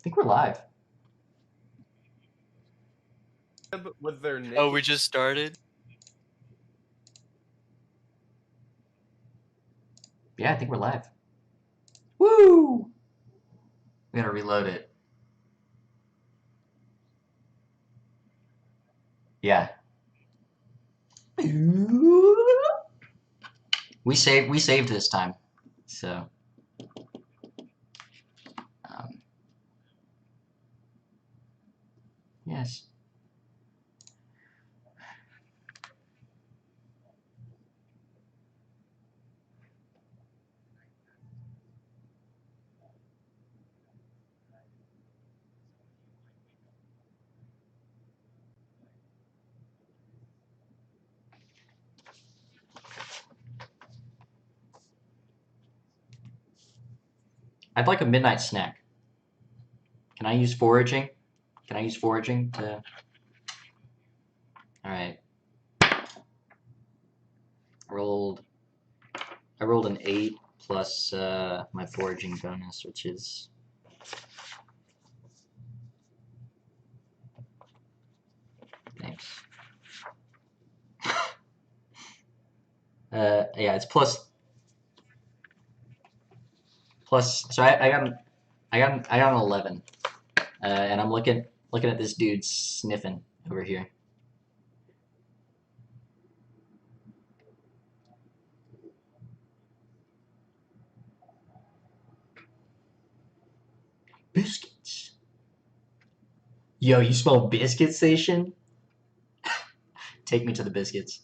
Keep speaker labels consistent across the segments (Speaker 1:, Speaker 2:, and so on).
Speaker 1: think we're live.
Speaker 2: With their naked...
Speaker 3: Oh, we just started?
Speaker 1: Yeah, I think we're live. Woo! We gotta reload it. Yeah. We saved this time, so. Yes. I'd like a midnight snack. Can I use foraging? Can I use foraging to... Alright. I rolled an 8 plus my foraging bonus, which is... Thanks. Yeah, it's plus... So I got an 11, and I'm looking at this dude sniffing over here. Biscuits. Yo, you smell biscuits, Station? Take me to the biscuits.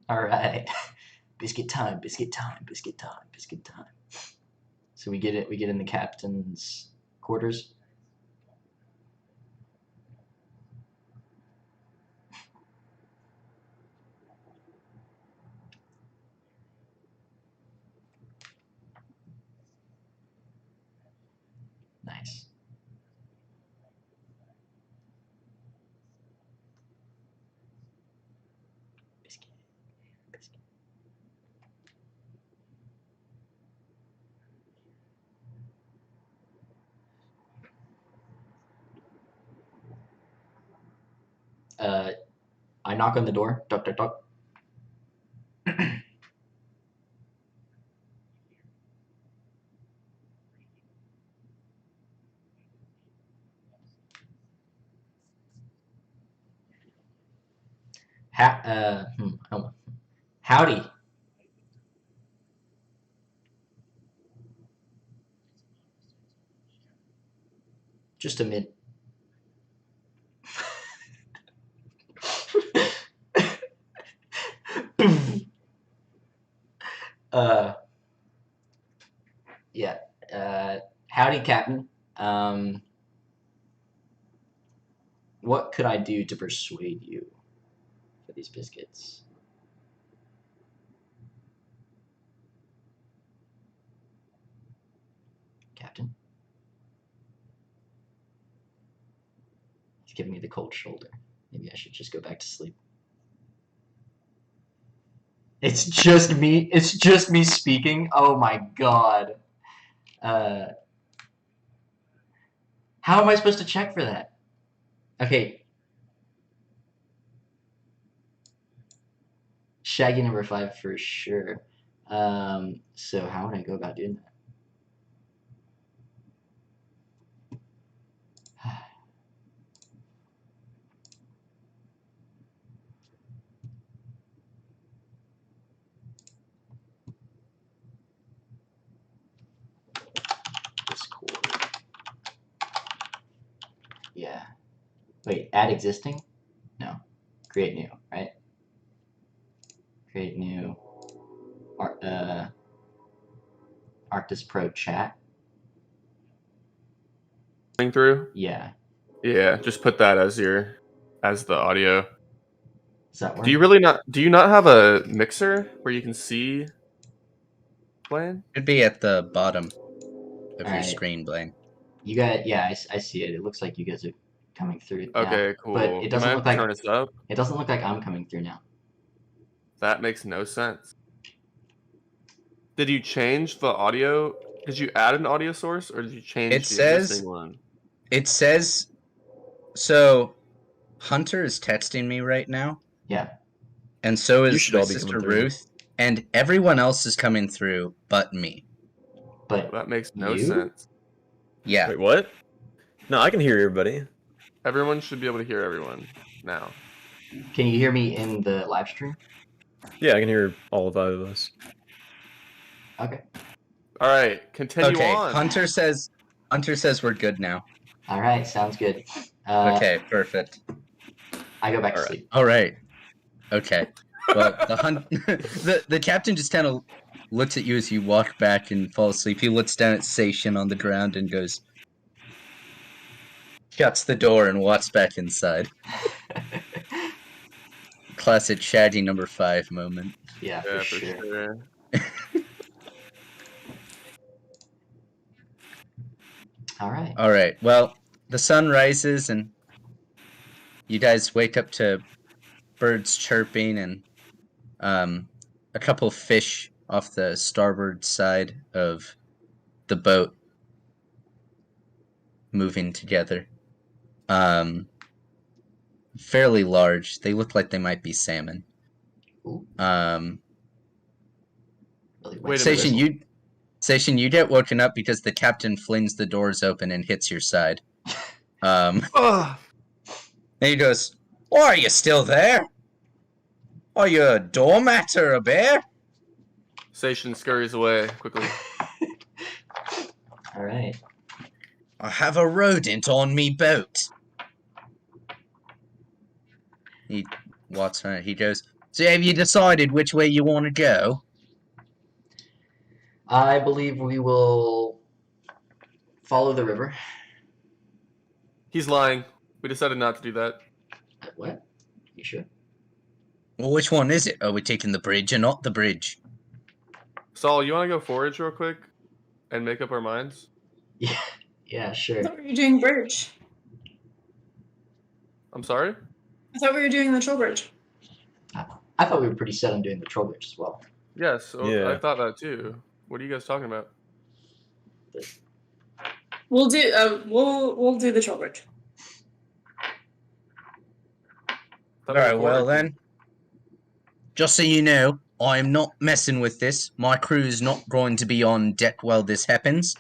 Speaker 1: All right, biscuit time, biscuit time, biscuit time, biscuit time. So we get in the captain's quarters. Nice. Biscuit. Biscuit. I knock on the door. Duck, duck, duck. Howdy. Just a minute. Yeah. Howdy, Captain. What could I do to persuade you for these biscuits? Captain? He's giving me the cold shoulder. Maybe I should just go back to sleep. It's just me. It's just me speaking. Oh my god. How am I supposed to check for that? Okay. Shaggy number 5 for sure. So how would I go about doing that? Discord. Yeah. Wait, add existing? No. Create new, right? Create new. Arctis Pro chat.
Speaker 2: Going through?
Speaker 1: Yeah.
Speaker 2: Yeah, just put that as the audio.
Speaker 1: Does that work?
Speaker 2: Do you not have a mixer where you can see Blaine?
Speaker 4: It'd be at the bottom of your
Speaker 1: Alright.
Speaker 4: screen, Blaine.
Speaker 1: You got, yeah, I see it. It looks like you guys are coming through now.
Speaker 2: Okay, cool.
Speaker 1: But it
Speaker 2: You
Speaker 1: doesn't
Speaker 2: might
Speaker 1: look
Speaker 2: have to
Speaker 1: like
Speaker 2: turn us up.
Speaker 1: it doesn't look like I'm coming through now.
Speaker 2: That makes no sense. Did you change the audio? Did you add an audio source, or did you change
Speaker 3: It
Speaker 2: the
Speaker 3: says-
Speaker 2: existing one?
Speaker 3: It says, so Hunter is texting me right now.
Speaker 1: Yeah.
Speaker 3: And so
Speaker 4: You
Speaker 3: is
Speaker 4: should
Speaker 3: my
Speaker 4: all be
Speaker 3: sister
Speaker 4: coming through.
Speaker 3: Ruth. And everyone else is coming through but me.
Speaker 1: But
Speaker 2: That makes no
Speaker 1: You?
Speaker 2: sense.
Speaker 3: Yeah.
Speaker 4: Wait, what? No, I can hear everybody.
Speaker 2: Everyone should be able to hear everyone now.
Speaker 1: can you hear me in the live stream?
Speaker 4: Yeah, I can hear all 5 of us.
Speaker 1: Okay.
Speaker 2: All right, continue
Speaker 3: Okay,
Speaker 2: on.
Speaker 3: Hunter says we're good now.
Speaker 1: All right. Sounds good.
Speaker 3: Okay, perfect.
Speaker 1: I go back to
Speaker 4: All right.
Speaker 1: sleep.
Speaker 3: All right. Okay. Well, the captain just kind of looks at you as you walk back and fall asleep. He looks down at Sation on the ground and goes, shuts the door and walks back inside. Classic Shaggy number 5 moment.
Speaker 1: Yeah,
Speaker 2: Yeah,
Speaker 1: for sure. All right.
Speaker 3: All right. Well, the sun rises and you guys wake up to birds chirping and a couple fish off the starboard side of the boat moving together. Fairly large. They look like they might be salmon.
Speaker 1: Ooh.
Speaker 3: Um,
Speaker 1: Really
Speaker 2: Wait a
Speaker 3: Station,
Speaker 2: minute.
Speaker 3: you get woken up because the captain flings the doors open and hits your side.
Speaker 2: Ugh.
Speaker 3: And he goes, "Oh, are you still there? Are you a doormat or a bear?"
Speaker 2: Station scurries away quickly.
Speaker 1: All right.
Speaker 3: "I have a rodent on me boat." He walks around. He goes, "So have you decided which way you want to go?"
Speaker 1: I believe we will follow the river.
Speaker 2: He's lying. We decided not to do that.
Speaker 1: What? You sure?
Speaker 3: Well, which one is it? Are we taking the bridge or not the bridge?
Speaker 2: Saul, you want to go forage real quick and make up our minds?
Speaker 1: Yeah. Yeah,
Speaker 5: I
Speaker 1: sure.
Speaker 5: thought we were doing bridge.
Speaker 2: I'm sorry?
Speaker 5: I thought we were doing the troll bridge.
Speaker 1: I thought we were pretty set on doing the troll bridge as well.
Speaker 2: Yes,
Speaker 4: Yeah.
Speaker 2: I thought that too. What are you guys talking about?
Speaker 5: We'll do we'll do the troll bridge.
Speaker 3: Very well then. Just so you know, I am not messing with this. My crew is not going to be on deck while this happens.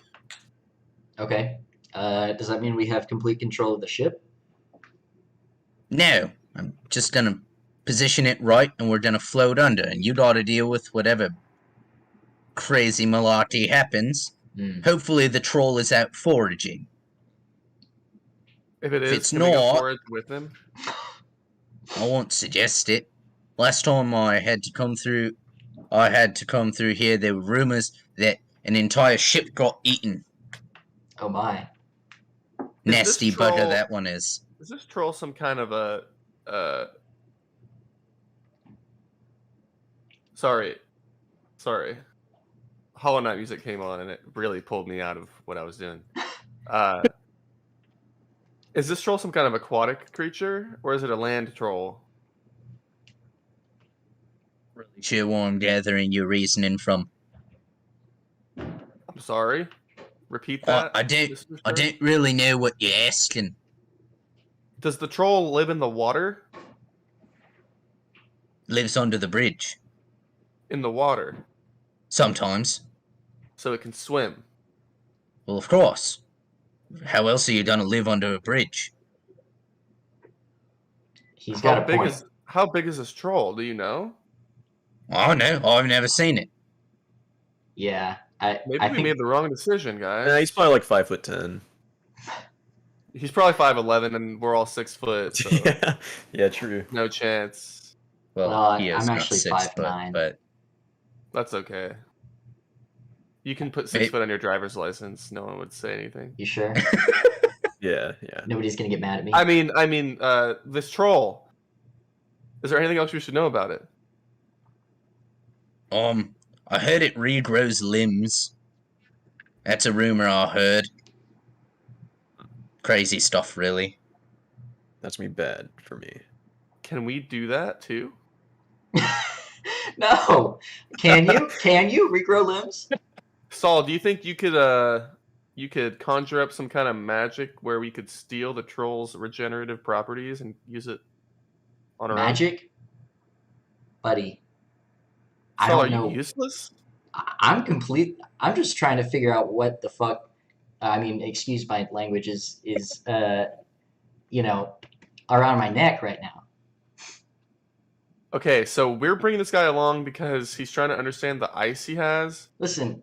Speaker 1: Okay. Does that mean we have complete control of the ship?
Speaker 3: No, I'm just gonna position it right and we're gonna float under and you gotta deal with whatever crazy malarkey happens.
Speaker 1: Hmm.
Speaker 3: Hopefully the troll is out foraging.
Speaker 2: If it
Speaker 3: If
Speaker 2: is,
Speaker 3: it's
Speaker 2: can we go
Speaker 3: not-
Speaker 2: forage with him?
Speaker 3: I won't suggest it. Last time I had to come through here, there were rumors that an entire ship got eaten.
Speaker 1: Oh my.
Speaker 3: Nasty
Speaker 2: this
Speaker 3: bugger
Speaker 2: troll-
Speaker 3: that one is.
Speaker 2: Is this troll some kind of a Sorry. Hollow Knight music came on and it really pulled me out of what I was doing. Is this troll some kind of aquatic creature or is it a land troll?
Speaker 3: Really sure what I'm gathering your reasoning from.
Speaker 2: I'm sorry. Repeat
Speaker 3: Oh,
Speaker 2: that.
Speaker 3: I
Speaker 2: Mr.
Speaker 3: don't
Speaker 2: Sir?
Speaker 3: really know what you're asking.
Speaker 2: Does the troll live in the water?
Speaker 3: Lives under the bridge.
Speaker 2: In the water.
Speaker 3: Sometimes.
Speaker 2: So it can swim.
Speaker 3: Well, of course. How else are you gonna live under a bridge?
Speaker 1: He's got a
Speaker 2: How big
Speaker 1: point.
Speaker 2: how big is this troll? Do you know?
Speaker 3: I don't know. I've never seen it.
Speaker 1: Yeah.
Speaker 2: Maybe
Speaker 1: I
Speaker 2: we
Speaker 1: think
Speaker 2: made the wrong decision, guys.
Speaker 4: He's probably like 5'10".
Speaker 2: He's probably 5'11", and we're all 6 foot. So
Speaker 4: Yeah, true.
Speaker 2: no chance.
Speaker 3: Well, he is
Speaker 1: I'm
Speaker 3: not
Speaker 1: actually
Speaker 3: 6 foot,
Speaker 1: 5'9".
Speaker 3: but
Speaker 2: That's okay. You can put 6 foot on your driver's license. No one would say anything.
Speaker 1: you sure?
Speaker 4: Yeah.
Speaker 1: Nobody's gonna get mad at me.
Speaker 2: I mean, this troll. Is there anything else you should know about it?
Speaker 3: I heard it regrows limbs. That's a rumor I heard. Crazy stuff, really.
Speaker 4: That's gonna be bad for me.
Speaker 2: Can we do that too?
Speaker 1: No. Can you? Can you regrow limbs?
Speaker 2: Saul, do you think you could conjure up some kind of magic where we could steal the troll's regenerative properties and use it on our own?
Speaker 1: Magic? Buddy. I
Speaker 2: Saul,
Speaker 1: don't
Speaker 2: are
Speaker 1: know.
Speaker 2: you useless?
Speaker 1: I'm just trying to figure out what the fuck. I mean, excuse my language, is around my neck right now.
Speaker 2: Okay, so we're bringing this guy along because he's trying to understand the ice he has.
Speaker 1: Listen,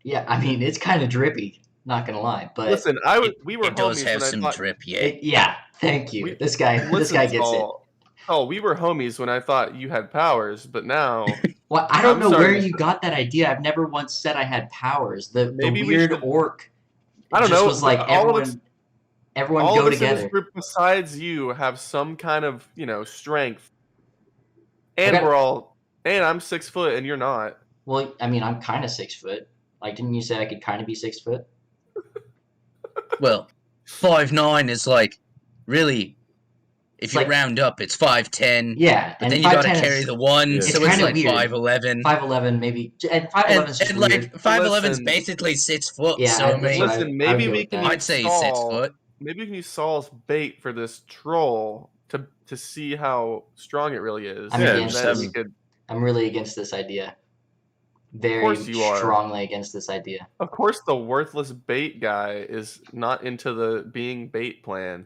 Speaker 1: yeah, I mean, it's kind of drippy, not gonna lie, but
Speaker 2: Listen, we were
Speaker 3: It does
Speaker 2: homies
Speaker 3: have
Speaker 2: when I
Speaker 3: some
Speaker 2: thought.
Speaker 3: drip, yeah.
Speaker 1: yeah, thank you. This guy
Speaker 2: Listen,
Speaker 1: gets it.
Speaker 2: Saul. Oh, we were homies when I thought you had powers, but now
Speaker 1: Well, I don't
Speaker 2: I'm
Speaker 1: know where
Speaker 2: starting to-
Speaker 1: you got that idea. I've never once said I had powers. The
Speaker 2: Maybe we
Speaker 1: weird
Speaker 2: should-
Speaker 1: orc.
Speaker 2: I don't
Speaker 1: just
Speaker 2: know.
Speaker 1: Was like
Speaker 2: all of us,
Speaker 1: everyone
Speaker 2: all
Speaker 1: go
Speaker 2: of us in
Speaker 1: together.
Speaker 2: this group besides you have some kind of strength, and
Speaker 1: Okay.
Speaker 2: and I'm 6 foot and you're not.
Speaker 1: Well, I mean, I'm kind of 6 foot. Like, didn't you say I could kind of be 6 foot?
Speaker 3: Well, 5'9" is like really. If
Speaker 1: It's
Speaker 3: you
Speaker 1: like-
Speaker 3: round up, it's 5'10".
Speaker 1: Yeah,
Speaker 3: But then you gotta carry the 1,
Speaker 4: Yeah.
Speaker 3: so
Speaker 1: It's
Speaker 3: it's
Speaker 1: kinda
Speaker 3: like
Speaker 1: weird.
Speaker 3: 5'11".
Speaker 1: 5'11", maybe, and 5'11 is just
Speaker 3: And
Speaker 1: weird.
Speaker 3: like 5'11's
Speaker 2: Listen-
Speaker 3: basically 6 foot.
Speaker 1: Yeah,
Speaker 3: so I
Speaker 1: that's
Speaker 3: mean,
Speaker 1: what
Speaker 2: Listen,
Speaker 1: I would
Speaker 2: maybe
Speaker 1: go
Speaker 2: we
Speaker 1: with
Speaker 2: can
Speaker 1: that.
Speaker 3: I'd say he's 6
Speaker 2: Saul-
Speaker 3: foot.
Speaker 2: Maybe we can use Saul's bait for this troll to see how strong it really is.
Speaker 1: I'm
Speaker 4: Yeah,
Speaker 2: and
Speaker 1: against
Speaker 2: then
Speaker 1: this.
Speaker 2: we could,
Speaker 1: I'm really against this idea. Very
Speaker 2: course you are.
Speaker 1: strongly against this idea.
Speaker 2: of course, the worthless bait guy is not into the being bait plan.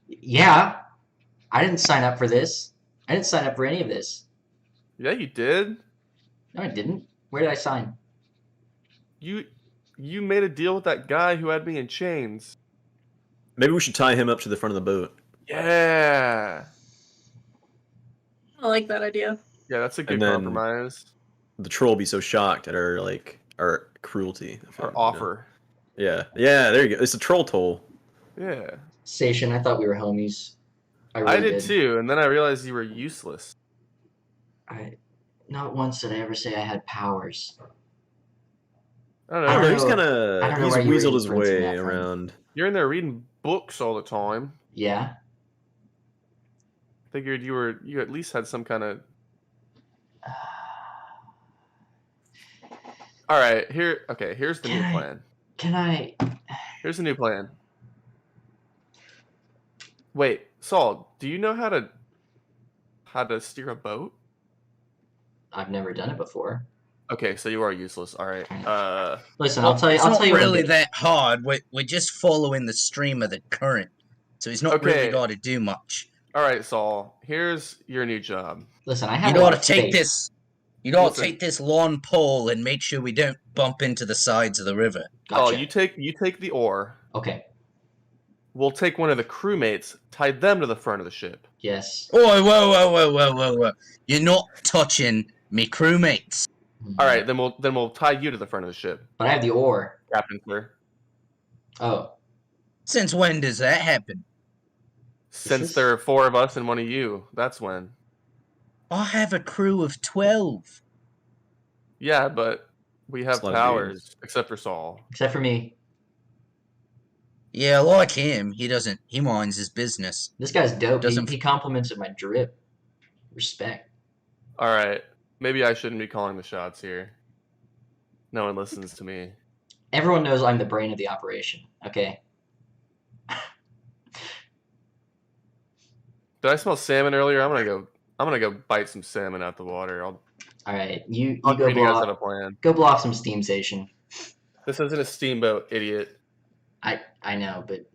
Speaker 1: Yeah, I didn't sign up for this. I didn't sign up for any of this.
Speaker 2: Yeah, you did.
Speaker 1: No, I didn't. Where did I sign?
Speaker 2: You made a deal with that guy who had me in chains.
Speaker 4: Maybe we should tie him up to the front of the boat.
Speaker 2: Yeah.
Speaker 5: I like that idea.
Speaker 2: Yeah, that's a good
Speaker 4: And then-
Speaker 2: compromise.
Speaker 4: The troll will be so shocked at our cruelty. of him,
Speaker 2: Or
Speaker 4: you know?
Speaker 2: offer.
Speaker 4: Yeah, there you go. It's a troll toll.
Speaker 2: Yeah.
Speaker 1: Station, I thought we were homies.
Speaker 2: I
Speaker 1: really
Speaker 2: did too, and then I realized you were useless.
Speaker 1: Not once did I ever say I had powers.
Speaker 2: I don't
Speaker 1: I
Speaker 2: know.
Speaker 1: don't
Speaker 4: He's
Speaker 1: know-
Speaker 4: kind
Speaker 1: I don't
Speaker 4: of
Speaker 1: know
Speaker 4: he's
Speaker 1: where you were
Speaker 4: weaseled his
Speaker 1: inferencing
Speaker 4: way
Speaker 1: that from.
Speaker 4: around.
Speaker 2: You're in there reading books all the time.
Speaker 1: Yeah.
Speaker 2: Figured you at least had some kind of. All right, here's the new
Speaker 1: Can I-
Speaker 2: plan.
Speaker 1: Can I?
Speaker 2: Here's the new plan. Wait, Saul, do you know how to steer a boat?
Speaker 1: I've never done it before.
Speaker 2: Okay, so you are useless. All right.
Speaker 1: Listen, I'll tell you.
Speaker 3: It's
Speaker 1: I'll
Speaker 3: not
Speaker 1: tell you.
Speaker 3: really
Speaker 1: what
Speaker 3: that hard. We're just following the stream of the current, so he's not
Speaker 2: Okay.
Speaker 3: really got to do much.
Speaker 2: All right, Saul. Here's your new job.
Speaker 1: Listen, I have
Speaker 3: You
Speaker 1: a lot
Speaker 3: gotta
Speaker 1: of
Speaker 3: take
Speaker 1: faith.
Speaker 3: this. You gotta
Speaker 2: Listen.
Speaker 3: take this lawn pole and make sure we don't bump into the sides of the river.
Speaker 2: Oh,
Speaker 1: Gotcha.
Speaker 2: you take the oar.
Speaker 1: Okay.
Speaker 2: We'll take one of the crewmates, tie them to the front of the ship.
Speaker 1: Yes.
Speaker 3: Oh, whoa! You're not touching me crewmates.
Speaker 2: All right, then we'll tie you to the front of the ship,
Speaker 1: But I have the oar.
Speaker 2: Captain Sir.
Speaker 1: Oh.
Speaker 3: Since when does that happen?
Speaker 2: Since
Speaker 1: this-
Speaker 2: there are 4 of us and 1 of you, that's when.
Speaker 3: I have a crew of 12.
Speaker 2: Yeah, but we have
Speaker 4: It's a lot of
Speaker 2: powers, except for Saul.
Speaker 1: Except for me.
Speaker 3: Yeah, like him, he minds his business.
Speaker 1: This guy's dope.
Speaker 3: Doesn't-
Speaker 1: He complimented my drip. Respect.
Speaker 2: All right, maybe I shouldn't be calling the shots here. No one listens to me.
Speaker 1: Everyone knows I'm the brain of the operation. Okay.
Speaker 2: Did I smell salmon earlier? I'm gonna go bite some salmon out the water. I'll
Speaker 1: All right. You
Speaker 2: I'll
Speaker 1: go
Speaker 2: you guys have
Speaker 1: blow
Speaker 2: a plan.
Speaker 1: go blow off some steam station.
Speaker 2: This isn't a steamboat, idiot.
Speaker 1: I know, but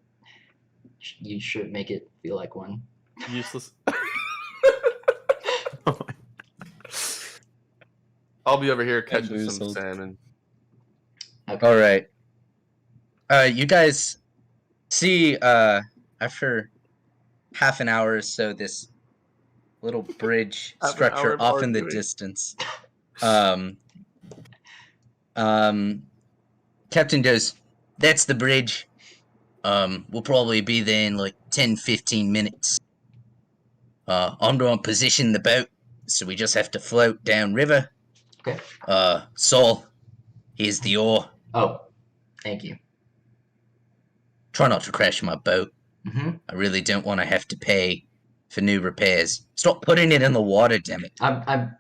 Speaker 1: you should make it feel like one.
Speaker 2: Useless.
Speaker 4: Oh my-
Speaker 2: I'll be over here catching some
Speaker 3: Bamboozled.
Speaker 2: salmon.
Speaker 1: Okay.
Speaker 3: All right. You guys see after half an hour or so this little bridge
Speaker 2: Half an
Speaker 3: structure
Speaker 2: hour of
Speaker 3: off in the
Speaker 2: arguing.
Speaker 3: distance. Captain goes, "That's the bridge. We'll probably be there in like 10-15 minutes. I'm going to position the boat, so we just have to float downriver.
Speaker 1: Okay.
Speaker 3: Saul, here's the oar.
Speaker 1: Oh, thank you.
Speaker 3: Try not to crash my boat."
Speaker 1: Mm-hmm.
Speaker 3: I really don't want to have to pay for new repairs. Stop putting it in the water, damn it.
Speaker 1: I'm.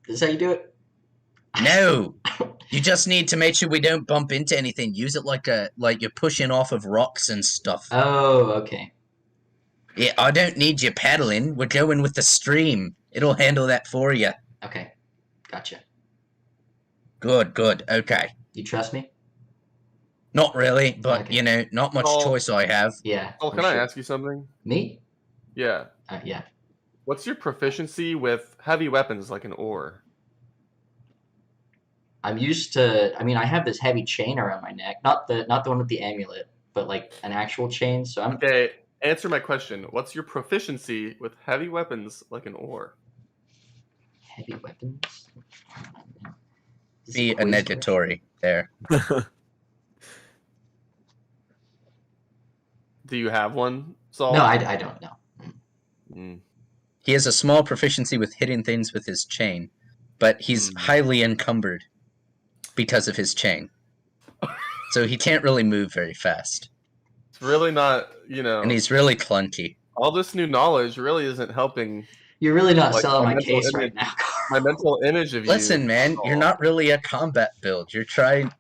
Speaker 1: Is that how you do it?
Speaker 3: No! You just need to make sure we don't bump into anything. Use it like you're pushing off of rocks and stuff.
Speaker 1: Oh, okay.
Speaker 3: Yeah, I don't need you paddling. We're going with the stream. It'll handle that for you.
Speaker 1: Okay. Gotcha.
Speaker 3: Good, okay.
Speaker 1: You trust me?
Speaker 3: Not really, but,
Speaker 1: Okay.
Speaker 3: not much
Speaker 2: Oh.
Speaker 3: choice I have.
Speaker 1: Yeah.
Speaker 2: Oh,
Speaker 1: I'm
Speaker 2: can I
Speaker 1: sure.
Speaker 2: ask you something?
Speaker 1: Me?
Speaker 2: Yeah.
Speaker 1: Yeah.
Speaker 2: What's your proficiency with heavy weapons like an oar?
Speaker 1: I'm used to. I mean, I have this heavy chain around my neck. Not the one with the amulet, but like an actual chain. So I'm.
Speaker 2: Okay, answer my question. What's your proficiency with heavy weapons like an oar?
Speaker 1: Heavy weapons. Is
Speaker 3: Be
Speaker 1: it
Speaker 3: a
Speaker 1: quiz
Speaker 3: negatory there.
Speaker 2: Do you have one,
Speaker 1: question?
Speaker 2: Saul?
Speaker 1: No, I don't know.
Speaker 2: Mm.
Speaker 3: He has a small proficiency with hitting things with his chain, but he's highly encumbered because of his chain. So he can't really move very fast.
Speaker 2: It's really not,
Speaker 3: And he's really clunky.
Speaker 2: all this new knowledge really isn't helping
Speaker 1: You're really not
Speaker 2: Like,
Speaker 1: selling
Speaker 2: my
Speaker 1: my
Speaker 2: mental
Speaker 1: case
Speaker 2: image-
Speaker 1: right now, Carl.
Speaker 2: my mental image of you.
Speaker 3: Listen, man, you're not really a combat build. You're trying...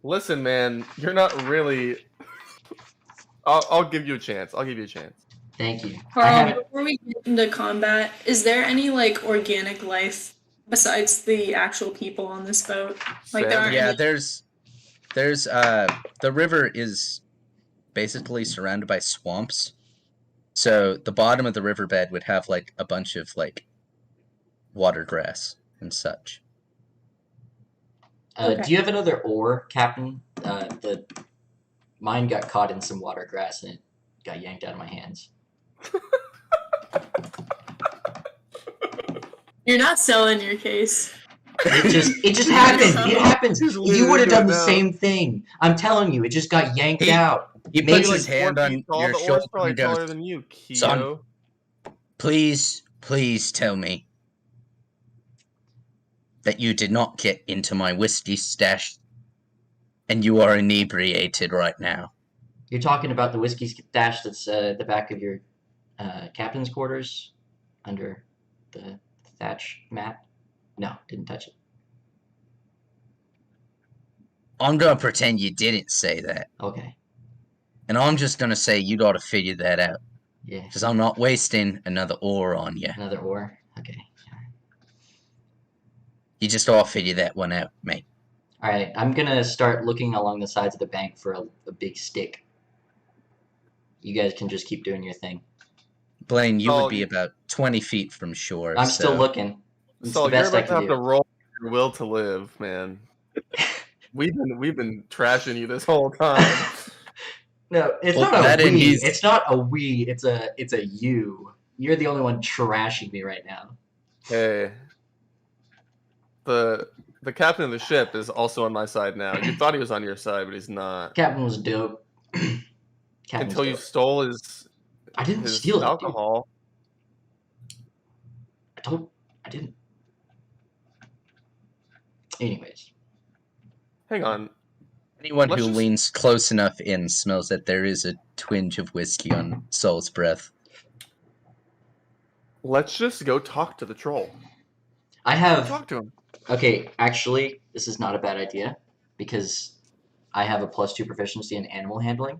Speaker 2: Listen, man, you're not really. I'll give you a chance.
Speaker 1: Thank you. I
Speaker 5: Carl,
Speaker 1: haven't.
Speaker 5: before we get into combat, is there any like organic life besides the actual people on this boat? Like there aren't
Speaker 3: Yeah,
Speaker 5: any-
Speaker 3: there's the river is basically surrounded by swamps. So the bottom of the riverbed would have like a bunch of like water grass and such.
Speaker 5: Okay.
Speaker 1: Do you have another oar, Captain? Mine got caught in some water grass and it got yanked out of my hands.
Speaker 5: You're not selling your case.
Speaker 1: It just happened. It happens.
Speaker 2: He's
Speaker 1: You
Speaker 2: literally
Speaker 1: would have done
Speaker 2: doing
Speaker 1: the
Speaker 2: now.
Speaker 1: same thing. I'm telling you, it just got yanked
Speaker 3: He-
Speaker 1: out.
Speaker 3: He
Speaker 1: Maybe
Speaker 3: puts
Speaker 1: like
Speaker 3: his hand on your
Speaker 2: The
Speaker 3: shoulder
Speaker 2: oar's probably
Speaker 3: and goes,
Speaker 2: taller than you, Keo.
Speaker 3: "Son." please tell me that you did not get into my whiskey stash and you are inebriated right now.
Speaker 1: You're talking about the whiskey stash that's at the back of your captain's quarters under the thatch mat? No, didn't touch it.
Speaker 3: I'm gonna pretend you didn't say that.
Speaker 1: Okay.
Speaker 3: And I'm just gonna say you gotta figure that out.
Speaker 1: Yeah.
Speaker 3: Because I'm not wasting another oar on you.
Speaker 1: Another oar? Okay.
Speaker 3: You just all figure that one out, mate.
Speaker 1: Alright, I'm gonna start looking along the sides of the bank for a big stick. You guys can just keep doing your thing.
Speaker 3: Blaine, you
Speaker 2: Oh,
Speaker 3: would be about 20 feet from shore.
Speaker 1: I'm still
Speaker 3: so-
Speaker 1: looking. It's
Speaker 2: So
Speaker 1: the
Speaker 2: you're
Speaker 1: best I
Speaker 2: about to
Speaker 1: can
Speaker 2: have
Speaker 1: do.
Speaker 2: to roll your will to live, man. We've been trashing you this whole time.
Speaker 1: No, it's
Speaker 3: Well,
Speaker 1: not
Speaker 3: that
Speaker 1: a
Speaker 3: and
Speaker 1: we.
Speaker 3: he's-
Speaker 1: It's not a we. It's a you. You're the only one trashing me right now.
Speaker 2: Hey, the captain of the ship is also on my side now. You thought he was on your side, but he's not.
Speaker 1: Captain was dope. Captain's
Speaker 2: Until you
Speaker 1: dope.
Speaker 2: stole his
Speaker 1: I didn't steal it, dude.
Speaker 2: alcohol.
Speaker 1: I didn't. Anyways,
Speaker 2: Hang on.
Speaker 3: Anyone
Speaker 2: Let's
Speaker 3: who
Speaker 2: just-
Speaker 3: leans close enough in smells that there is a twinge of whiskey on Soul's breath.
Speaker 2: Let's just go talk to the troll.
Speaker 1: I
Speaker 2: Go
Speaker 1: have.
Speaker 2: talk to him.
Speaker 1: Okay, actually, this is not a bad idea because I have a +2 proficiency in animal handling.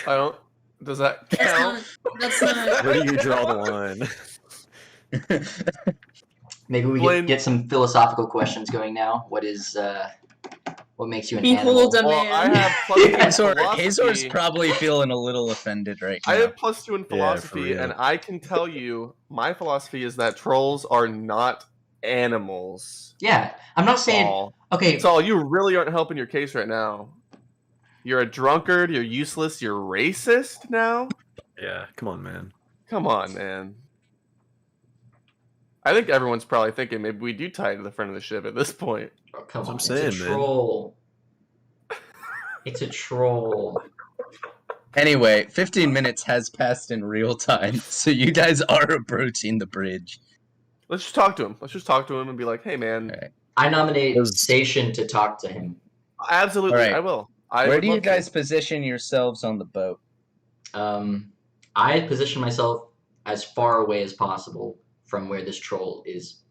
Speaker 2: I don't. Does that count?
Speaker 5: That's not.
Speaker 4: Where do you draw the line?
Speaker 1: Maybe we
Speaker 2: Blaine-
Speaker 1: can get some philosophical questions going now. What makes you an animal?
Speaker 5: Behold a
Speaker 2: Well, I
Speaker 5: man.
Speaker 2: have +2 in
Speaker 3: Hazor's
Speaker 2: philosophy.
Speaker 3: probably feeling a little offended right
Speaker 2: I
Speaker 3: now.
Speaker 2: have +2 in
Speaker 4: Yeah, for
Speaker 2: philosophy,
Speaker 4: real.
Speaker 2: and I can tell you my philosophy is that trolls are not animals.
Speaker 1: Yeah, I'm not saying.
Speaker 2: Saul.
Speaker 1: Okay,
Speaker 2: Saul, you really aren't helping your case right now. You're a drunkard, you're useless, you're racist now?
Speaker 4: Yeah, come on, man.
Speaker 2: Come on, man. I think everyone's probably thinking maybe we do tie to the front of the ship at this point.
Speaker 1: oh, come
Speaker 4: That's
Speaker 1: on,
Speaker 4: what
Speaker 1: it's
Speaker 4: I'm
Speaker 1: a
Speaker 4: saying, man.
Speaker 1: troll. It's a troll.
Speaker 3: Anyway, 15 minutes has passed in real time, so you guys are approaching the bridge.
Speaker 2: Let's just talk to him. Let's just talk to him and be like, hey, man,
Speaker 3: Alright.
Speaker 1: I nominate
Speaker 4: Those-
Speaker 1: Station to talk to him.
Speaker 2: absolutely,
Speaker 3: Alright.
Speaker 2: I will.
Speaker 3: Where do you guys position yourselves on the boat?
Speaker 1: I position myself as far away as possible from where this troll is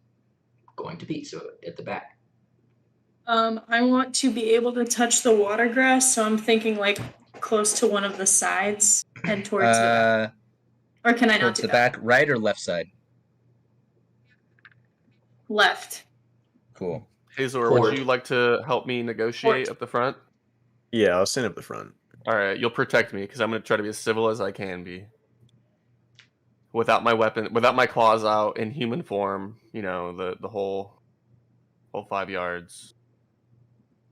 Speaker 1: going to be, so at the back.
Speaker 5: I want to be able to touch the water grass, so I'm thinking like close to one of the sides and towards the back. Or can I not
Speaker 3: Towards
Speaker 5: do
Speaker 3: the
Speaker 5: that?
Speaker 3: back, right or left side?
Speaker 5: Left.
Speaker 3: Cool.
Speaker 2: Hazor, would you like to help me negotiate up the front?
Speaker 4: Yeah, I'll stand up the front.
Speaker 2: All right, you'll protect me because I'm going to try to be as civil as I can be. Without my weapon, without my claws out, in human form, you know, the whole 5 yards.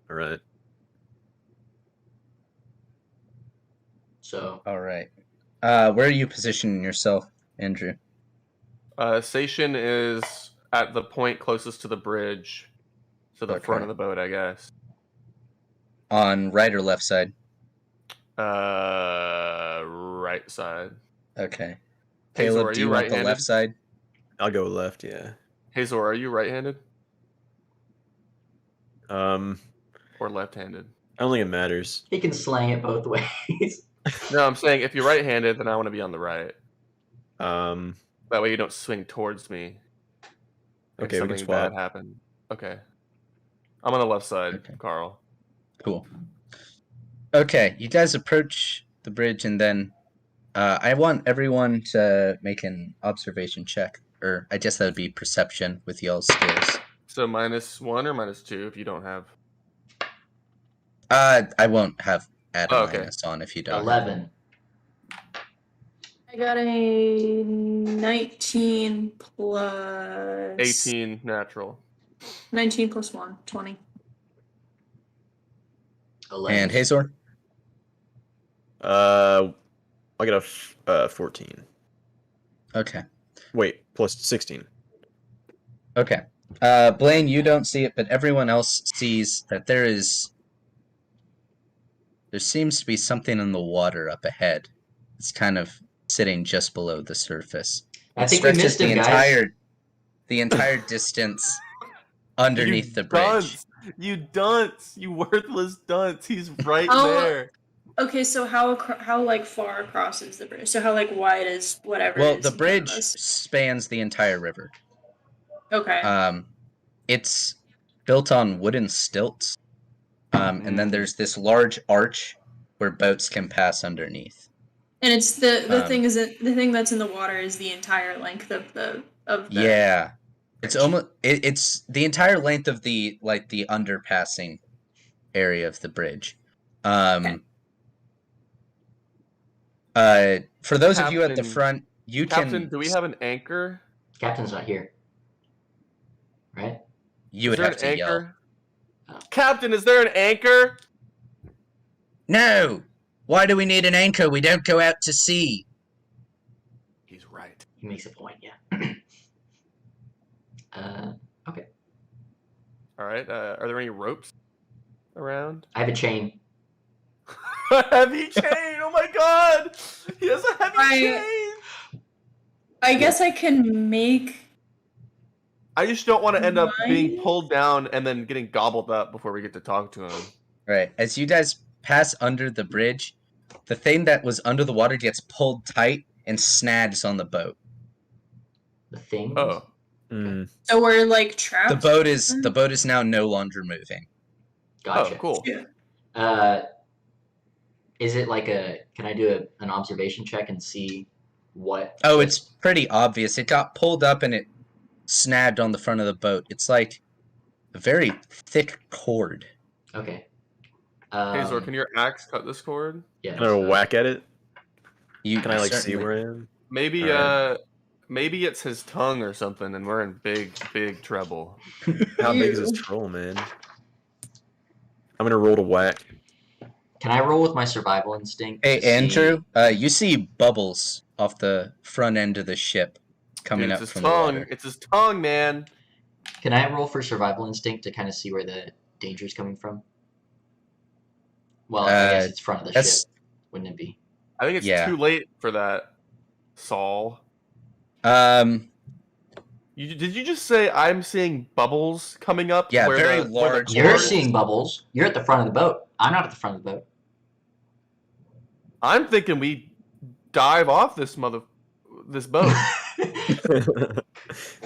Speaker 4: All right.
Speaker 1: So.
Speaker 3: All right. Where are you positioning yourself, Andrew?
Speaker 2: Station is at the point closest to the bridge, so the front of the boat, I guess.
Speaker 3: On right or left side?
Speaker 2: Right side.
Speaker 3: Okay.
Speaker 2: Hazor,
Speaker 3: Caleb, do you want the left side?
Speaker 4: I'll go left, yeah.
Speaker 2: Hazor, are you right-handed?
Speaker 4: Or
Speaker 2: left-handed?
Speaker 4: I don't think it matters.
Speaker 1: He can slang it both ways.
Speaker 2: No, I'm saying if you're right-handed, then I want to be on the right.
Speaker 4: That
Speaker 2: way you don't swing towards me.
Speaker 4: Okay, we can swap.
Speaker 2: Bad happen. Okay. I'm on the left side, Carl.
Speaker 3: Cool. Okay, you guys approach the bridge, and then I want everyone to make an observation check, or I guess that would be perception with y'all's skills.
Speaker 2: So -1 or -2 if you don't have.
Speaker 3: I won't have add a
Speaker 2: okay.
Speaker 3: minus on if you don't.
Speaker 1: 11.
Speaker 5: I got a 19 plus
Speaker 2: 18 natural.
Speaker 5: 19 plus 1, 20.
Speaker 1: 11.
Speaker 3: And Hazor?
Speaker 4: I got a 14.
Speaker 3: Okay.
Speaker 4: Wait, plus 16.
Speaker 3: Okay. Blaine, you don't see it, but everyone else sees that there seems to be something in the water up ahead. It's kind of sitting just below the surface.
Speaker 1: I think we missed him, guys.
Speaker 3: The entire distance underneath the bridge.
Speaker 2: You dunce! You worthless dunce! He's right there.
Speaker 5: Okay, so how like far across is the bridge? So how like wide is whatever?
Speaker 3: Well, the bridge spans the entire river.
Speaker 5: Okay.
Speaker 3: It's built on wooden stilts, and then there's this large arch where boats can pass underneath.
Speaker 5: And it's the thing that's in the water is the entire length of the.
Speaker 3: Yeah, it's almost it's the entire length of the underpassing area of the bridge.
Speaker 5: Okay.
Speaker 3: For those of you at the front,
Speaker 2: Captain, do we have an anchor?
Speaker 1: Captain's not here. Right?
Speaker 3: You would have to yell.
Speaker 1: Oh.
Speaker 2: Captain, is there an anchor?
Speaker 3: No! Why do we need an anchor? We don't go out to sea.
Speaker 2: He's right.
Speaker 1: He makes a point, yeah. Okay.
Speaker 2: All right. Are there any ropes around?
Speaker 1: I have a chain.
Speaker 2: A heavy chain! Oh my god! He has a heavy chain!
Speaker 5: I guess I can make...
Speaker 2: I just don't want to end up being pulled down and then getting gobbled up before we get to talk to him.
Speaker 3: Right. As you guys pass under the bridge, the thing that was under the water gets pulled tight and snags on the boat.
Speaker 1: The thing?
Speaker 2: Oh.
Speaker 4: Mm.
Speaker 5: So we're like trapped?
Speaker 3: The boat is now no longer moving.
Speaker 1: Gotcha.
Speaker 2: Oh, cool.
Speaker 5: Yeah.
Speaker 1: Is it like can I do an observation check and see what?
Speaker 3: Oh, it's pretty obvious. It got pulled up and it snagged on the front of the boat. It's like a very thick cord.
Speaker 1: Okay.
Speaker 2: Hazor, can your axe cut this cord?
Speaker 1: Yeah.
Speaker 4: Can I whack at it? Can I
Speaker 3: certainly
Speaker 4: see where I am?
Speaker 2: Maybe maybe it's his tongue or something, and we're in big trouble.
Speaker 4: How big is this troll, man? I'm gonna roll to whack.
Speaker 1: Can I roll with my survival instinct?
Speaker 3: Hey, Andrew, you see bubbles off the front end of the ship coming up from the water.
Speaker 2: It's his tongue, man.
Speaker 1: Can I roll for survival instinct to kind of see where the danger is coming from? Well, I guess it's front of the ship, wouldn't it be?
Speaker 2: I think it's too late for that, Saul. Did you just say I'm seeing bubbles coming up?
Speaker 3: Yeah,
Speaker 2: where
Speaker 3: very
Speaker 2: the
Speaker 3: large
Speaker 1: You're
Speaker 3: bubbles.
Speaker 1: seeing bubbles. You're at the front of the boat. I'm not at the front of the boat.
Speaker 2: I'm thinking we dive off this boat.
Speaker 4: I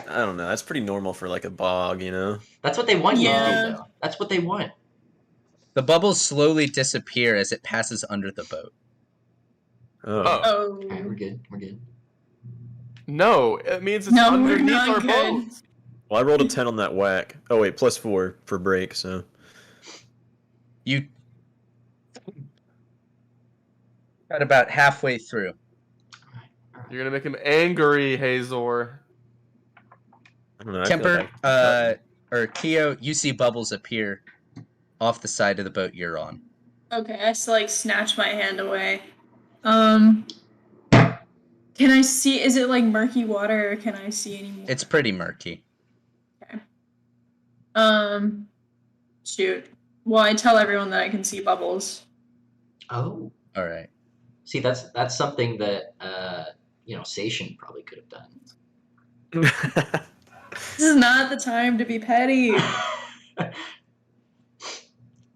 Speaker 4: don't know. That's pretty normal for like a bog, you know.
Speaker 1: That's what they want you to
Speaker 5: Yeah.
Speaker 1: do, though. That's what they want.
Speaker 3: The bubbles slowly disappear as it passes under the boat.
Speaker 2: Oh.
Speaker 1: All right, we're
Speaker 5: Oh.
Speaker 1: good. We're good.
Speaker 2: No, it means it's
Speaker 5: No, we're
Speaker 2: underneath
Speaker 5: not
Speaker 2: our
Speaker 5: good.
Speaker 2: boat.
Speaker 4: Well, I rolled a 10 on that whack. Oh wait, +4 for break. So
Speaker 3: You got about halfway through.
Speaker 2: You're gonna make him angry, Hazor.
Speaker 4: I don't know. I feel
Speaker 3: Kemper,
Speaker 4: like
Speaker 3: or Keo, you see bubbles appear off the side of the boat you're on.
Speaker 5: Okay, I still snatch my hand away. Can I see? Is it like murky water, or can I see any more?
Speaker 3: It's pretty murky.
Speaker 5: Okay. Shoot. Well, I tell everyone that I can see bubbles.
Speaker 1: Oh,
Speaker 3: All right.
Speaker 1: see, that's something that Sation probably could have done.
Speaker 5: This is not the time to be petty.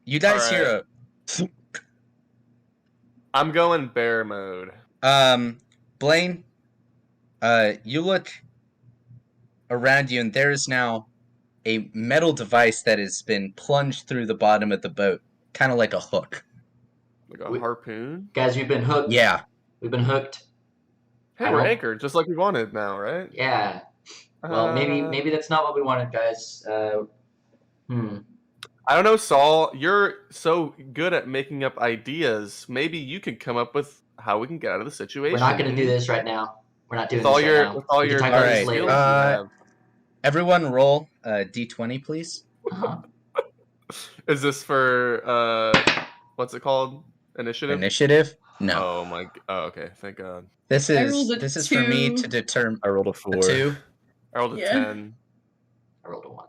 Speaker 3: You guys hear
Speaker 2: I'm going bear mode.
Speaker 3: Blaine, you look around you and there is now a metal device that has been plunged through the bottom of the boat, kind of like a hook.
Speaker 2: Like a harpoon?
Speaker 1: Guys, we've been hooked.
Speaker 3: Yeah.
Speaker 1: We've been hooked.
Speaker 2: Hey, we're anchored, just like we wanted now, right?
Speaker 1: Yeah. Well, maybe that's not what we wanted, guys.
Speaker 2: I don't know, Saul. You're so good at making up ideas. Maybe you could come up with how we can get out of the situation.
Speaker 1: We're not going to do this right now. We're not doing
Speaker 2: with all
Speaker 1: this
Speaker 2: your,
Speaker 1: right now.
Speaker 2: with all
Speaker 1: We can
Speaker 2: your
Speaker 1: talk about this
Speaker 2: skills
Speaker 1: later.
Speaker 2: you have.
Speaker 3: Everyone roll D20, please.
Speaker 1: Uh-huh.
Speaker 2: Is this for what's it called? Initiative?
Speaker 3: Initiative? No.
Speaker 2: Oh my. Oh, okay. Thank God.
Speaker 3: This
Speaker 5: I rolled a
Speaker 3: is for me
Speaker 5: 2.
Speaker 3: to determine.
Speaker 4: I rolled a 4.
Speaker 3: A 2.
Speaker 2: I rolled a
Speaker 5: Yeah.
Speaker 2: 10.
Speaker 1: I rolled a 1.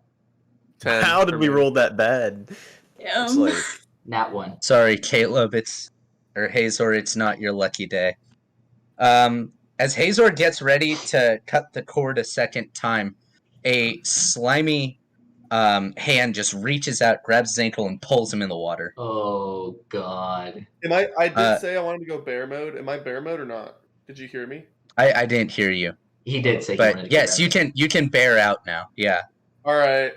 Speaker 2: 10
Speaker 4: How did
Speaker 2: for
Speaker 4: we
Speaker 2: me.
Speaker 4: roll that bad?
Speaker 5: Yeah.
Speaker 4: It's like
Speaker 1: Nat 1.
Speaker 3: Sorry, Caleb. Hazor. It's not your lucky day. As Hazor gets ready to cut the cord a second time, a slimy hand just reaches out, grabs his ankle, and pulls him in the water.
Speaker 1: Oh, God.
Speaker 2: I did say I wanted to go bear mode. Am I bear mode or not? Did you hear me?
Speaker 3: I didn't hear you.
Speaker 1: He did say he wanted to
Speaker 3: But
Speaker 1: go
Speaker 3: yes,
Speaker 1: grab
Speaker 3: you can bear out now. Yeah.
Speaker 2: All right.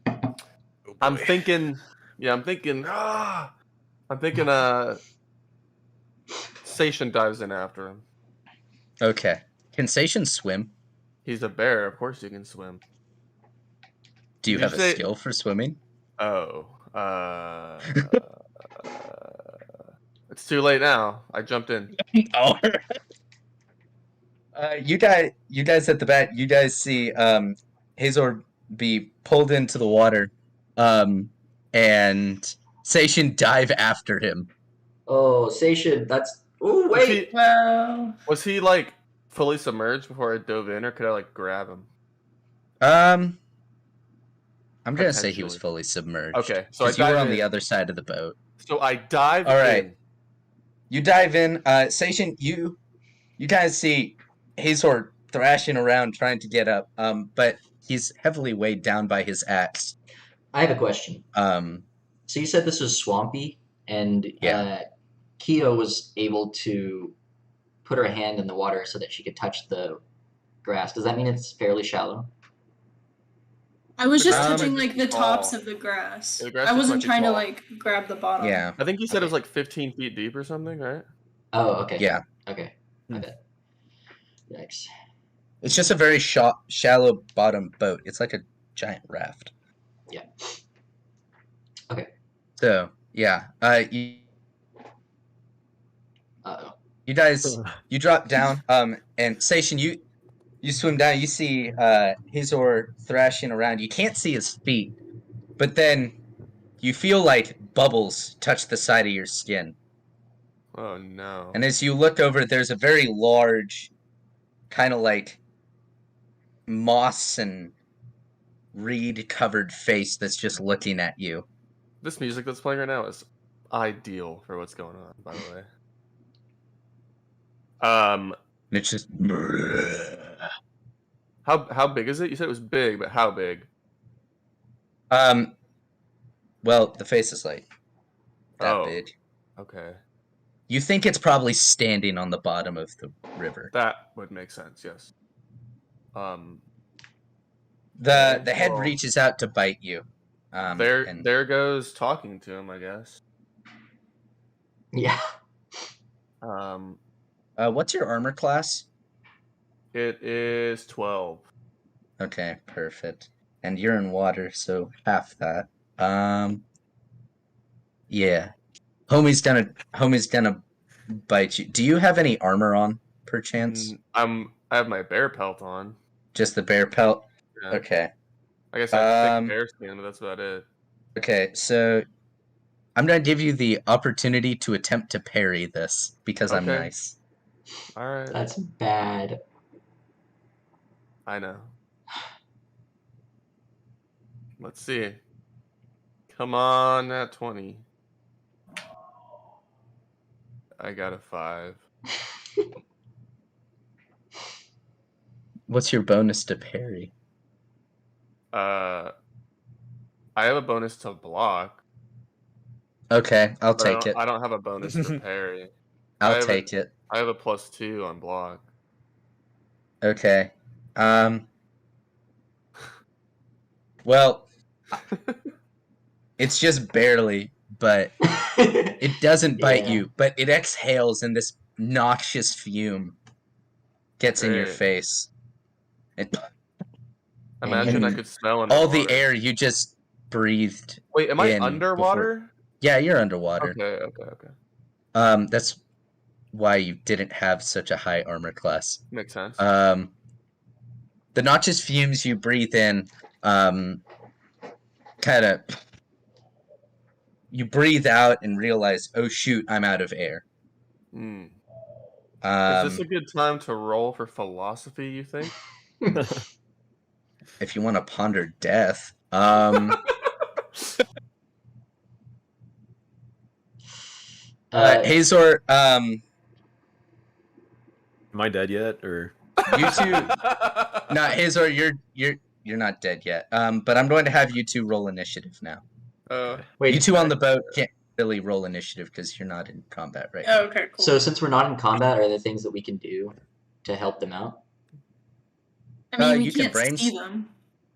Speaker 4: oh
Speaker 2: I'm
Speaker 4: boy.
Speaker 2: thinking. Sation dives in after him.
Speaker 3: Okay. Can Sation swim?
Speaker 2: He's a bear. Of course he can swim.
Speaker 3: Do you
Speaker 2: Did
Speaker 3: have
Speaker 2: you
Speaker 3: a
Speaker 2: say-
Speaker 3: skill for swimming?
Speaker 2: Oh. It's too late now. I jumped in.
Speaker 3: Oh. You guys at the back, you guys see Hazor be pulled into the water, and Sation dive after him.
Speaker 1: Oh, Sation, that's... Oh, wait!
Speaker 5: Well,
Speaker 2: Was he like fully submerged before I dove in, or could I like grab him?
Speaker 3: I'm gonna say he was
Speaker 2: Potentially.
Speaker 3: fully submerged.
Speaker 2: Okay, so I
Speaker 3: because you were
Speaker 2: dive
Speaker 3: on
Speaker 2: in.
Speaker 3: the other side of the boat.
Speaker 2: So I dive
Speaker 3: All right.
Speaker 2: in.
Speaker 3: You dive in. Sation, you guys see Hazor thrashing around trying to get up, but he's heavily weighed down by his axe.
Speaker 1: I have a question.
Speaker 3: Um,
Speaker 1: So you said this was swampy, and
Speaker 3: Yeah.
Speaker 1: Keo was able to put her hand in the water so that she could touch the grass. Does that mean it's fairly shallow?
Speaker 5: I was just
Speaker 2: grass
Speaker 5: touching
Speaker 2: might
Speaker 5: like
Speaker 2: be
Speaker 5: the tops
Speaker 2: tall.
Speaker 5: of the grass.
Speaker 2: Yeah, the grass
Speaker 5: I
Speaker 2: just
Speaker 5: wasn't
Speaker 2: might be
Speaker 5: trying to
Speaker 2: tall.
Speaker 5: like grab the bottom.
Speaker 3: yeah.
Speaker 2: I think he said it was
Speaker 1: Okay.
Speaker 2: like 15 feet deep or something, right?
Speaker 1: Oh, okay.
Speaker 3: Yeah.
Speaker 1: Okay. I bet. Yikes.
Speaker 3: It's just a very shallow bottom boat. It's like a giant raft.
Speaker 1: Yeah. Okay.
Speaker 3: So, yeah. You
Speaker 1: Uh-oh.
Speaker 3: guys, you drop down, and Station, you swim down. You see Hazor thrashing around. You can't see his feet, but then you feel like bubbles touch the side of your skin.
Speaker 2: Oh no.
Speaker 3: And as you look over, there's a very large, kind of like moss and reed-covered face that's just looking at you.
Speaker 2: This music that's playing right now is ideal for what's going on, by the way.
Speaker 3: And it's just...
Speaker 2: How big is it? You said it was big, but how big?
Speaker 3: Well, the face is like that
Speaker 2: Oh.
Speaker 3: big.
Speaker 2: Okay.
Speaker 3: You think it's probably standing on the bottom of the river.
Speaker 2: That would make sense, yes.
Speaker 3: The
Speaker 2: Okay,
Speaker 3: head
Speaker 2: well,
Speaker 3: reaches out to bite you. And
Speaker 2: there goes talking to him, I guess.
Speaker 1: Yeah.
Speaker 3: What's your armor class?
Speaker 2: It is 12.
Speaker 3: Okay, perfect. And you're in water, so half that. Yeah. Homie's gonna bite you. Do you have any armor on, perchance?
Speaker 2: I have my bear pelt on.
Speaker 3: Just the bear pelt?
Speaker 2: Yeah.
Speaker 3: Okay.
Speaker 2: I guess I have thick bear skin, but that's about it.
Speaker 3: Okay, so I'm gonna give you the opportunity to attempt to parry this because I'm
Speaker 2: Okay.
Speaker 3: nice.
Speaker 2: Alright.
Speaker 1: That's bad.
Speaker 2: I know. Let's see. Come on, that 20. I got a 5.
Speaker 3: What's your bonus to parry?
Speaker 2: I have a bonus to block.
Speaker 3: Okay, I'll take it.
Speaker 2: I don't have a bonus to parry.
Speaker 3: I'll take it.
Speaker 2: I have a +2 on block.
Speaker 3: Okay. Well, it's just barely, but it doesn't bite
Speaker 1: Yeah.
Speaker 3: you, but it exhales and this noxious fume gets in your
Speaker 2: Great.
Speaker 3: face.
Speaker 2: Imagine I could smell
Speaker 3: all the
Speaker 2: underwater.
Speaker 3: air you just breathed.
Speaker 2: Wait, am I
Speaker 3: in
Speaker 2: underwater?
Speaker 3: before- Yeah, you're underwater.
Speaker 2: Okay.
Speaker 3: That's why you didn't have such a high armor class.
Speaker 2: Makes sense.
Speaker 3: The noxious fumes you breathe in, kind of, you breathe out and realize, oh shoot, I'm out of air.
Speaker 2: Is this a good time to roll for philosophy, you think?
Speaker 3: If you want to ponder death. Hazor,
Speaker 4: Am I dead yet, or
Speaker 3: you two? No, Hazor, you're not dead yet. But I'm going to have you two roll initiative now.
Speaker 1: Wait,
Speaker 3: You two on the boat can't really roll initiative because you're not in combat right
Speaker 5: Oh,
Speaker 3: now.
Speaker 5: okay, cool.
Speaker 1: so since we're not in combat, are there things that we can do to help them out?
Speaker 5: I mean, we
Speaker 3: you can
Speaker 5: can't see them.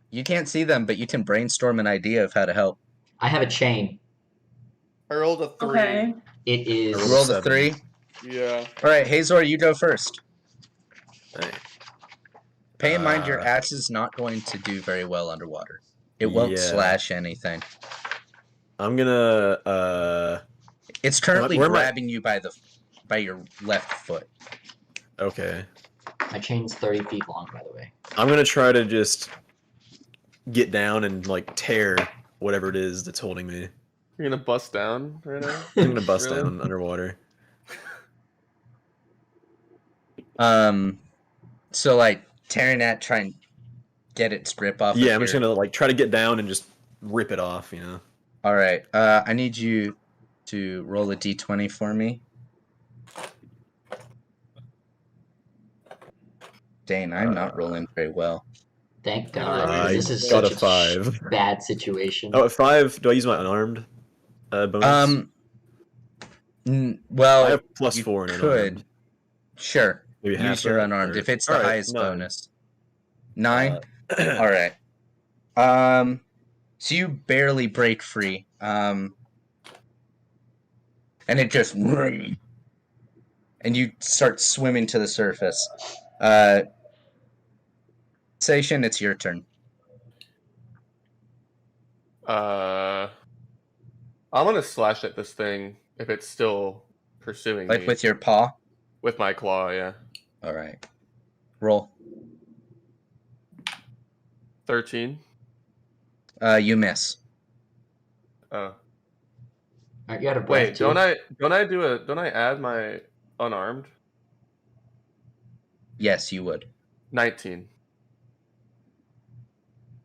Speaker 3: You can't see them, but you can brainstorm an idea of how to help.
Speaker 1: I have a chain.
Speaker 2: I rolled a 3.
Speaker 5: Okay.
Speaker 1: It is.
Speaker 3: Roll the
Speaker 4: 7.
Speaker 3: 3.
Speaker 2: Yeah.
Speaker 3: All right, Hazor, you go first.
Speaker 4: Hey.
Speaker 3: Pay in mind your axe is not going to do very well underwater. It won't slash anything.
Speaker 4: I'm gonna.
Speaker 3: It's currently
Speaker 4: where am I-
Speaker 3: grabbing you by your left foot.
Speaker 4: Okay.
Speaker 1: My chain's 30 feet long, by the way.
Speaker 4: I'm gonna try to just get down and like tear whatever it is that's holding me.
Speaker 2: You're gonna bust down right now?
Speaker 4: I'm gonna bust
Speaker 2: Really?
Speaker 4: down underwater.
Speaker 3: So like tearing that, try and get its grip off.
Speaker 4: Yeah, I'm just gonna like try to get down and just rip it off. You know.
Speaker 3: All right. I need you to roll a d20 for me. Dang, I'm not rolling very well.
Speaker 1: Thank God.
Speaker 4: I
Speaker 1: This is
Speaker 4: got
Speaker 1: such
Speaker 4: a 5.
Speaker 1: bad situation.
Speaker 4: Oh, at 5. Do I use my unarmed bonus?
Speaker 3: Well,
Speaker 4: I have +4 in
Speaker 3: could.
Speaker 4: unarmed.
Speaker 3: Sure.
Speaker 4: Maybe half
Speaker 3: Use your
Speaker 4: that,
Speaker 3: unarmed
Speaker 4: or-
Speaker 3: if it's the
Speaker 4: Alright,
Speaker 3: highest
Speaker 4: 9.
Speaker 3: bonus. 9? All right. So you barely break free. And it just and you start swimming to the surface. Station, it's your turn.
Speaker 2: I'm gonna slash at this thing if it's still pursuing
Speaker 3: Like
Speaker 2: me.
Speaker 3: with your paw?
Speaker 2: With my claw, yeah.
Speaker 3: All right. Roll.
Speaker 2: 13.
Speaker 3: You miss.
Speaker 2: Oh.
Speaker 1: Aren't you out of breath,
Speaker 2: Wait,
Speaker 1: too?
Speaker 2: don't I add my unarmed?
Speaker 3: Yes, you would.
Speaker 2: 19.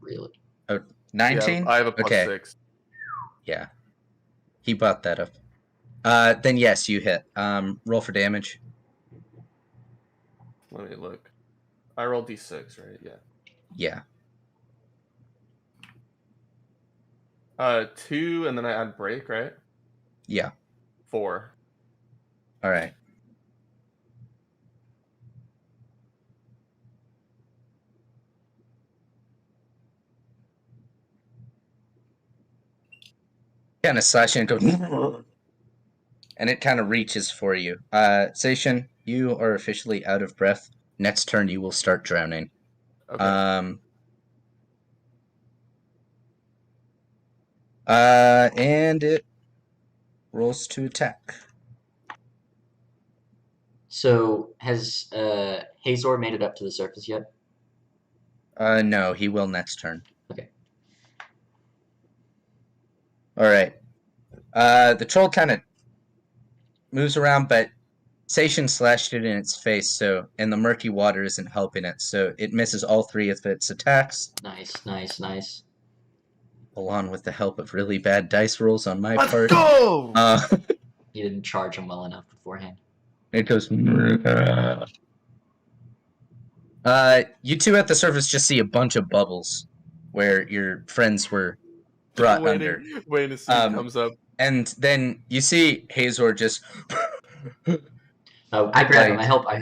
Speaker 1: Really?
Speaker 3: 19?
Speaker 2: Yeah, I have a
Speaker 3: Okay.
Speaker 2: +6.
Speaker 3: Yeah. He brought that up. Then yes, you hit. Roll for damage.
Speaker 2: Let me look. I rolled d6, right? Yeah.
Speaker 3: Yeah.
Speaker 2: 2, and then I add break, right?
Speaker 3: Yeah.
Speaker 2: 4.
Speaker 3: All right. Kind of slashing and goes, and it kind of reaches for you. Seishin, you are officially out of breath. Next turn, you will start drowning.
Speaker 2: Okay.
Speaker 3: And it rolls to attack.
Speaker 1: So has Hazor made it up to the surface yet?
Speaker 3: No, he will next turn.
Speaker 1: Okay.
Speaker 3: All right. The troll kind of moves around, but Seishin slashed it in its face, and the murky water isn't helping it, so it misses all 3 of its attacks.
Speaker 1: Nice.
Speaker 3: Along with the help of really bad dice rolls on my
Speaker 2: Let's
Speaker 3: part.
Speaker 2: go!
Speaker 1: You didn't charge him well enough beforehand.
Speaker 3: It goes. You two at the surface just see a bunch of bubbles where your friends were brought under.
Speaker 2: Waiting to see who comes up.
Speaker 3: And then you see Hazor just.
Speaker 1: Oh, I grab him. I help him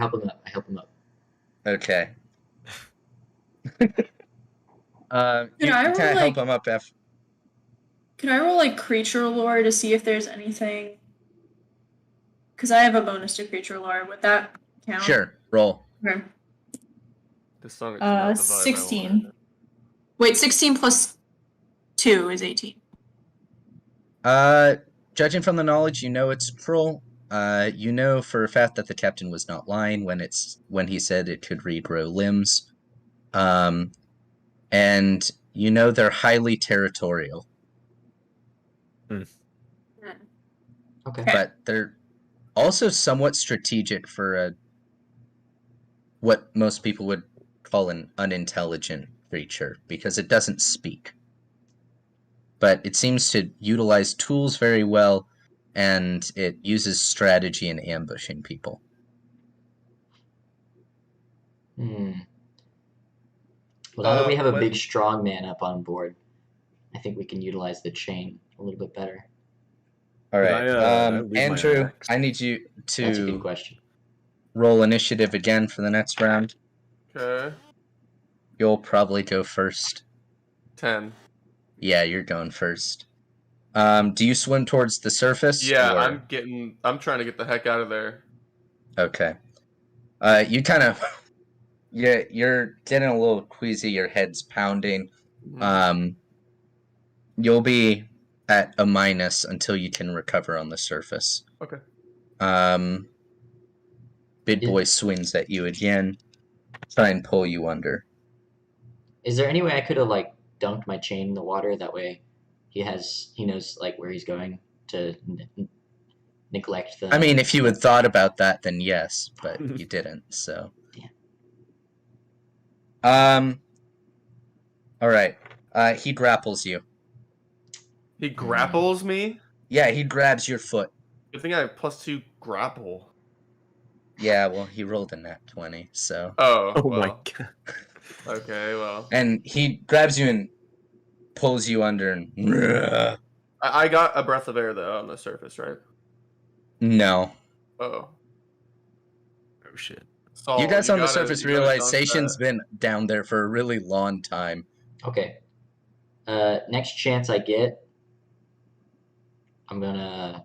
Speaker 1: up.
Speaker 3: Okay. You
Speaker 5: I
Speaker 3: kind of
Speaker 5: roll,
Speaker 3: help him up after.
Speaker 5: Can I roll like creature lore to see if there's anything? Because I have a bonus to creature lore. Would that count?
Speaker 3: Sure, roll.
Speaker 5: Okay.
Speaker 2: This song is not the vibe
Speaker 5: 16. Wait, 16 plus 2 is 18.
Speaker 3: Judging from the knowledge, you know it's a troll. You know for a fact that the captain was not lying when he said it could regrow limbs. And you know they're highly territorial.
Speaker 1: Okay.
Speaker 3: But they're also somewhat strategic for what most people would call an unintelligent creature, because it doesn't speak. But it seems to utilize tools very well, and it uses strategy in ambushing people.
Speaker 1: Well, now that we have a big strong man up on board, I think we can utilize the chain a little bit better.
Speaker 3: All right, Andrew, I need you
Speaker 1: That's a good
Speaker 3: to
Speaker 1: question.
Speaker 3: roll initiative again for the next round.
Speaker 2: Okay.
Speaker 3: You'll probably go first.
Speaker 2: 10.
Speaker 3: Yeah, you're going first. Do you swim towards the surface?
Speaker 2: Yeah,
Speaker 3: or...
Speaker 2: I'm trying to get the heck out of there.
Speaker 3: Okay. You kind of... You're getting a little queasy, your head's pounding.
Speaker 2: Mm-hmm.
Speaker 3: You'll be at a minus until you can recover on the surface.
Speaker 2: Okay.
Speaker 3: Big boy swings at you again. Try and pull you under.
Speaker 1: Is there any way I could have like dunked my chain in the water? That way, he knows like where he's going to neglect the.
Speaker 3: I mean, if you had thought about that, then yes, but you didn't. So. Yeah. All right. He grapples you.
Speaker 2: He grapples me?
Speaker 3: Yeah, he grabs your foot.
Speaker 2: Good thing I have +2 grapple.
Speaker 3: Yeah, well, he rolled a nat 20, so.
Speaker 2: Oh
Speaker 4: my god.
Speaker 2: Okay, well.
Speaker 3: And he grabs you and pulls you under and.
Speaker 2: I got a breath of air though on the surface, right?
Speaker 3: No.
Speaker 2: Oh.
Speaker 4: Oh shit.
Speaker 3: You guys on the surface realize Seishin's been down there for a really long time.
Speaker 1: Okay. Next chance I get, I'm gonna,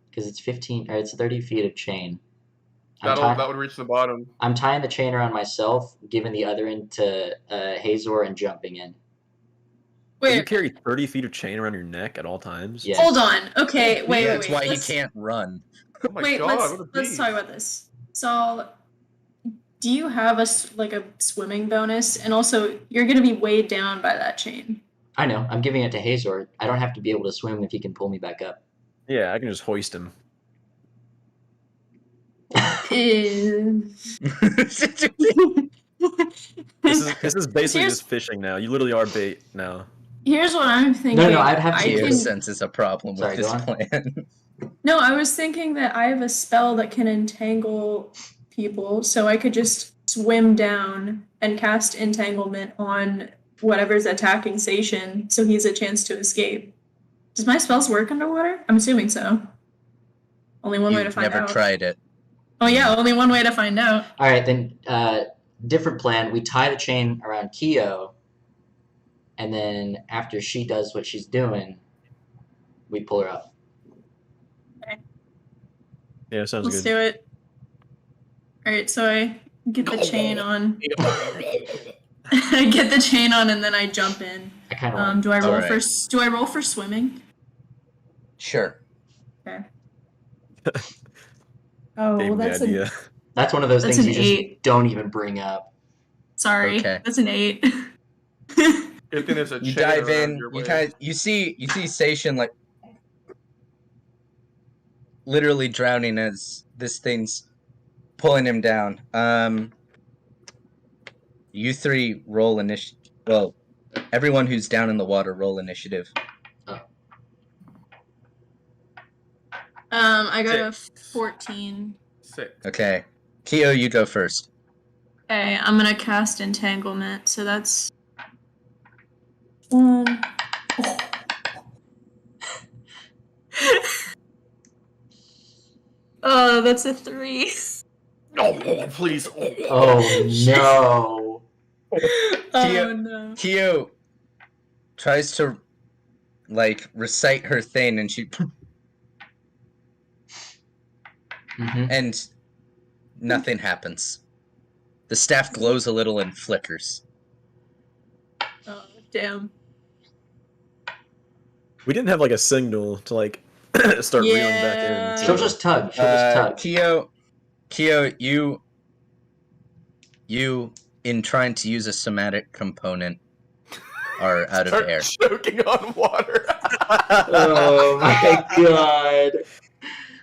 Speaker 1: because it's 15 or it's 30 feet of chain.
Speaker 2: That would reach the bottom.
Speaker 1: I'm tying the chain around myself, giving the other end to Hazor, and jumping in.
Speaker 5: Wait.
Speaker 4: You carry 30 feet of chain around your neck at all times?
Speaker 1: Yes.
Speaker 5: Hold on. Okay, wait.
Speaker 3: That's why he can't run.
Speaker 2: Oh my god,
Speaker 5: let's talk about this. So, do you have a swimming bonus? And also, you're going to be weighed down by that chain.
Speaker 1: I know. I'm giving it to Hazor. I don't have to be able to swim if he can pull me back up.
Speaker 4: Yeah, I can just hoist him.
Speaker 5: Is...
Speaker 4: This is basically just fishing now. You literally are bait now.
Speaker 5: Here's what I'm thinking.
Speaker 1: No, I'd have to.
Speaker 3: He senses a problem with this plan.
Speaker 5: No, I was thinking that I have a spell that can entangle people, so I could just swim down and cast entanglement on whatever's attacking Station, so he has a chance to escape. Does my spells work underwater? I'm assuming so. Only one way to find out.
Speaker 3: You've never tried it.
Speaker 5: Oh yeah, only one way to find out.
Speaker 1: All right, then. Different plan. We tie the chain around Kyo, and then after she does what she's doing, we pull her up.
Speaker 4: Yeah, sounds
Speaker 5: Let's
Speaker 4: good.
Speaker 5: do it. All right, so I get the chain on. I get the chain on, and then I jump in.
Speaker 1: I kind of.
Speaker 5: Do I roll
Speaker 3: Alright.
Speaker 5: Do I roll for swimming?
Speaker 3: Sure.
Speaker 5: Okay. Oh,
Speaker 4: Gave
Speaker 5: well,
Speaker 4: me the
Speaker 5: that's
Speaker 4: idea.
Speaker 1: That's one of those
Speaker 5: That's
Speaker 1: things
Speaker 5: an
Speaker 1: you just
Speaker 5: 8.
Speaker 1: don't even bring up.
Speaker 5: Sorry,
Speaker 3: Okay.
Speaker 5: that's an 8.
Speaker 2: Good thing there's a
Speaker 3: You
Speaker 2: chain
Speaker 3: dive
Speaker 2: around
Speaker 3: in.
Speaker 2: your
Speaker 3: You
Speaker 2: waist.
Speaker 3: you see Sation like literally drowning as this thing's pulling him down. You three roll initiative. Well, everyone who's down in the water roll initiative.
Speaker 5: I got a
Speaker 2: 6.
Speaker 5: 14.
Speaker 2: 6.
Speaker 3: Okay, Kyo, you go first.
Speaker 5: Okay, I'm gonna cast entanglement, so that's 1. Oh, that's a 3.
Speaker 2: Oh, please.
Speaker 1: Oh no!
Speaker 5: Oh no.
Speaker 3: Kyo tries to like recite her thing, and she
Speaker 1: Mm-hmm.
Speaker 3: and nothing happens. The staff glows a little and flickers.
Speaker 5: Oh damn.
Speaker 4: We didn't have like a signal to like start reeling back
Speaker 5: Yeah.
Speaker 4: in.
Speaker 1: She'll
Speaker 4: So.
Speaker 1: just tug. She'll just tug.
Speaker 3: Kyo, you in trying to use a somatic component are out of
Speaker 2: Start
Speaker 3: air.
Speaker 2: choking on water.
Speaker 1: Oh my god.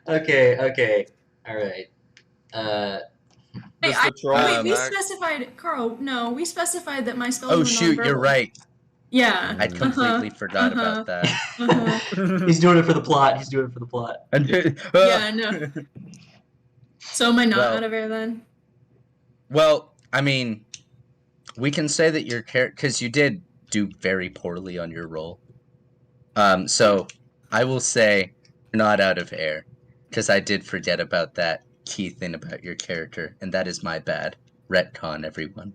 Speaker 1: Okay. All right.
Speaker 5: Hey,
Speaker 2: Does the troll
Speaker 5: wait, we
Speaker 2: attack?
Speaker 5: specified, Carl. No, we specified that my spells
Speaker 3: Oh
Speaker 5: were
Speaker 3: shoot, you're
Speaker 5: nonverbal.
Speaker 3: right.
Speaker 5: Yeah.
Speaker 3: I completely forgot about that.
Speaker 1: He's doing it for the plot. He's doing it for the plot.
Speaker 5: Yeah, no. So am I not
Speaker 3: Well-
Speaker 5: out of air then?
Speaker 3: Well, I mean, we can say that your character, because you did do very poorly on your roll. So I will say you're not out of air, because I did forget about that key thing about your character, and that is my bad. Retcon, everyone.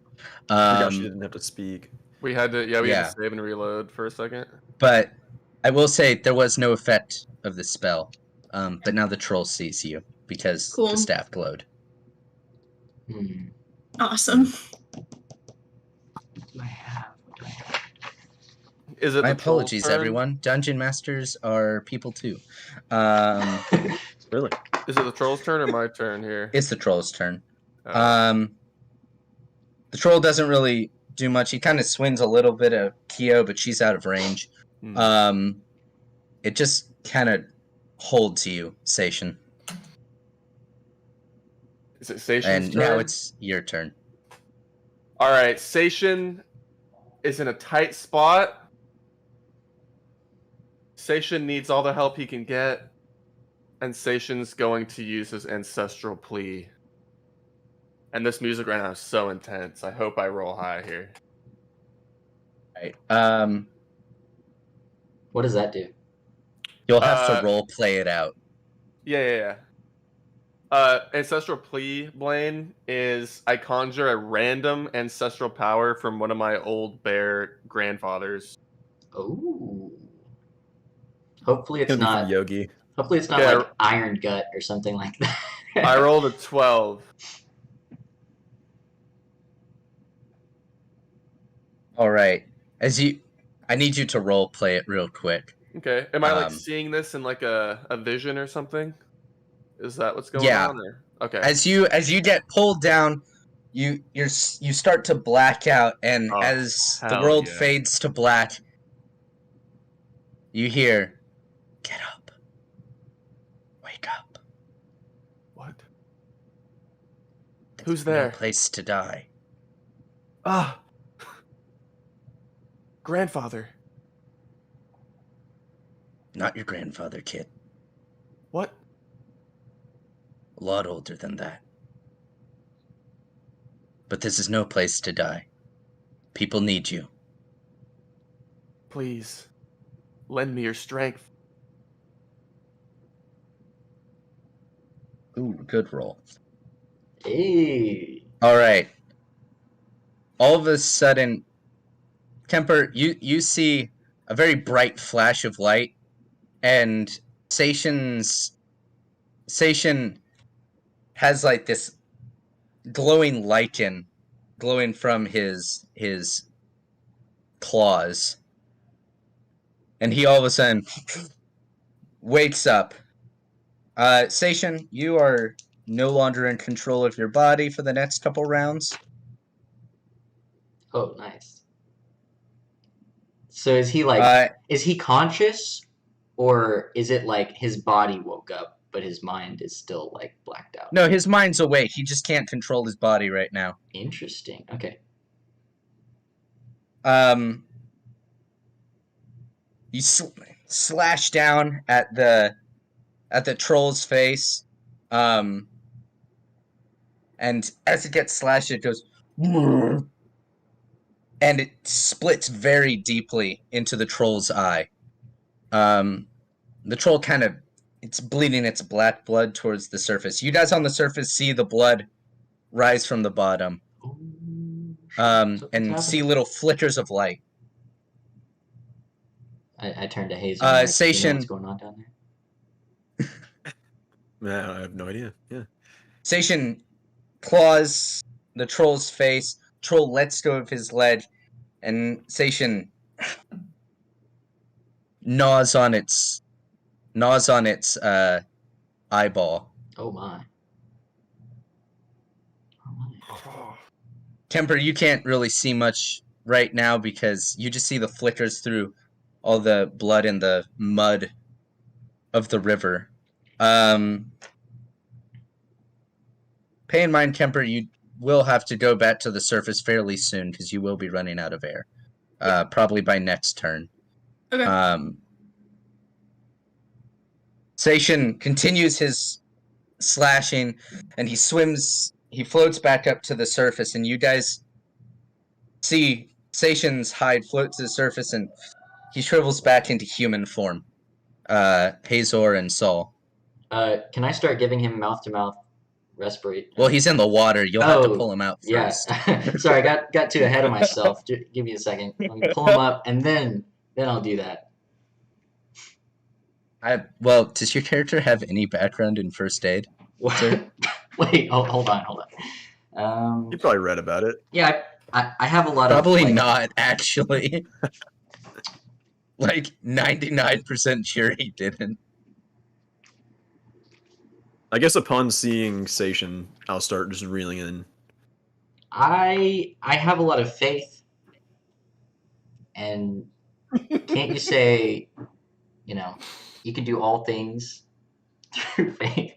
Speaker 4: Forgot she didn't have to speak.
Speaker 2: We had to, had
Speaker 3: Yeah.
Speaker 2: to save and reload for a second.
Speaker 3: But I will say there was no effect of the spell. But now the troll sees you because
Speaker 5: Cool.
Speaker 3: the staff glowed.
Speaker 1: Hmm.
Speaker 5: Awesome.
Speaker 1: What do I have?
Speaker 2: Is it
Speaker 3: My
Speaker 2: the troll's
Speaker 3: apologies,
Speaker 2: turn?
Speaker 3: everyone. Dungeon masters are people too.
Speaker 4: Really?
Speaker 2: Is it the troll's turn or my turn here?
Speaker 3: It's the troll's turn.
Speaker 2: Oh.
Speaker 3: The troll doesn't really do much. He kind of swings a little bit of Kyo, but she's out of range. It just kind of holds you, Sation.
Speaker 2: Is it Sation's
Speaker 3: And
Speaker 2: turn?
Speaker 3: now it's your turn.
Speaker 2: All right, Sation is in a tight spot. Sation needs all the help he can get, and Sation's going to use his ancestral plea. And this music right now is so intense. I hope I roll high here.
Speaker 3: Right.
Speaker 1: What does that do?
Speaker 3: You'll have to role play it out.
Speaker 2: Yeah. Ancestral plea, Blaine, is I conjure a random ancestral power from one of my old bear grandfathers.
Speaker 1: Oh. Hopefully it's
Speaker 4: Gonna be
Speaker 1: not.
Speaker 4: from Yogi.
Speaker 1: Hopefully it's not
Speaker 2: Okay,
Speaker 1: like Iron Gut or something like that.
Speaker 2: I rolled a 12.
Speaker 3: All right. I need you to role play it real quick.
Speaker 2: Okay. Am I like
Speaker 3: Um,
Speaker 2: seeing this in like a vision or something? Is that what's going
Speaker 3: Yeah.
Speaker 2: on? Or? Okay.
Speaker 3: As you get pulled down, you start to black out, and
Speaker 2: Oh,
Speaker 3: as the
Speaker 2: hell
Speaker 3: world
Speaker 2: yeah.
Speaker 3: fades to black, you hear, "Get up, wake up.
Speaker 2: What?
Speaker 3: There's
Speaker 2: Who's
Speaker 3: no
Speaker 2: there?
Speaker 3: place to die."
Speaker 2: Ah. Grandfather.
Speaker 3: Not your grandfather, kid.
Speaker 2: What?
Speaker 3: A lot older than that. But this is no place to die. People need you.
Speaker 2: Please, lend me your strength.
Speaker 3: Ooh, good roll.
Speaker 1: Hey.
Speaker 3: All right. All of a sudden, Kemper, you see a very bright flash of light, and Sation has like this glowing lichen glowing from his claws, and he all of a sudden wakes up. Sation, you are no longer in control of your body for the next couple rounds.
Speaker 1: Oh, nice. So is he like, is he conscious, or is it like his body woke up, but his mind is still like blacked out?
Speaker 3: No, his mind's awake. He just can't control his body right now.
Speaker 1: Interesting. Okay.
Speaker 3: You slash down at the troll's face, and as it gets slashed, it goes, and it splits very deeply into the troll's eye. The troll it's bleeding its black blood towards the surface. You guys on the surface see the blood rise from the bottom, and see little flickers of light.
Speaker 1: I turned to Hazel. Like,
Speaker 3: Sation,
Speaker 1: you know what's going on down there?
Speaker 4: No, I have no idea. Yeah.
Speaker 3: Sation claws the troll's face. Troll lets go of his leg, and Sation gnaws on its eyeball.
Speaker 1: Oh my.
Speaker 3: Kemper, you can't really see much right now because you just see the flickers through all the blood and the mud of the river. Pay in mind, Kemper, you will have to go back to the surface fairly soon because you will be running out of air. Probably by next turn.
Speaker 5: Okay.
Speaker 3: Sation continues his slashing, and he floats back up to the surface, and you guys see Sation's hide float to the surface, and he shrivels back into human form. Hazor and Saul.
Speaker 1: Can I start giving him mouth-to-mouth respirate?
Speaker 3: Well, he's in the water. You'll have to pull him out first.
Speaker 1: Yeah. Sorry, I got too ahead of myself. Give me a second. Let me pull him up, and then I'll do that.
Speaker 3: Well, does your character have any background in first aid?
Speaker 1: Wait, hold on.
Speaker 4: You probably read about it.
Speaker 1: Yeah, I have a lot
Speaker 3: Probably
Speaker 1: of... Probably
Speaker 3: not, actually. Like, 99% sure he didn't.
Speaker 4: I guess upon seeing Sation, I'll start just reeling in.
Speaker 1: I have a lot of faith, and can't you say, you can do all things through faith?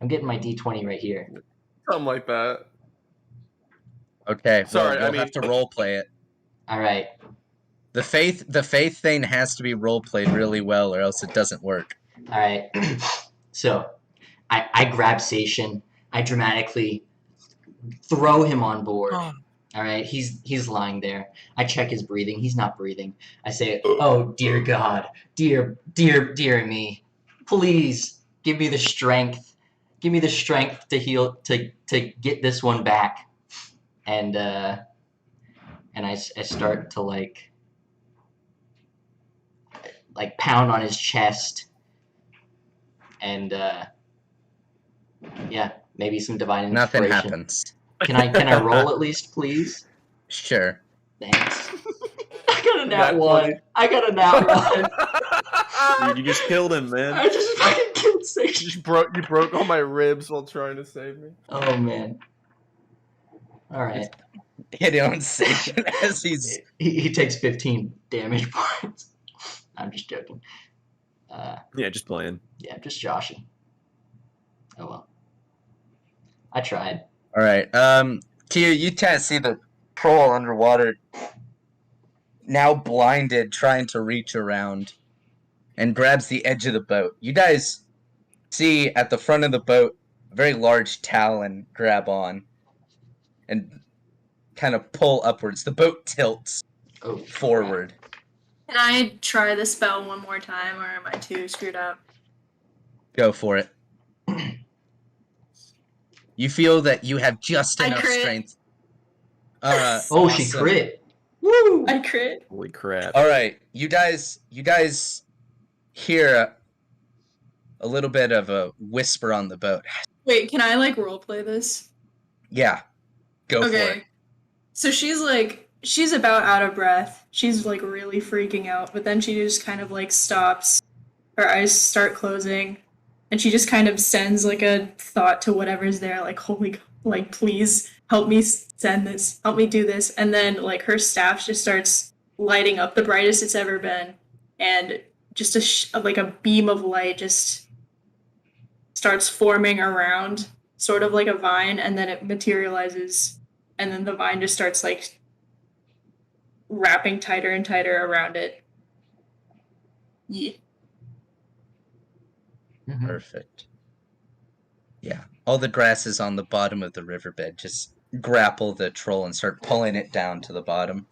Speaker 1: I'm getting my D20 right here.
Speaker 2: Something like that.
Speaker 3: Okay,
Speaker 2: Sorry,
Speaker 3: you'll have to role play it.
Speaker 1: All right.
Speaker 3: The faith thing has to be role played really well, or else it doesn't work.
Speaker 1: All right. So, I grab Sation. I dramatically throw him on board. All right. He's lying there. I check his breathing. He's not breathing. I say, "Oh dear God, dear me, please give me the strength. Give me the strength to heal, to get this one back." And I start to like pound on his chest, and yeah, maybe some divine inspiration.
Speaker 3: Nothing happens.
Speaker 1: Can I roll at least, please?
Speaker 3: Sure.
Speaker 1: Thanks. I got a nat 1. I got a nat 1.
Speaker 4: Dude, you just killed him, man.
Speaker 1: I just fucking killed Sage.
Speaker 2: You broke all my ribs while trying to save me.
Speaker 1: Oh man. All right.
Speaker 3: Hit it on Satan as
Speaker 1: he takes 15 damage points. I'm just joking.
Speaker 4: Yeah, just playing.
Speaker 1: Yeah, just joshing. Oh well. I tried.
Speaker 3: All right. Kia, you can't see the troll underwater, now blinded, trying to reach around, and grabs the edge of the boat. You guys see at the front of the boat a very large talon grab on, and kind of pull upwards. The boat tilts forward.
Speaker 5: Can I try the spell one more time, or am I too screwed up?
Speaker 3: Go for it. You feel that you have just enough strength.
Speaker 1: Awesome. She crit. Woo!
Speaker 5: I crit.
Speaker 4: Holy crap.
Speaker 3: All right, you guys hear a little bit of a whisper on the boat.
Speaker 5: Wait, can I like roleplay this?
Speaker 3: Yeah, go for it.
Speaker 5: So she's about out of breath. She's like really freaking out, but then she just kind of like stops. Her eyes start closing, and she just kind of sends like a thought to whatever's there, like, holy, like, please help me send this, help me do this. And then like her staff just starts lighting up the brightest it's ever been, and just like a beam of light just starts forming around, sort of like a vine, and then it materializes, and then the vine just starts like wrapping tighter and tighter around it. Yeah.
Speaker 3: Perfect. Yeah, all the grasses on the bottom of the riverbed just grapple the troll and start pulling it down to the bottom.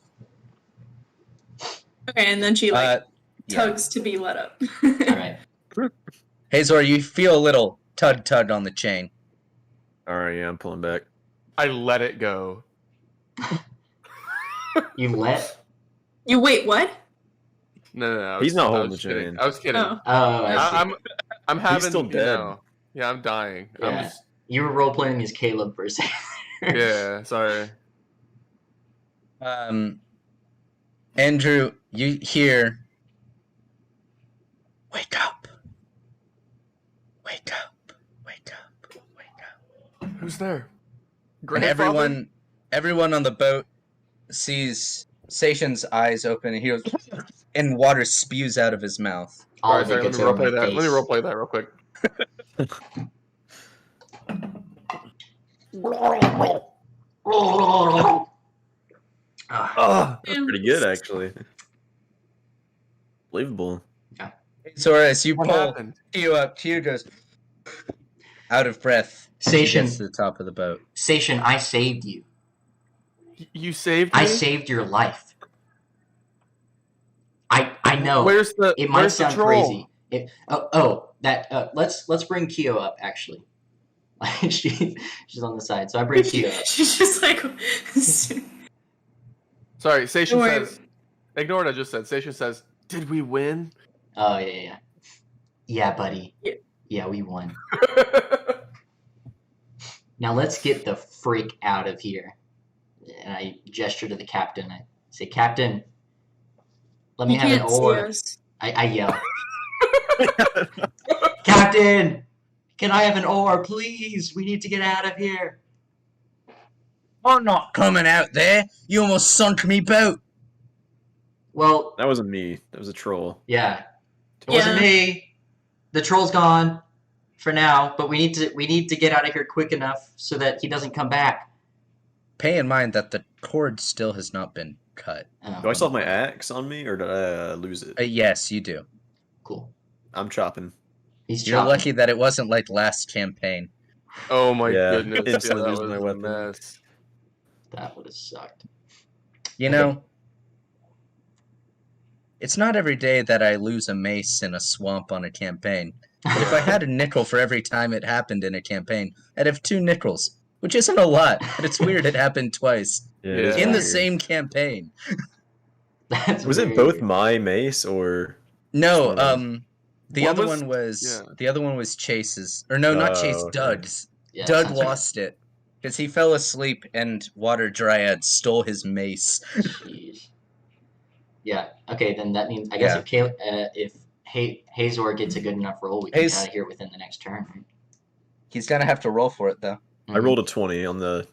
Speaker 5: Okay, and then she tugs to be let up.
Speaker 1: All right.
Speaker 3: Hazor, you feel a little tug on the chain.
Speaker 4: All right, yeah, I'm pulling back.
Speaker 2: I let it go.
Speaker 1: You let?
Speaker 5: You wait, what?
Speaker 2: No.
Speaker 4: He's not holding the chain.
Speaker 2: I was kidding.
Speaker 5: Oh.
Speaker 2: I'm having.
Speaker 4: He's still dead.
Speaker 2: Yeah, I'm dying.
Speaker 1: Yeah. You were role playing as Caleb for a second.
Speaker 2: Yeah, sorry.
Speaker 3: Andrew, you hear, wake up. Wake up. Wake up. Wake up.
Speaker 2: Who's there?
Speaker 3: And everyone on the boat sees Sation's eyes open, and he goes, and water spews out of his mouth.
Speaker 2: All right, sorry, let me roleplay that real quick.
Speaker 4: That's pretty good, actually. Believable.
Speaker 1: Yeah.
Speaker 3: So as you pull Q up, Q goes out of breath.
Speaker 1: Station
Speaker 3: to the top of the boat.
Speaker 1: Station, I saved you.
Speaker 2: You saved me?
Speaker 1: I saved your life. I know. It might sound crazy. Let's bring Kyo up actually. She's on the side, so I bring Kyo up.
Speaker 5: She's just like.
Speaker 2: Sorry, Station says. Ignore what I just said. Station says, "Did we win?"
Speaker 1: Oh yeah. Yeah, buddy. Yeah, we won. Now let's get the freak out of here. And I gesture to the captain. I say, Captain, let me have an oar. I yell. Captain, can I have an oar, please? We need to get out of here.
Speaker 3: I'm not coming out there. You almost sunk me boat.
Speaker 1: Well,
Speaker 4: that wasn't me. That was a troll.
Speaker 1: Yeah, it wasn't me. The troll's gone for now, but we need to get out of here quick enough so that he doesn't come back.
Speaker 3: Pay in mind that the cord still has not been cut.
Speaker 4: Do I still have my axe on me, or did I lose it?
Speaker 3: Yes, you do.
Speaker 1: Cool.
Speaker 4: I'm chopping.
Speaker 3: You're lucky that it wasn't like last campaign.
Speaker 2: Oh my goodness!
Speaker 4: Instantly
Speaker 2: that
Speaker 4: losing
Speaker 2: was
Speaker 4: my
Speaker 2: a
Speaker 4: weapon.
Speaker 2: mess.
Speaker 1: That would have sucked.
Speaker 3: You know, it's not every day that I lose a mace in a swamp on a campaign. But if I had a nickel for every time it happened in a campaign, I'd have 2 nickels. Which isn't a lot, but it's weird it happened twice.
Speaker 4: Yeah,
Speaker 3: in the same campaign.
Speaker 4: Was it both my mace or
Speaker 3: no? The other one was Chase's, or no, not Chase.
Speaker 4: Okay.
Speaker 3: Doug's.
Speaker 1: Yeah,
Speaker 3: Doug lost it because he fell asleep and Water Dryad stole his mace.
Speaker 1: Jeez. Yeah. Okay, then that means I guess if Hazor gets a good enough roll, we can get out of here within the next turn. Right?
Speaker 3: He's gonna have to roll for it though.
Speaker 4: I rolled a 20 on the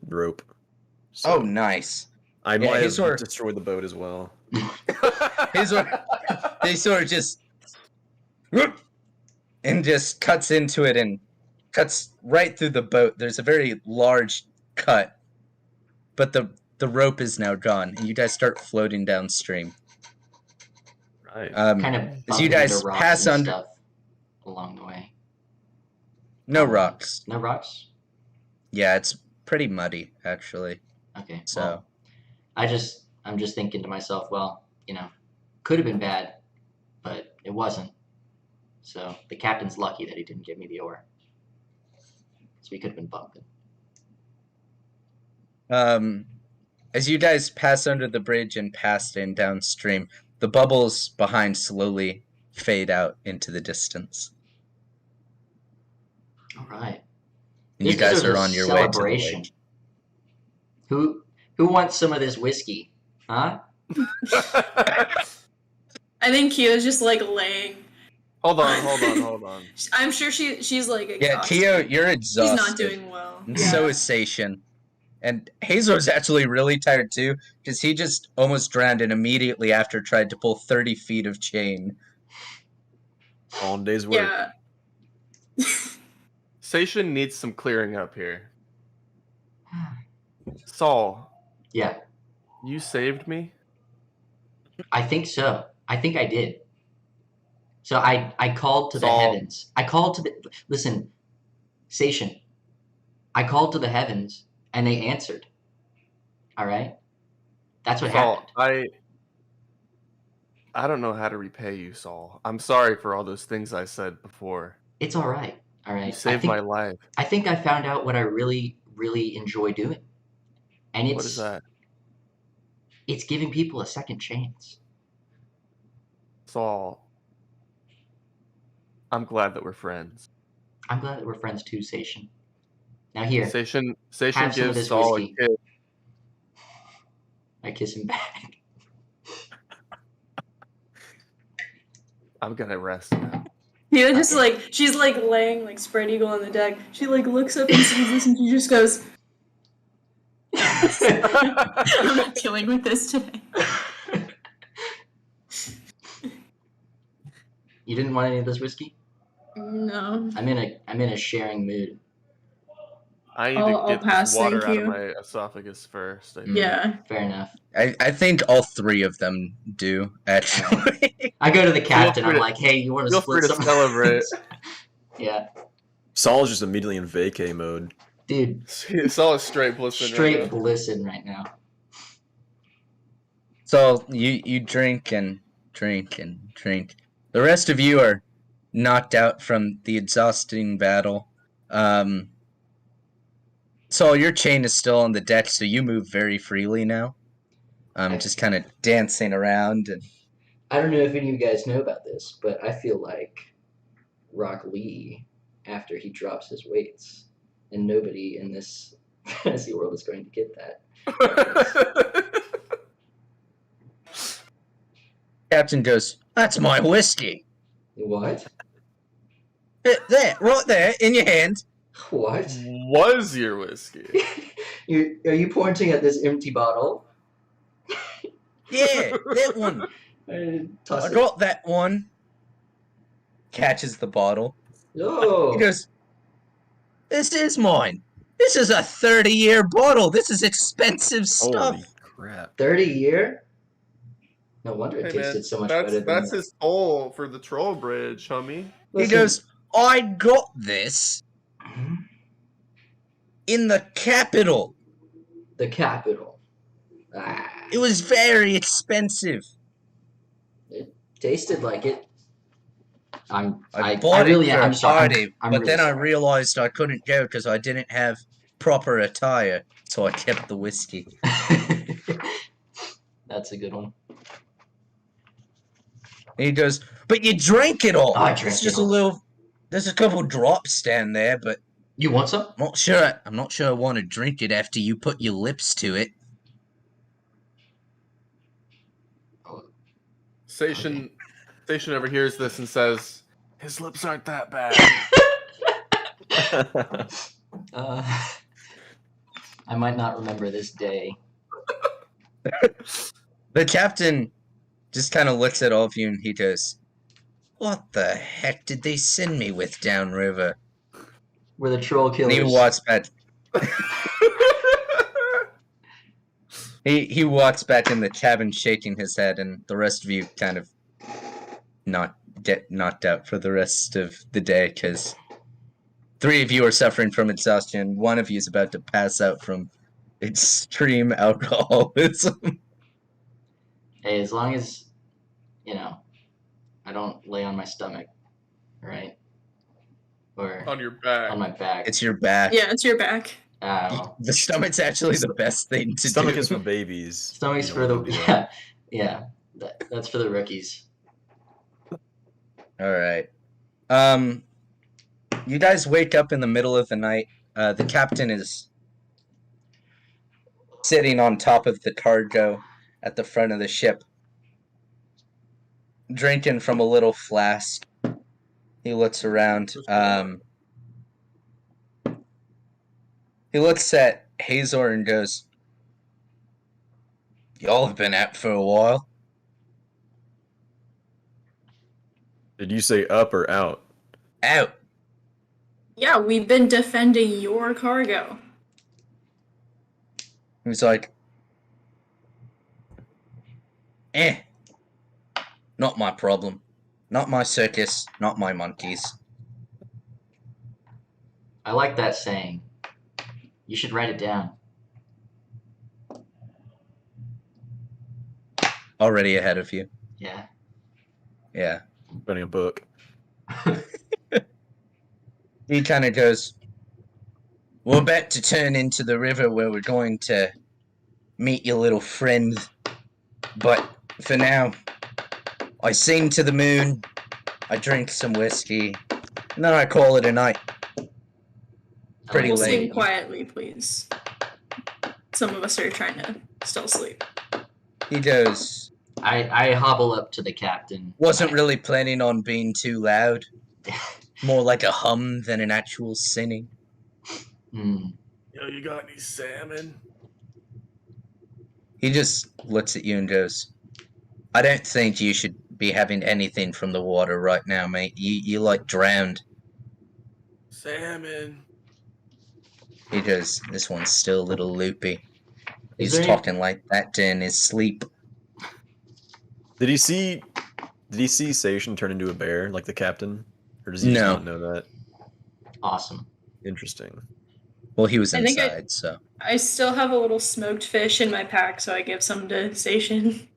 Speaker 4: rope.
Speaker 3: So nice.
Speaker 4: I might have destroyed the boat as well.
Speaker 3: Hazor just and just cuts into it and cuts right through the boat. There's a very large cut, but the rope is now gone, and you guys start floating downstream.
Speaker 4: Right.
Speaker 1: Kind of
Speaker 3: as you guys pass under
Speaker 1: stuff along the way.
Speaker 3: No rocks.
Speaker 1: No rocks?
Speaker 3: Yeah, it's pretty muddy, actually.
Speaker 1: Okay.
Speaker 3: So
Speaker 1: Well, I'm just thinking to myself, well, could have been bad, but it wasn't. So the captain's lucky that he didn't give me the oar. So we could have been bumping.
Speaker 3: as you guys pass under the bridge and pass in downstream, the bubbles behind slowly fade out into the distance.
Speaker 1: All right.
Speaker 3: And you guys are on your way to the lake.
Speaker 1: Who wants some of this whiskey? Huh?
Speaker 5: I think Kyo's just like laying.
Speaker 2: Hold on.
Speaker 5: I'm sure she's like exhausted.
Speaker 3: Yeah, Kyo, you're exhausted.
Speaker 5: He's not doing well.
Speaker 3: And so is Seishin. And Hazor's actually really tired too, because he just almost drowned and immediately after tried to pull 30 feet of chain.
Speaker 4: All in day's work.
Speaker 5: Yeah.
Speaker 2: Seishin needs some clearing up here. Saul.
Speaker 1: Yeah.
Speaker 2: You saved me?
Speaker 1: I think so. I think I did. So I called to the
Speaker 2: Saul.
Speaker 1: heavens. I called to the... Listen, Seishin. I called to the heavens, and they answered. All right? That's what
Speaker 2: Saul,
Speaker 1: happened.
Speaker 2: I don't know how to repay you, Saul. I'm sorry for all those things I said before.
Speaker 1: It's all right. All right?
Speaker 2: You saved my life.
Speaker 1: I think I found out what I really, really enjoy doing. And
Speaker 2: What is that?
Speaker 1: It's giving people a second chance.
Speaker 2: Saul, I'm glad that we're friends.
Speaker 1: I'm glad that we're friends too, Seishin. Now here,
Speaker 2: Seishin
Speaker 1: have some of
Speaker 2: gives
Speaker 1: this
Speaker 2: Saul
Speaker 1: whiskey.
Speaker 2: a kiss.
Speaker 1: I kiss him back.
Speaker 2: I'm gonna rest now.
Speaker 5: Yeah, just like she's like laying like spread eagle on the deck. She like looks up and sees this and she just goes, I'm not dealing with this today.
Speaker 1: You didn't want any of this whiskey?
Speaker 5: No.
Speaker 1: I'm in a sharing mood.
Speaker 2: I need
Speaker 5: I'll
Speaker 2: to get
Speaker 5: pass,
Speaker 2: this water
Speaker 5: thank
Speaker 2: out of
Speaker 5: you.
Speaker 2: my esophagus first.
Speaker 5: Yeah.
Speaker 1: Fair enough.
Speaker 3: I think all three of them do, actually.
Speaker 1: I go to the captain.
Speaker 2: free
Speaker 1: I'm
Speaker 2: to-
Speaker 1: like, hey, you want to
Speaker 2: feel
Speaker 1: split
Speaker 2: free to
Speaker 1: some?
Speaker 2: celebrate.
Speaker 1: Yeah,
Speaker 4: Saul's just immediately in vacay mode.
Speaker 1: dude,
Speaker 2: Saul is straight blissing.
Speaker 1: straight
Speaker 2: right now.
Speaker 1: blissing right now.
Speaker 3: So you drink and drink and drink. The rest of you are knocked out from the exhausting battle. So your chain is still on the deck, so you move very freely now. Just kind of dancing around. And
Speaker 1: I don't know if any of you guys know about this, but I feel like Rock Lee, after he drops his weights, and nobody in this fantasy world is going to get that.
Speaker 3: Captain goes, "That's my whiskey.
Speaker 1: What?
Speaker 3: There, right there, in your hand."
Speaker 1: What?
Speaker 2: Was your whiskey?
Speaker 1: Are you pointing at this empty bottle?
Speaker 3: Yeah, that one.
Speaker 1: Toss
Speaker 3: I
Speaker 1: it.
Speaker 3: got that one. Catches the bottle.
Speaker 1: Oh.
Speaker 3: He goes, "This is mine. This is a 30-year bottle. This is expensive stuff."
Speaker 4: Holy crap.
Speaker 1: 30-year? No wonder it
Speaker 2: Hey, man,
Speaker 1: tasted so much better than
Speaker 2: that's
Speaker 1: that.
Speaker 2: his toll for the troll bridge, homie.
Speaker 3: He
Speaker 1: Listen,
Speaker 3: goes, "I got this in the capital.
Speaker 1: the capital. Ah,
Speaker 3: It was very expensive.
Speaker 1: tasted like it.
Speaker 3: I
Speaker 1: I
Speaker 3: bought
Speaker 1: really
Speaker 3: it for
Speaker 1: am
Speaker 3: a
Speaker 1: sorry.
Speaker 3: party,
Speaker 1: I'm
Speaker 3: but
Speaker 1: really
Speaker 3: then I
Speaker 1: sorry.
Speaker 3: realized I couldn't go because I didn't have proper attire, so I kept the whiskey."
Speaker 1: That's a good one.
Speaker 3: And he goes, "But you drank it all.
Speaker 1: I drank
Speaker 3: It's
Speaker 1: it
Speaker 3: just
Speaker 1: all."
Speaker 3: a little. There's a couple drops down there, but
Speaker 1: You want some?
Speaker 3: I'm not sure I want to drink it after you put your lips to it."
Speaker 2: Station overhears this and says, "His lips aren't that bad."
Speaker 1: I might not remember this day.
Speaker 3: The captain just kind of looks at all of you and he goes, "What the heck did they send me with downriver?"
Speaker 1: We're the troll
Speaker 3: And
Speaker 1: killers.
Speaker 3: he walks back. He walks back in the cabin shaking his head, and the rest of you kind of not get knocked out for the rest of the day because 3 of you are suffering from exhaustion. 1 of you is about to pass out from extreme alcoholism.
Speaker 1: Hey, as long as, I don't lay on my stomach, right? Or
Speaker 2: On your back.
Speaker 1: on my back.
Speaker 3: It's your back.
Speaker 5: Yeah, it's your back.
Speaker 1: Well,
Speaker 3: The stomach's actually the best thing to
Speaker 4: Stomach
Speaker 3: do.
Speaker 4: is for babies.
Speaker 1: stomach's
Speaker 4: You
Speaker 1: for
Speaker 4: don't
Speaker 1: the
Speaker 4: wanna do that.
Speaker 1: yeah. That's for the rookies.
Speaker 3: All right. You guys wake up in the middle of the night. The captain is sitting on top of the cargo at the front of the ship, drinking from a little flask. He looks around. He looks at Hazor and goes, "Y'all have been out for a while."
Speaker 4: Did you say up or out?
Speaker 3: Out.
Speaker 5: Yeah, we've been defending your cargo.
Speaker 3: He's like, not my problem. Not my circus, not my monkeys.
Speaker 1: I like that saying. You should write it down.
Speaker 3: Already ahead of you.
Speaker 1: Yeah.
Speaker 3: Yeah.
Speaker 4: Running a book.
Speaker 3: He kind of goes, "We're about to turn into the river where we're going to meet your little friend. But for now, I sing to the moon, I drink some whiskey, and then I call it a night." Pretty
Speaker 5: We'll
Speaker 3: late.
Speaker 5: sing quietly, please. Some of us are trying to still sleep.
Speaker 3: He goes,
Speaker 1: I hobble up to the captain.
Speaker 3: "Wasn't really planning on being too loud. More like a hum than an actual singing."
Speaker 2: Yo, you got any salmon?
Speaker 3: He just looks at you and goes, "I don't think you should be having anything from the water right now, mate. You like drowned."
Speaker 2: Salmon.
Speaker 3: He goes, "This one's still a little loopy.
Speaker 1: Is
Speaker 3: He's
Speaker 1: there any-
Speaker 3: talking like that in his sleep."
Speaker 4: Did he see Sation turn into a bear like the captain? Or does he just
Speaker 3: No.
Speaker 4: not know that?
Speaker 1: Awesome.
Speaker 4: Interesting.
Speaker 3: Well, he was
Speaker 5: I think
Speaker 3: inside, so.
Speaker 5: I still have a little smoked fish in my pack, so I give some to Station.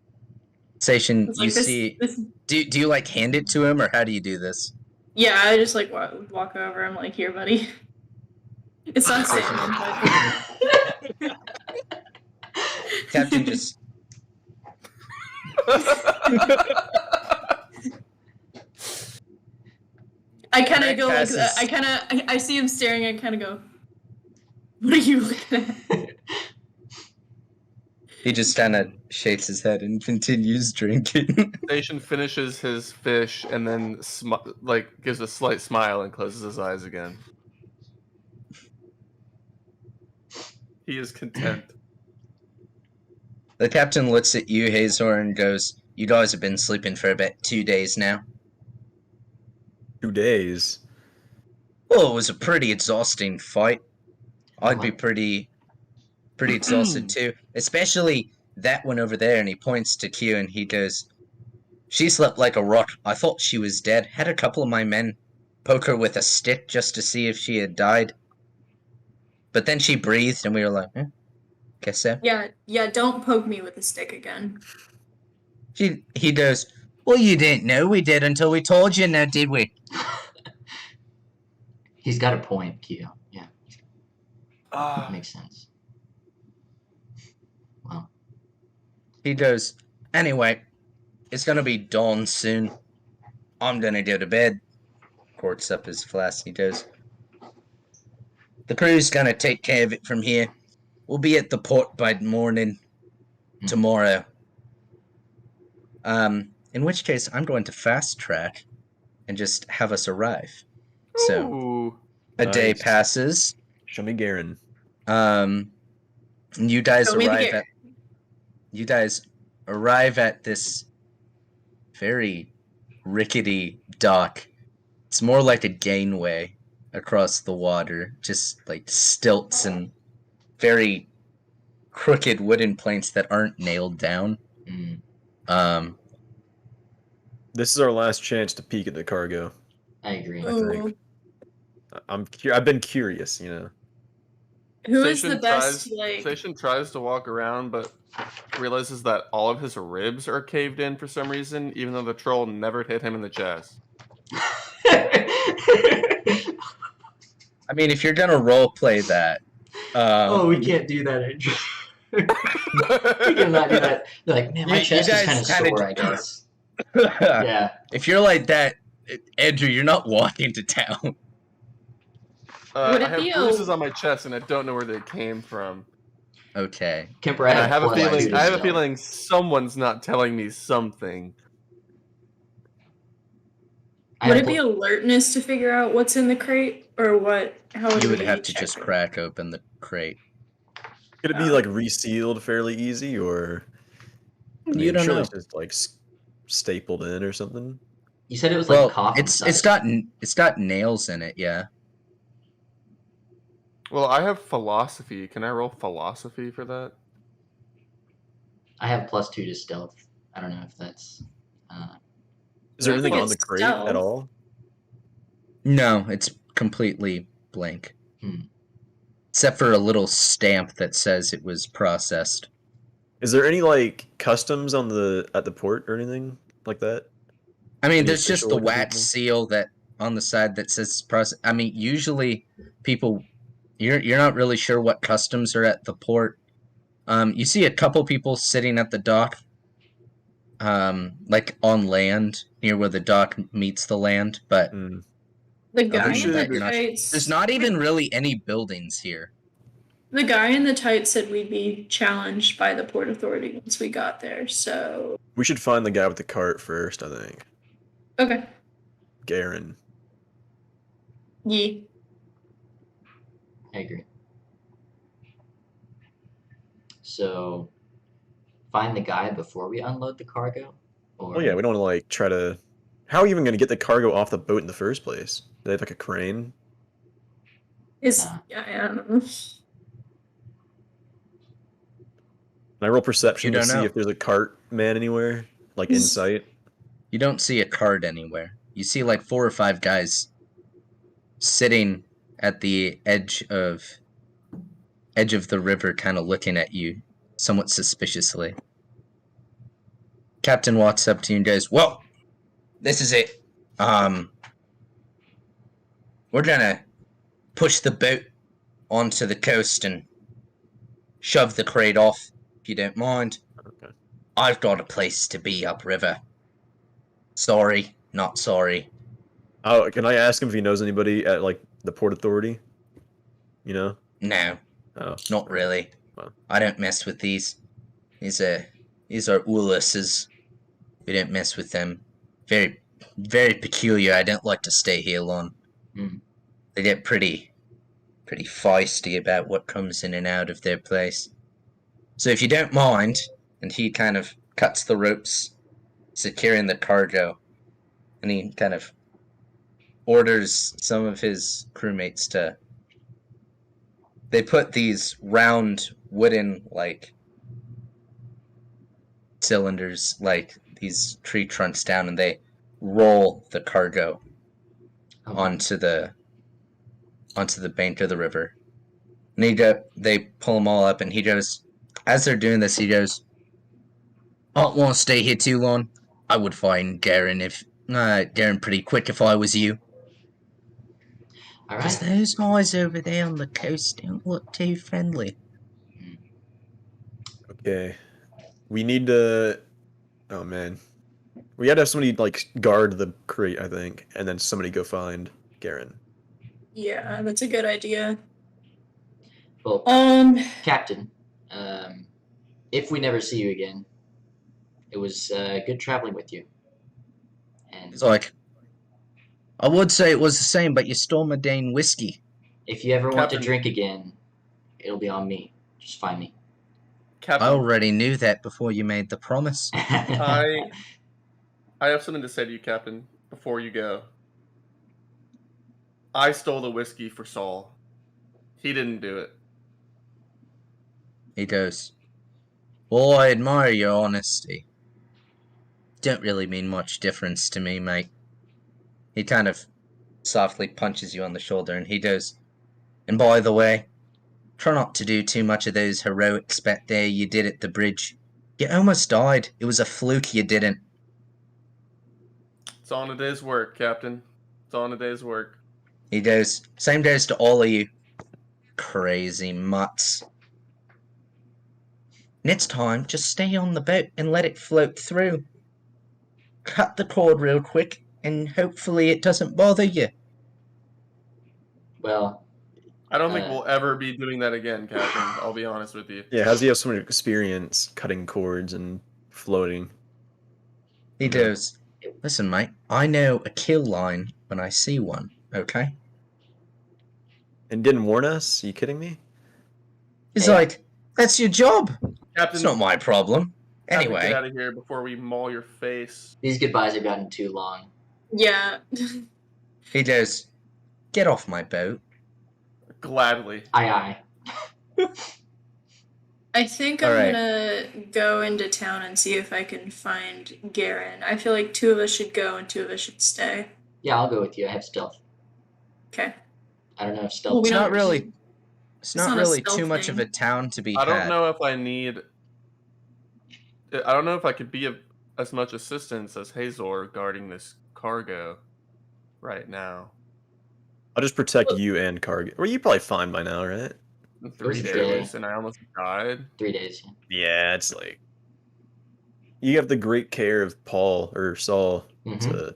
Speaker 3: Station,
Speaker 5: It's
Speaker 3: you
Speaker 5: like this-
Speaker 3: see,
Speaker 5: this-
Speaker 3: do you like hand it to him, or how do you do this?
Speaker 5: Yeah, I just like walk over. I'm like, "Here, buddy." It's not salmon, but
Speaker 3: Captain just,
Speaker 5: I kind
Speaker 3: Greg
Speaker 5: of go like
Speaker 3: passes-
Speaker 5: I see him staring. I kind of go, "What are you looking at?"
Speaker 3: he just kind of shakes his head and continues drinking.
Speaker 2: Station finishes his fish and then gives a slight smile and closes his eyes again. He is content.
Speaker 3: The captain looks at you, Hazor, and goes, "You guys have been sleeping for about 2 days now."
Speaker 4: 2 days.
Speaker 3: Well, it was a pretty exhausting fight. I'd be pretty exhausted too. Especially that one over there, and he points to Q and he goes, "She slept like a rock. I thought she was dead. Had a couple of my men poke her with a stick just to see if she had died. But then she breathed and we were like, guess so."
Speaker 5: Yeah. Don't poke me with a stick again.
Speaker 3: He goes, "Well, you didn't know we did until we told you, now did we?"
Speaker 1: He's got a point, Q. Yeah,
Speaker 2: Ah,
Speaker 1: makes sense. Well,
Speaker 3: He goes, "Anyway, it's gonna be dawn soon. I'm gonna go to bed." Corks up his flask. He goes, "The crew's gonna take care of it from here. We'll be at the port by morning tomorrow. In which case, I'm going to fast track and just have us arrive." So
Speaker 2: ooh.
Speaker 3: a day
Speaker 4: Nice.
Speaker 3: passes.
Speaker 4: Show me Garen.
Speaker 3: And you guys
Speaker 5: Show me the
Speaker 3: arrive
Speaker 5: gear.
Speaker 3: at. You guys arrive at this very rickety dock. It's more like a gangway across the water, just like stilts and very crooked wooden planks that aren't nailed down.
Speaker 1: mm,
Speaker 4: This is our last chance to peek at the cargo.
Speaker 1: I agree.
Speaker 4: I think. I've been curious, you know.
Speaker 5: Who is the best?
Speaker 2: Station tries to walk around, but realizes that all of his ribs are caved in for some reason, even though the troll never hit him in the chest.
Speaker 3: I mean, if you're gonna role play that,
Speaker 1: oh, we can't do that, Andrew. We cannot do that. They're like, man, my chest is kind of sore, I guess. Yeah.
Speaker 3: If you're like that, Andrew, you're not walking to town.
Speaker 2: I have bruises on my chest, and I don't know where they came from.
Speaker 3: Okay.
Speaker 1: Kemper,
Speaker 2: I have a feeling someone's not telling me something.
Speaker 5: Would it be alertness to figure out what's in the crate, or what? How
Speaker 3: you would have to just crack open the crate.
Speaker 4: Could it be like resealed fairly easy, or
Speaker 3: you don't know?
Speaker 4: It's just like stapled in or something.
Speaker 1: You said it was like coffin.
Speaker 3: It's got nails in it, yeah.
Speaker 2: Well, I have philosophy. Can I roll philosophy for that?
Speaker 1: I have +2 to stealth. I don't know if that's.
Speaker 4: Is there anything on the crate at all?
Speaker 3: No, it's completely blank. Except for a little stamp that says it was processed.
Speaker 4: Is there any like customs on at the port or anything like that?
Speaker 3: I mean, there's just the wax seal that on the side that says processed. I mean, usually people, you're not really sure what customs are at the port. You see a couple people sitting at the dock, like on land near where the dock meets the land, but
Speaker 5: the guy in the tights.
Speaker 3: There's not even really any buildings here.
Speaker 5: The guy in the tights said we'd be challenged by the Port Authority once we got there, so
Speaker 4: we should find the guy with the cart first, I think.
Speaker 5: Okay.
Speaker 4: Garen.
Speaker 5: Yeah.
Speaker 1: I agree. So, find the guy before we unload the cargo?
Speaker 4: Or... Oh yeah, we don't want to like try to... How are we even going to get the cargo off the boat in the first place? Do they have like a crane?
Speaker 5: I don't know.
Speaker 4: Can I roll perception to see if there's a cart man anywhere? Like in sight?
Speaker 3: You don't see a cart anywhere. You see like 4 or 5 guys sitting at the edge of the river, kind of looking at you somewhat suspiciously. Captain walks up to you and goes, "Well, this is it. We're gonna push the boat onto the coast and shove the crate off, if you don't mind.
Speaker 4: Okay.
Speaker 3: I've got a place to be upriver. Sorry, not sorry."
Speaker 4: Oh, can I ask him if he knows anybody at like the Port Authority? You know?
Speaker 3: No.
Speaker 4: Oh.
Speaker 3: Not really.
Speaker 4: Well.
Speaker 3: I don't mess with these. These are Ualas's. We don't mess with them. Very, very peculiar. I don't like to stay here long. They get pretty feisty about what comes in and out of their place. So if you don't mind, and he kind of cuts the ropes securing the cargo, and he kind of orders some of his crewmates to... They put these round wooden, like, cylinders, like these tree trunks down, and they roll the cargo onto the bank of the river. And they pull them all up, and he goes, as they're doing this, he goes, "I don't want to stay here too long. I would find Garen pretty quick if I was you.
Speaker 1: All
Speaker 3: Because
Speaker 1: right.
Speaker 3: those guys over there on the coast don't look too friendly."
Speaker 4: Okay. We need to... Oh, man. We had to have somebody, like, guard the crate, I think, and then somebody go find Garen.
Speaker 5: Yeah, that's a good idea.
Speaker 1: Well, Captain, if we never see you again, it was good traveling with you. And
Speaker 3: He's like, "I would say it was the same, but you stole my Dane whiskey.
Speaker 1: If you ever want to
Speaker 2: Captain.
Speaker 1: drink again, it'll be on me. Just find me."
Speaker 2: Captain,
Speaker 3: I already knew that before you made the promise."
Speaker 2: I have something to say to you, Captain, before you go. I stole the whiskey for Saul. He didn't do it.
Speaker 3: He goes, "Well, I admire your honesty. Don't really mean much difference to me, mate." He kind of softly punches you on the shoulder, and he goes, "And by the way, try not to do too much of those heroics back there you did at the bridge. You almost died. It was a fluke you didn't."
Speaker 2: It's on a day's work, Captain. It's on a day's work.
Speaker 3: He goes, "Same goes to all of you. Crazy mutts. Next time, just stay on the boat and let it float through. Cut the cord real quick, and hopefully it doesn't bother you."
Speaker 1: Well,
Speaker 2: I don't think we'll ever be doing that again, Captain. I'll be honest with you.
Speaker 4: Yeah, how's he have so much experience cutting cords and floating?
Speaker 3: He goes, "Listen, mate, I know a kill line when I see one, okay?"
Speaker 4: And didn't warn us? Are you kidding me?
Speaker 3: He's
Speaker 1: Hey.
Speaker 3: like, "That's your job.
Speaker 2: Captain,
Speaker 3: It's not my problem."
Speaker 2: Captain, get
Speaker 3: Anyway,
Speaker 2: out of here before we maul your face.
Speaker 1: these goodbyes have gotten too long.
Speaker 5: Yeah.
Speaker 3: he goes, "Get off my boat."
Speaker 2: Gladly.
Speaker 1: Aye.
Speaker 5: I think I'm
Speaker 3: Alright.
Speaker 5: gonna go into town and see if I can find Garen. I feel like 2 of us should go and 2 of us should stay.
Speaker 1: Yeah, I'll go with you. I have stealth.
Speaker 5: Okay.
Speaker 1: I don't know if
Speaker 5: Well,
Speaker 1: stealth.
Speaker 5: we
Speaker 3: It's
Speaker 5: don't
Speaker 3: not really. It's not
Speaker 5: not a
Speaker 3: really
Speaker 5: stealth
Speaker 3: too much of
Speaker 5: thing.
Speaker 3: a town to be
Speaker 2: I don't
Speaker 3: had.
Speaker 2: know if I need. I don't know if I could be as much assistance as Hazor guarding this cargo right now.
Speaker 4: I'll just protect you and Cargo. Well, you're probably fine by now, right?
Speaker 2: In
Speaker 1: It was
Speaker 2: 3
Speaker 1: a
Speaker 2: days,
Speaker 1: day.
Speaker 2: and I almost died.
Speaker 1: 3 days.
Speaker 4: Yeah, it's like you have the great care of Paul or Saul
Speaker 1: Mhm.
Speaker 4: to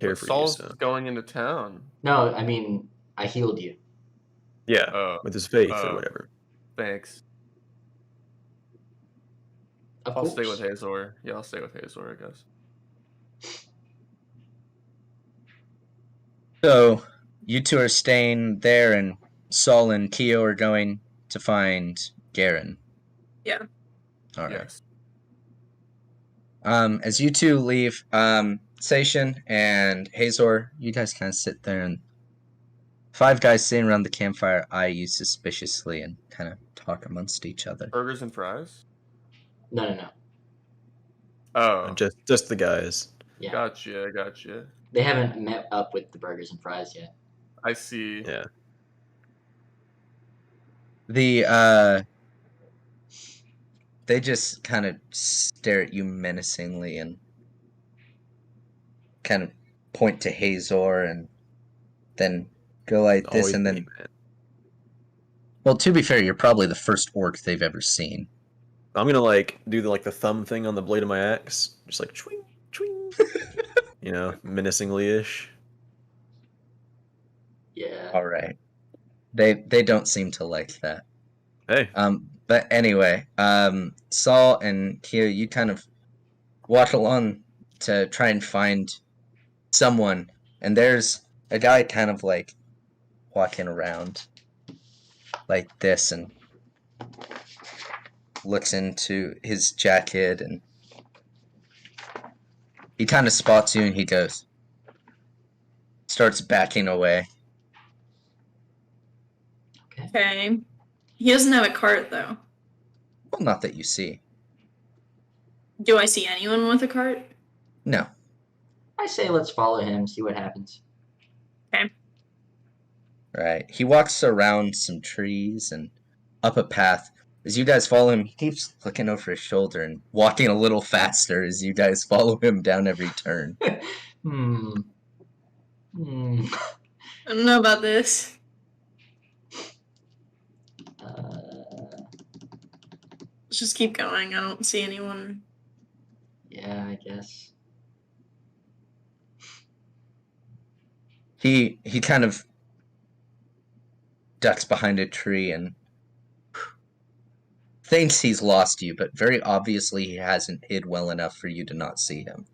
Speaker 4: care
Speaker 2: But
Speaker 4: for
Speaker 2: Saul's
Speaker 4: you. So
Speaker 2: going into town.
Speaker 1: No, I mean, I healed you.
Speaker 4: yeah,
Speaker 2: Oh,
Speaker 4: with his faith
Speaker 2: Oh.
Speaker 4: or whatever.
Speaker 2: thanks.
Speaker 1: Of
Speaker 2: I'll
Speaker 1: course.
Speaker 2: stay with Hazor. Yeah, I'll stay with Hazor, I guess.
Speaker 3: So, you two are staying there, and Saul and Keo are going to find Garen.
Speaker 5: Yeah.
Speaker 3: Alright.
Speaker 2: Yes.
Speaker 3: As you two leave, Sation and Hazor, you guys kind of sit there, and 5 guys sitting around the campfire eye you suspiciously and kind of talk amongst each other.
Speaker 2: Burgers and fries?
Speaker 1: No.
Speaker 2: Oh,
Speaker 4: Just the guys.
Speaker 1: Yeah.
Speaker 2: gotcha.
Speaker 1: They haven't met up with the burgers and fries yet.
Speaker 2: I see.
Speaker 4: Yeah.
Speaker 3: They just kind of stare at you menacingly and kind of point to Hazor and then go like this
Speaker 4: Always
Speaker 3: and
Speaker 4: me,
Speaker 3: then...
Speaker 4: man.
Speaker 3: Well, to be fair, you're probably the first orc they've ever seen.
Speaker 4: I'm gonna do the thumb thing on the blade of my axe, just like chwing, chwing. You know, menacingly-ish.
Speaker 1: Yeah.
Speaker 3: Alright. They don't seem to like that.
Speaker 4: Hey,
Speaker 3: But anyway, Saul and Keo, you kind of walk along to try and find someone, and there's a guy kind of like walking around like this and looks into his jacket, and he kind of spots you and he starts backing away.
Speaker 5: Okay. He doesn't have a cart though.
Speaker 3: Well, not that you see.
Speaker 5: Do I see anyone with a cart?
Speaker 3: No.
Speaker 1: I say let's follow him, see what happens.
Speaker 3: Right. He walks around some trees and up a path. As you guys follow him, he keeps looking over his shoulder and walking a little faster as you guys follow him down every turn.
Speaker 1: Hmm.
Speaker 5: I don't know about this. Let's just keep going. I don't see anyone.
Speaker 1: Yeah, I guess.
Speaker 3: He kind of ducks behind a tree and thinks he's lost you, but very obviously he hasn't hid well enough for you to not see him.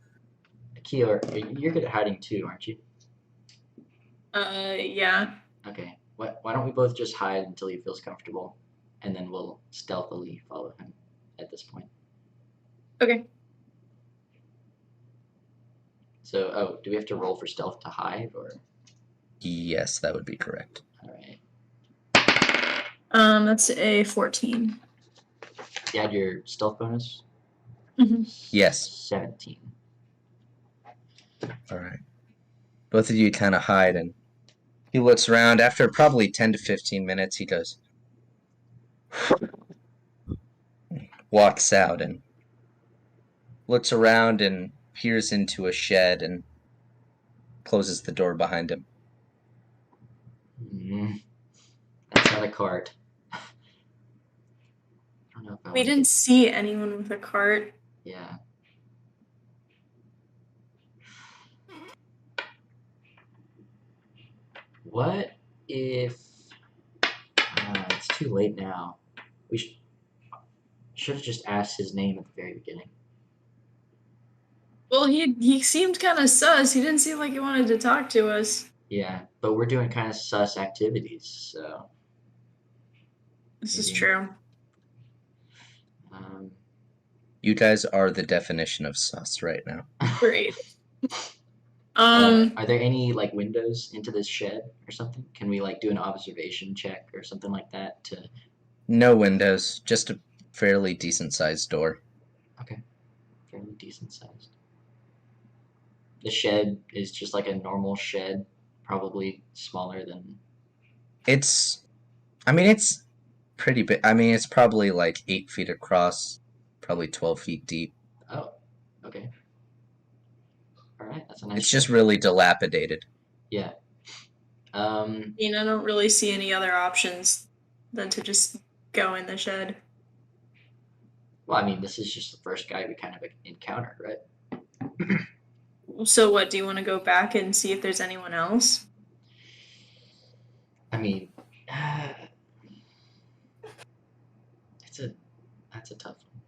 Speaker 1: Keo, you're good at hiding too, aren't you?
Speaker 5: Yeah.
Speaker 1: Okay. Why don't we both just hide until he feels comfortable, and then we'll stealthily follow him at this point.
Speaker 5: Okay.
Speaker 1: So, do we have to roll for stealth to hide, or?
Speaker 3: Yes, that would be correct.
Speaker 1: All right.
Speaker 5: That's a 14.
Speaker 1: You add your stealth bonus?
Speaker 3: Yes.
Speaker 1: 17.
Speaker 3: All right. Both of you kind of hide, and He looks around. After probably 10 to 15 minutes, he goes, walks out and looks around and peers into a shed and closes the door behind him.
Speaker 1: That's not a cart. I don't know if I
Speaker 5: We
Speaker 1: wanna
Speaker 5: didn't
Speaker 1: get-
Speaker 5: see anyone with a cart.
Speaker 1: Yeah. What if... it's too late now. We should have just asked his name at the very beginning.
Speaker 5: Well, he seemed kind of sus. He didn't seem like he wanted to talk to us.
Speaker 1: Yeah, but we're doing kind of sus activities, so...
Speaker 5: This is
Speaker 1: Maybe.
Speaker 5: true.
Speaker 3: You guys are the definition of sus right now.
Speaker 5: Great.
Speaker 1: Are there any like windows into this shed or something? Can we like do an observation check or something like that to...
Speaker 3: No windows, just a fairly decent-sized door.
Speaker 1: Okay, fairly decent sized. The shed is just like a normal shed, probably smaller than...
Speaker 3: It's pretty big. It's probably like 8 feet across, probably 12 feet deep.
Speaker 1: Oh, okay. Alright, that's a nice
Speaker 3: It's just
Speaker 1: shed.
Speaker 3: really dilapidated.
Speaker 1: Yeah.
Speaker 5: I don't really see any other options than to just go in the shed.
Speaker 1: Well, I mean, this is just the first guy we kind of encountered, right?
Speaker 5: So what, do you want to go back and see if there's anyone else?
Speaker 1: I mean, that's a tough one.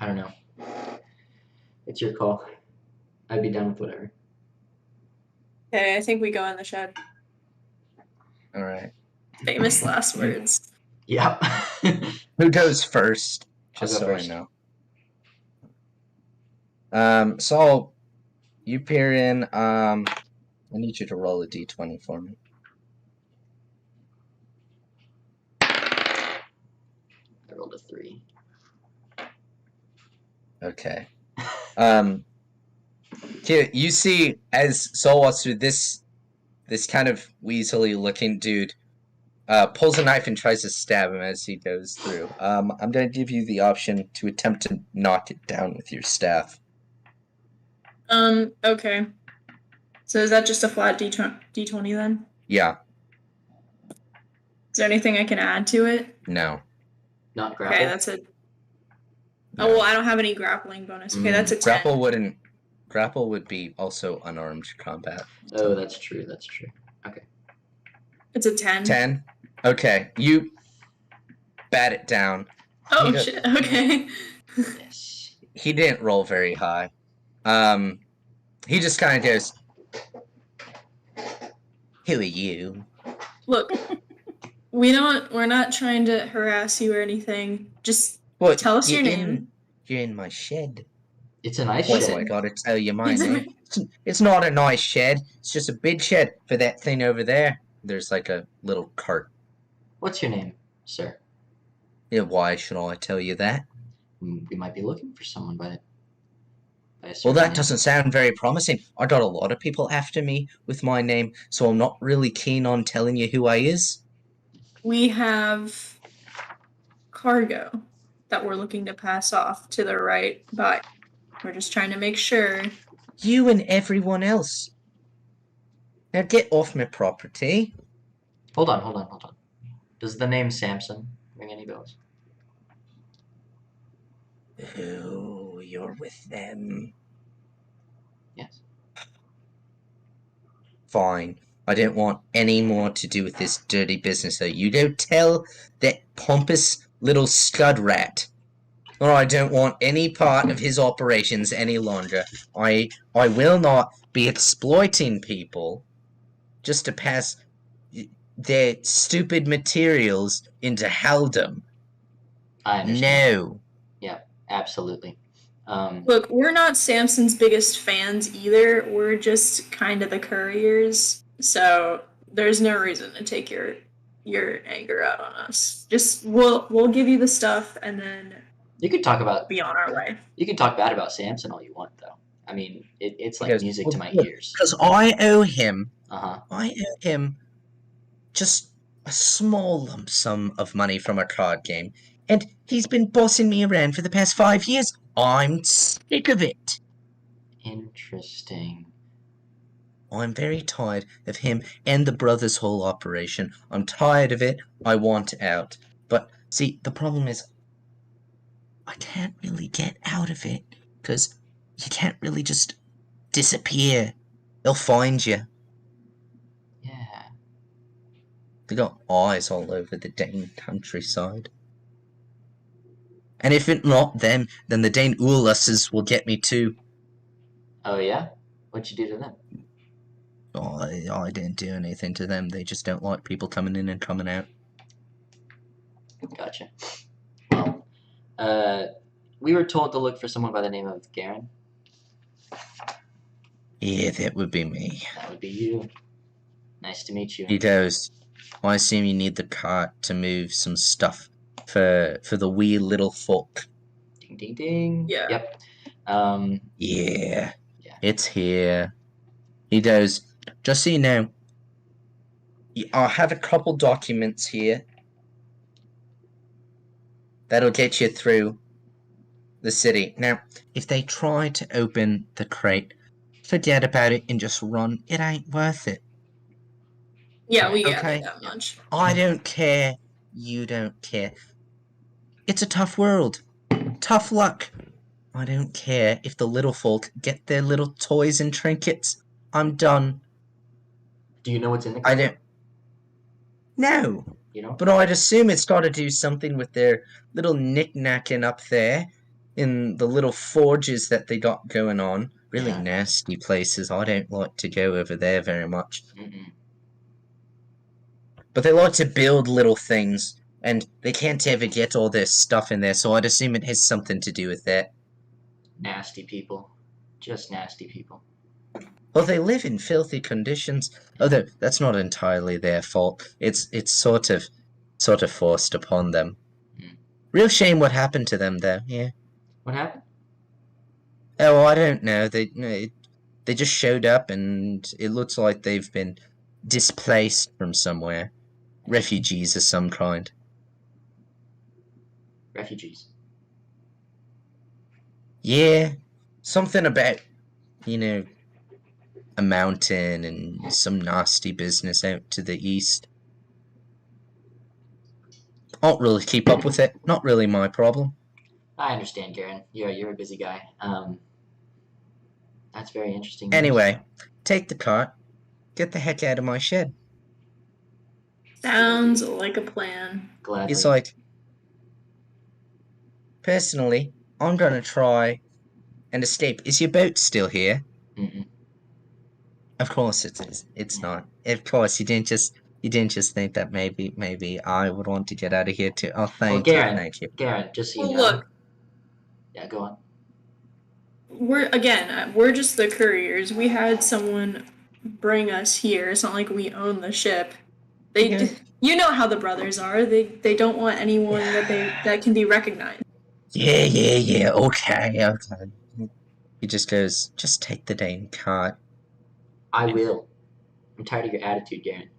Speaker 1: I don't know. It's your call. I'd be down with whatever.
Speaker 5: Okay, I think we go in the shed.
Speaker 3: All right.
Speaker 5: Famous last words.
Speaker 1: Yep.
Speaker 3: Who goes first?
Speaker 1: I'll
Speaker 3: Just
Speaker 1: go
Speaker 3: so
Speaker 1: first.
Speaker 3: I know. Saul, you peer in. I need you to roll a d20 for me.
Speaker 1: I rolled a 3.
Speaker 3: Okay. Here, you see as Saul walks through, this kind of weaselly looking dude pulls a knife and tries to stab him as he goes through. I'm going to give you the option to attempt to knock it down with your staff.
Speaker 5: Okay. So is that just a flat D20 then?
Speaker 3: Yeah.
Speaker 5: Is there anything I can add to it?
Speaker 3: No.
Speaker 1: Not grapple.
Speaker 5: Okay, that's a...
Speaker 3: No.
Speaker 5: Oh, well, I don't have any grappling bonus. Okay, that's a 10.
Speaker 3: Grapple would be also unarmed combat.
Speaker 1: Oh, that's true. That's true. Okay.
Speaker 5: It's a 10.
Speaker 3: 10? Okay. You bat it down.
Speaker 5: Oh,
Speaker 3: You go-
Speaker 5: shit. Okay.
Speaker 1: Yes.
Speaker 3: He didn't roll very high. He just kind of goes, "Who are you?"
Speaker 5: Look, we're not trying to harass you or anything. Just
Speaker 3: Well,
Speaker 5: tell us
Speaker 3: you're
Speaker 5: your name.
Speaker 3: You're in my shed.
Speaker 1: It's a nice
Speaker 3: What
Speaker 1: shed.
Speaker 3: do I gotta tell you my
Speaker 5: It's a-
Speaker 3: name? It's not a nice shed. It's just a big shed for that thing over there. There's like a little cart.
Speaker 1: What's your name, sir?
Speaker 3: Yeah, why should I tell you that?
Speaker 1: We might be looking for someone by a
Speaker 3: Well,
Speaker 1: certain
Speaker 3: that
Speaker 1: name.
Speaker 3: doesn't sound very promising. I got a lot of people after me with my name, so I'm not really keen on telling you who I is.
Speaker 5: We have cargo that we're looking to pass off to the right, but we're just trying to make sure.
Speaker 3: You and everyone else. Now get off my property.
Speaker 1: Hold on. Does the name Samson ring any bells?
Speaker 3: Oh, you're with them.
Speaker 1: Yes.
Speaker 3: Fine. I don't want any more to do with this dirty business, though. You go tell that pompous little scud rat. Or I don't want any part of his operations any longer. I will not be exploiting people just to pass their stupid materials into Haldom.
Speaker 1: I understand.
Speaker 3: No.
Speaker 1: Absolutely.
Speaker 5: Look, we're not Samson's biggest fans either. We're just kind of the couriers. So there's no reason to take your anger out on us. Just we'll give you the stuff and then
Speaker 1: You could talk about
Speaker 5: be on our way.
Speaker 1: You can talk bad about Samson all you want, though. I mean, it's
Speaker 3: He
Speaker 1: like
Speaker 3: goes,
Speaker 1: music to my
Speaker 3: "Well,
Speaker 1: ears.
Speaker 3: because I owe him
Speaker 1: Uh-huh.
Speaker 3: just a small lump sum of money from a card game, and he's been bossing me around for the past 5 years. I'm sick of it.
Speaker 1: Interesting.
Speaker 3: I'm very tired of him and the brothers' whole operation. I'm tired of it. I want out. But, see, the problem is, I can't really get out of it, because you can't really just disappear. They'll find you.
Speaker 1: Yeah.
Speaker 3: They got eyes all over the Dane countryside. And if it's not them, then the Dane Ualases will get me too.
Speaker 1: Oh, yeah? What'd you do to them?
Speaker 3: Oh, I didn't do anything to them. They just don't like people coming in and coming out.
Speaker 1: Gotcha. Well, we were told to look for someone by the name of Garen.
Speaker 3: Yeah, that would be me.
Speaker 1: That would be you. Nice to meet you.
Speaker 3: He goes, I assume you need the cart to move some stuff for the wee little folk.
Speaker 1: Ding, ding, ding.
Speaker 5: Yeah.
Speaker 1: Yep.
Speaker 3: Yeah,
Speaker 1: Yeah.
Speaker 3: it's here. He goes, just so you know, I have a couple documents here that'll get you through the city. Now, if they try to open the crate, forget about it and just run. It ain't worth it.
Speaker 5: Yeah, we gather
Speaker 3: Okay.
Speaker 5: that much.
Speaker 3: I don't care. You don't care. It's a tough world. Tough luck. I don't care if the little folk get their little toys and trinkets. I'm done.
Speaker 1: Do you know what's in the
Speaker 3: I
Speaker 1: cargo?
Speaker 3: don't. No.
Speaker 1: You know?
Speaker 3: But I'd assume it's got to do something with their little knick-knacking up there in the little forges that they got going on. Really
Speaker 1: Yeah.
Speaker 3: nasty places. I don't like to go over there very much.
Speaker 1: Mm-mm.
Speaker 3: But they like to build little things, and they can't ever get all their stuff in there, so I'd assume it has something to do with that.
Speaker 1: Nasty people. Just nasty people.
Speaker 3: Well, they live in filthy conditions, although that's not entirely their fault. It's sort of forced upon them.
Speaker 1: Hmm.
Speaker 3: Real shame what happened to them, though. Yeah.
Speaker 1: What happened?
Speaker 3: Oh, I don't know. They just showed up, and it looks like they've been displaced from somewhere. Refugees of some kind.
Speaker 1: Refugees.
Speaker 3: Yeah, something about, a mountain and some nasty business out to the east. I don't really keep up with it. Not really my problem.
Speaker 1: I understand, Garen. You're a busy guy. That's very interesting. news.
Speaker 3: Anyway, take the cart. Get the heck out of my shed.
Speaker 5: Sounds like a plan.
Speaker 1: Gladly.
Speaker 3: He's like, personally, I'm gonna try and escape. Is your boat still here?
Speaker 1: Mm-mm.
Speaker 3: Of course it is. It's not. Of course, you didn't just think that maybe I would want to get out of here too. Oh, thank you.
Speaker 1: Garen, just so you
Speaker 5: Well,
Speaker 1: know.
Speaker 5: look,
Speaker 1: Yeah, go on.
Speaker 5: we're just the couriers. We had someone bring us here. It's not like we own the ship. You know how the brothers are. They don't want anyone that can be recognized.
Speaker 3: Yeah. Okay. He just goes, just take the dang cart.
Speaker 1: I will. I'm tired of your attitude, Garen.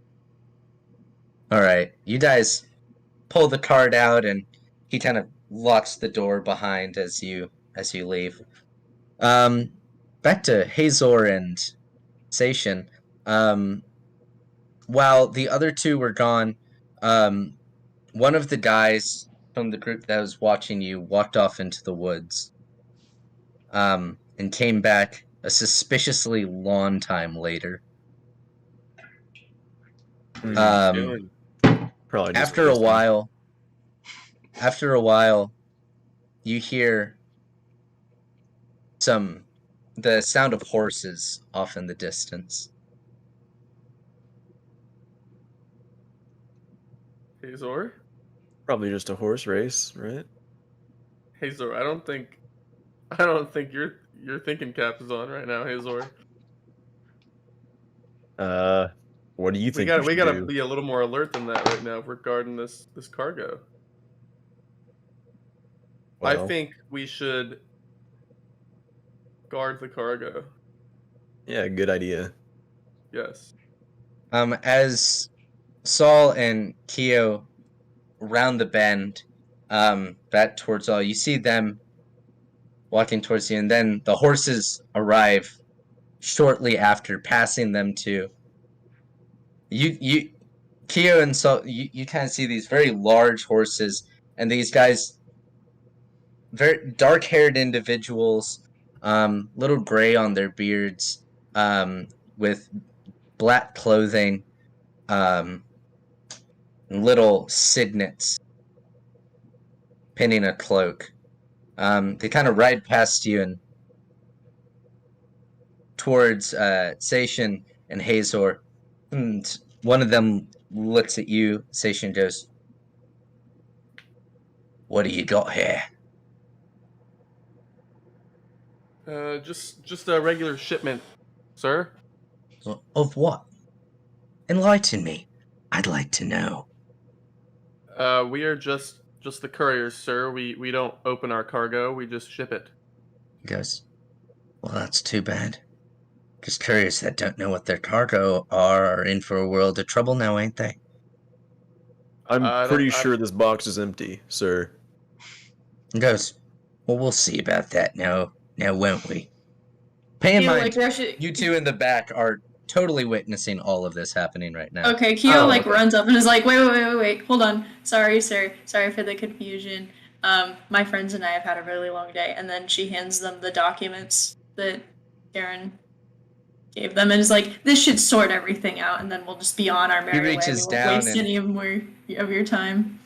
Speaker 3: Alright, you guys pull the cart out, and he kind of locks the door behind as you leave. Back to Hazor and Sation. While the other two were gone, one of the guys from the group that was watching you walked off into the woods, and came back a suspiciously long time later.
Speaker 2: Doing?
Speaker 4: Probably just
Speaker 3: After a while, you hear the sound of horses off in the distance.
Speaker 2: Hazor?
Speaker 4: probably just a horse race, right?
Speaker 2: Hazor, I don't think your thinking cap is on right now, Hazor.
Speaker 4: What do you think?
Speaker 2: We gotta
Speaker 4: do?
Speaker 2: be a little more alert than that right now regarding this cargo.
Speaker 4: Well,
Speaker 2: I think we should guard the cargo.
Speaker 4: Yeah, good idea.
Speaker 2: Yes.
Speaker 3: As Saul and Keo round the bend, back towards all, you see them walking towards you, and then the horses arrive shortly after, passing them too. Keo and Saul, you kind of see these very large horses, and these guys, very dark-haired individuals, little gray on their beards, with black clothing, little signets pinning a cloak. They kind of ride past you and towards Sation and Hazor, and one of them looks at you. Sation goes, "What do you got here?"
Speaker 2: Just a regular shipment, sir.
Speaker 3: Of what? Enlighten me. I'd like to know.
Speaker 2: We are just the couriers, sir. We don't open our cargo. We just ship it.
Speaker 3: He goes, "Well, that's too bad. Because couriers that don't know what their cargo are in for a world of trouble now, ain't they?"
Speaker 4: I'm pretty sure this box is empty, sir.
Speaker 3: He goes, "Well, we'll see about that now, won't we?" Pay in
Speaker 5: Keo,
Speaker 3: mind,
Speaker 5: like,
Speaker 3: you two in the back are totally witnessing all of this happening right now.
Speaker 5: Okay, Keo
Speaker 1: okay.
Speaker 5: runs up and is like, wait, hold on. Sorry, sir. Sorry for the confusion. My friends and I have had a really long day. And then she hands them the documents that Aaron gave them and is like, this should sort everything out, and then we'll just be on our merry way.
Speaker 3: reaches
Speaker 5: We won't
Speaker 3: down
Speaker 5: waste
Speaker 3: and-
Speaker 5: any more of your time.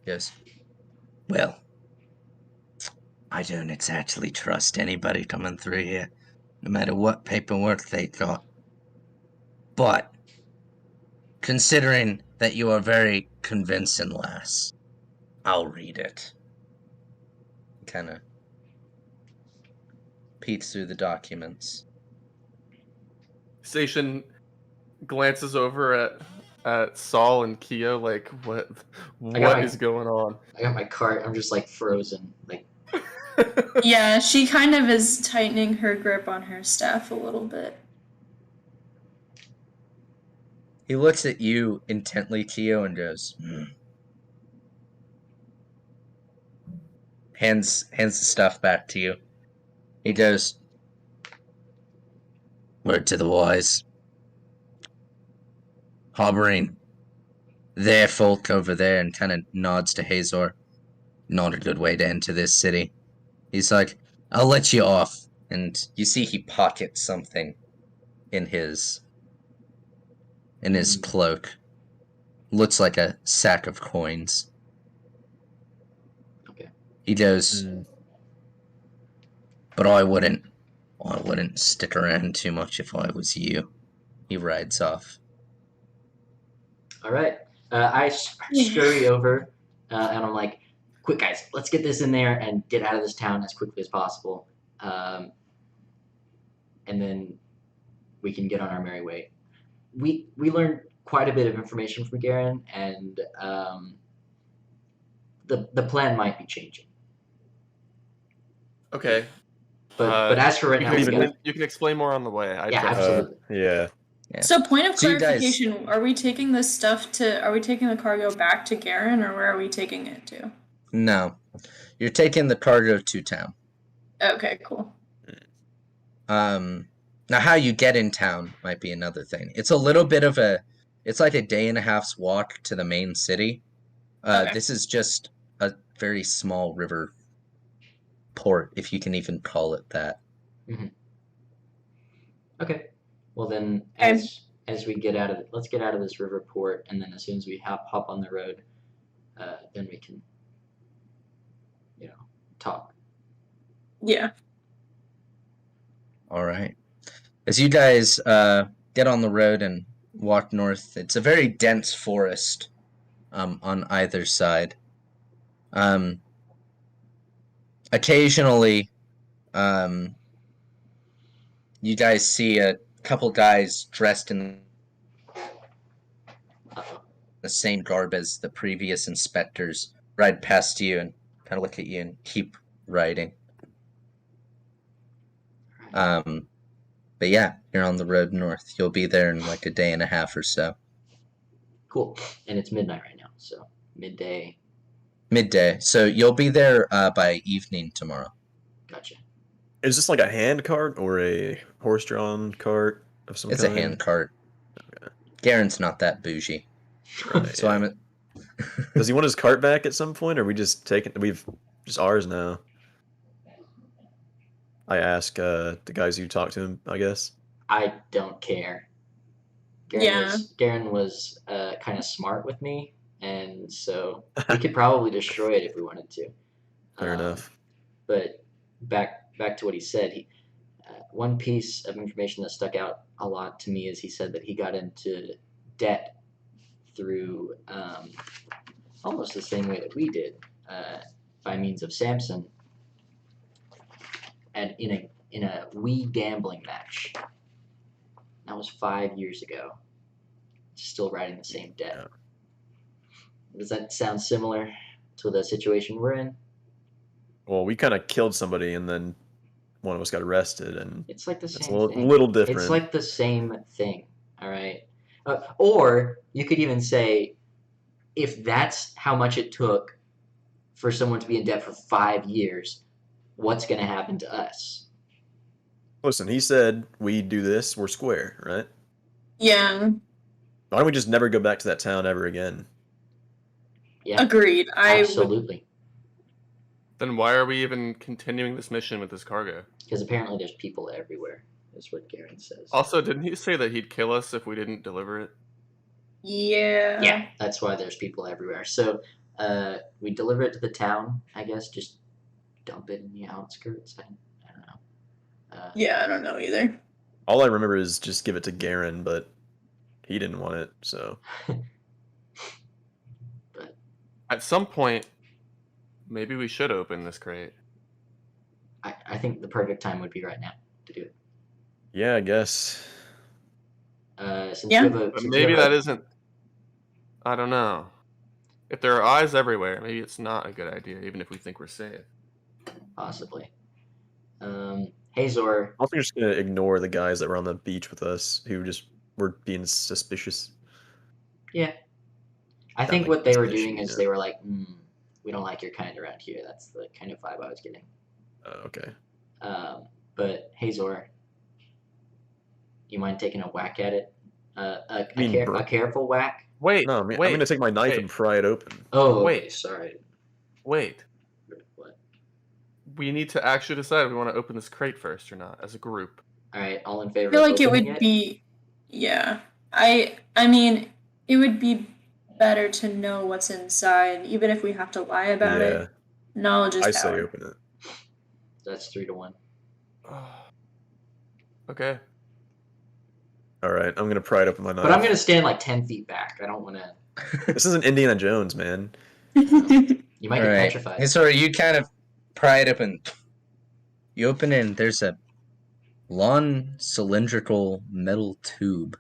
Speaker 3: Yes. Well, I don't exactly trust anybody coming through here, no matter what paperwork they got. But, considering that you are very convincing, lass, I'll read it. Kind of peeks through the documents.
Speaker 2: Station glances over at Saul and Keo, like, what is going on?
Speaker 1: I got my cart. I'm just like frozen. Like,
Speaker 5: Yeah, she kind of is tightening her grip on her staff a little bit.
Speaker 3: He looks at you intently, Keo, and goes, hands the stuff back to you. He goes, "Word to the wise. Harboring their folk over there," and kind of nods to Hazor. "Not a good way to enter this city." He's like, "I'll let you off." And you see he pockets something in his cloak. Looks like a sack of coins.
Speaker 1: okay.
Speaker 3: He goes, "But I wouldn't stick around too much if I was you." He rides off.
Speaker 1: All right. I scurry over, and I'm like, quick, guys, let's get this in there and get out of this town as quickly as possible. And then we can get on our merry way. We learned quite a bit of information from Garen, and the plan might be changing.
Speaker 2: Okay.
Speaker 1: But as for right now,
Speaker 2: you can explain more on the way.
Speaker 1: Absolutely.
Speaker 4: Yeah.
Speaker 5: So, point of
Speaker 3: So you guys-
Speaker 5: clarification: are we taking this stuff to? Are we taking the cargo back to Garen, or where are we taking it to?
Speaker 3: No. You're taking the cargo to town.
Speaker 5: Okay, cool.
Speaker 3: Now how you get in town might be another thing. It's a little bit of it's like a day and a half's walk to the main city.
Speaker 5: Okay.
Speaker 3: This is just a very small river port, if you can even call it that.
Speaker 1: Mm-hmm. Okay. Well then,
Speaker 5: Okay.
Speaker 1: as we get out of it, let's get out of this river port, and then as soon as we hop on the road, then we can, talk.
Speaker 5: Yeah.
Speaker 3: All right. As you guys get on the road and walk north, it's a very dense forest on either side. Occasionally, you guys see a couple guys dressed in the same garb as the previous inspectors ride past you and kind of look at you and keep riding. But yeah, you're on the road north. You'll be there in like a day and a half or so.
Speaker 1: Cool. And it's midnight right now, so midday.
Speaker 3: Midday. So you'll be there by evening tomorrow.
Speaker 1: Gotcha.
Speaker 4: Is this like a hand cart or a horse-drawn cart of some
Speaker 3: It's
Speaker 4: kind?
Speaker 3: a hand cart.
Speaker 4: Okay.
Speaker 3: Garen's not that bougie.
Speaker 4: Right,
Speaker 3: So
Speaker 4: yeah. Does he want his cart back at some point, or we just take it? We've just ours now. I ask the guys who talk to him, I guess.
Speaker 1: I don't care. Garen was kind of smart with me, and so we could probably destroy it if we wanted to.
Speaker 4: Fair enough.
Speaker 1: But back to what he said. One piece of information that stuck out a lot to me is he said that he got into debt through almost the same way that we did, by means of Samson, and in a Wii gambling match. That was 5 years ago. Still riding the same debt.
Speaker 4: Yeah.
Speaker 1: Does that sound similar to the situation we're in?
Speaker 4: Well, we kind of killed somebody, and then one of us got arrested, and
Speaker 1: It's like the
Speaker 4: it's
Speaker 1: same
Speaker 4: a
Speaker 1: thing.
Speaker 4: little different.
Speaker 1: It's like the same thing, all right? Or you could even say, if that's how much it took for someone to be in debt for 5 years, what's going to happen to us?
Speaker 4: Listen, he said we do this, we're square, right?
Speaker 5: Yeah,
Speaker 4: Why don't we just never go back to that town ever again?
Speaker 1: Yeah,
Speaker 5: agreed.
Speaker 1: absolutely.
Speaker 2: Then why are we even continuing this mission with this cargo?
Speaker 1: Because apparently there's people everywhere, is what Garen says.
Speaker 2: Also, didn't he say that he'd kill us if we didn't deliver it?
Speaker 5: Yeah.
Speaker 1: Yeah, that's why there's people everywhere. So we deliver it to the town, I guess, just dump it in the outskirts. I don't know.
Speaker 5: Yeah, I don't know either.
Speaker 4: All I remember is just give it to Garen, but he didn't want it, so.
Speaker 1: But
Speaker 2: At some point, maybe we should open this crate.
Speaker 1: I think the perfect time would be right now to do it.
Speaker 4: Yeah, I guess.
Speaker 1: Since
Speaker 5: Yeah.
Speaker 1: you have a,
Speaker 2: But
Speaker 1: since you
Speaker 2: maybe
Speaker 1: have a-
Speaker 2: that isn't. I don't know. If there are eyes everywhere, maybe it's not a good idea, even if we think we're safe.
Speaker 1: possibly. Hey Zor,
Speaker 4: I think we're just gonna ignore the guys that were on the beach with us who just were being suspicious.
Speaker 1: yeah. I
Speaker 4: Sound
Speaker 1: think
Speaker 4: like
Speaker 1: what they were
Speaker 4: suspicion,
Speaker 1: doing is
Speaker 4: yeah.
Speaker 1: they were like, we don't like your kind around here. That's the kind of vibe I was getting.
Speaker 4: Okay.
Speaker 1: But hey Zor, you mind taking a whack at it? A
Speaker 4: mean bur-
Speaker 1: careful whack?
Speaker 2: Wait,
Speaker 4: No, I'm
Speaker 2: wait,
Speaker 4: gonna take my knife
Speaker 2: wait.
Speaker 4: and pry it open.
Speaker 1: Oh,
Speaker 2: Wait.
Speaker 1: okay, sorry.
Speaker 2: wait.
Speaker 1: What?
Speaker 2: We need to actually decide if we want to open this crate first or not, as a group.
Speaker 1: All right, all in favor.
Speaker 5: I feel
Speaker 1: of
Speaker 5: like it
Speaker 1: opening
Speaker 5: would be, yeah. I mean, it would be better to know what's inside, even if we have to lie about
Speaker 4: Yeah,
Speaker 5: it. Knowledge is
Speaker 4: I
Speaker 5: power.
Speaker 4: say open it.
Speaker 1: That's 3-1.
Speaker 2: Okay.
Speaker 4: All right, I'm gonna pry it open with my knife.
Speaker 1: But I'm gonna stand like 10 feet back. I don't want to.
Speaker 4: This isn't Indiana Jones, man.
Speaker 1: You might get
Speaker 3: Alright.
Speaker 1: petrified.
Speaker 3: And so you kind of pry it open. You open it and there's a long cylindrical metal tube.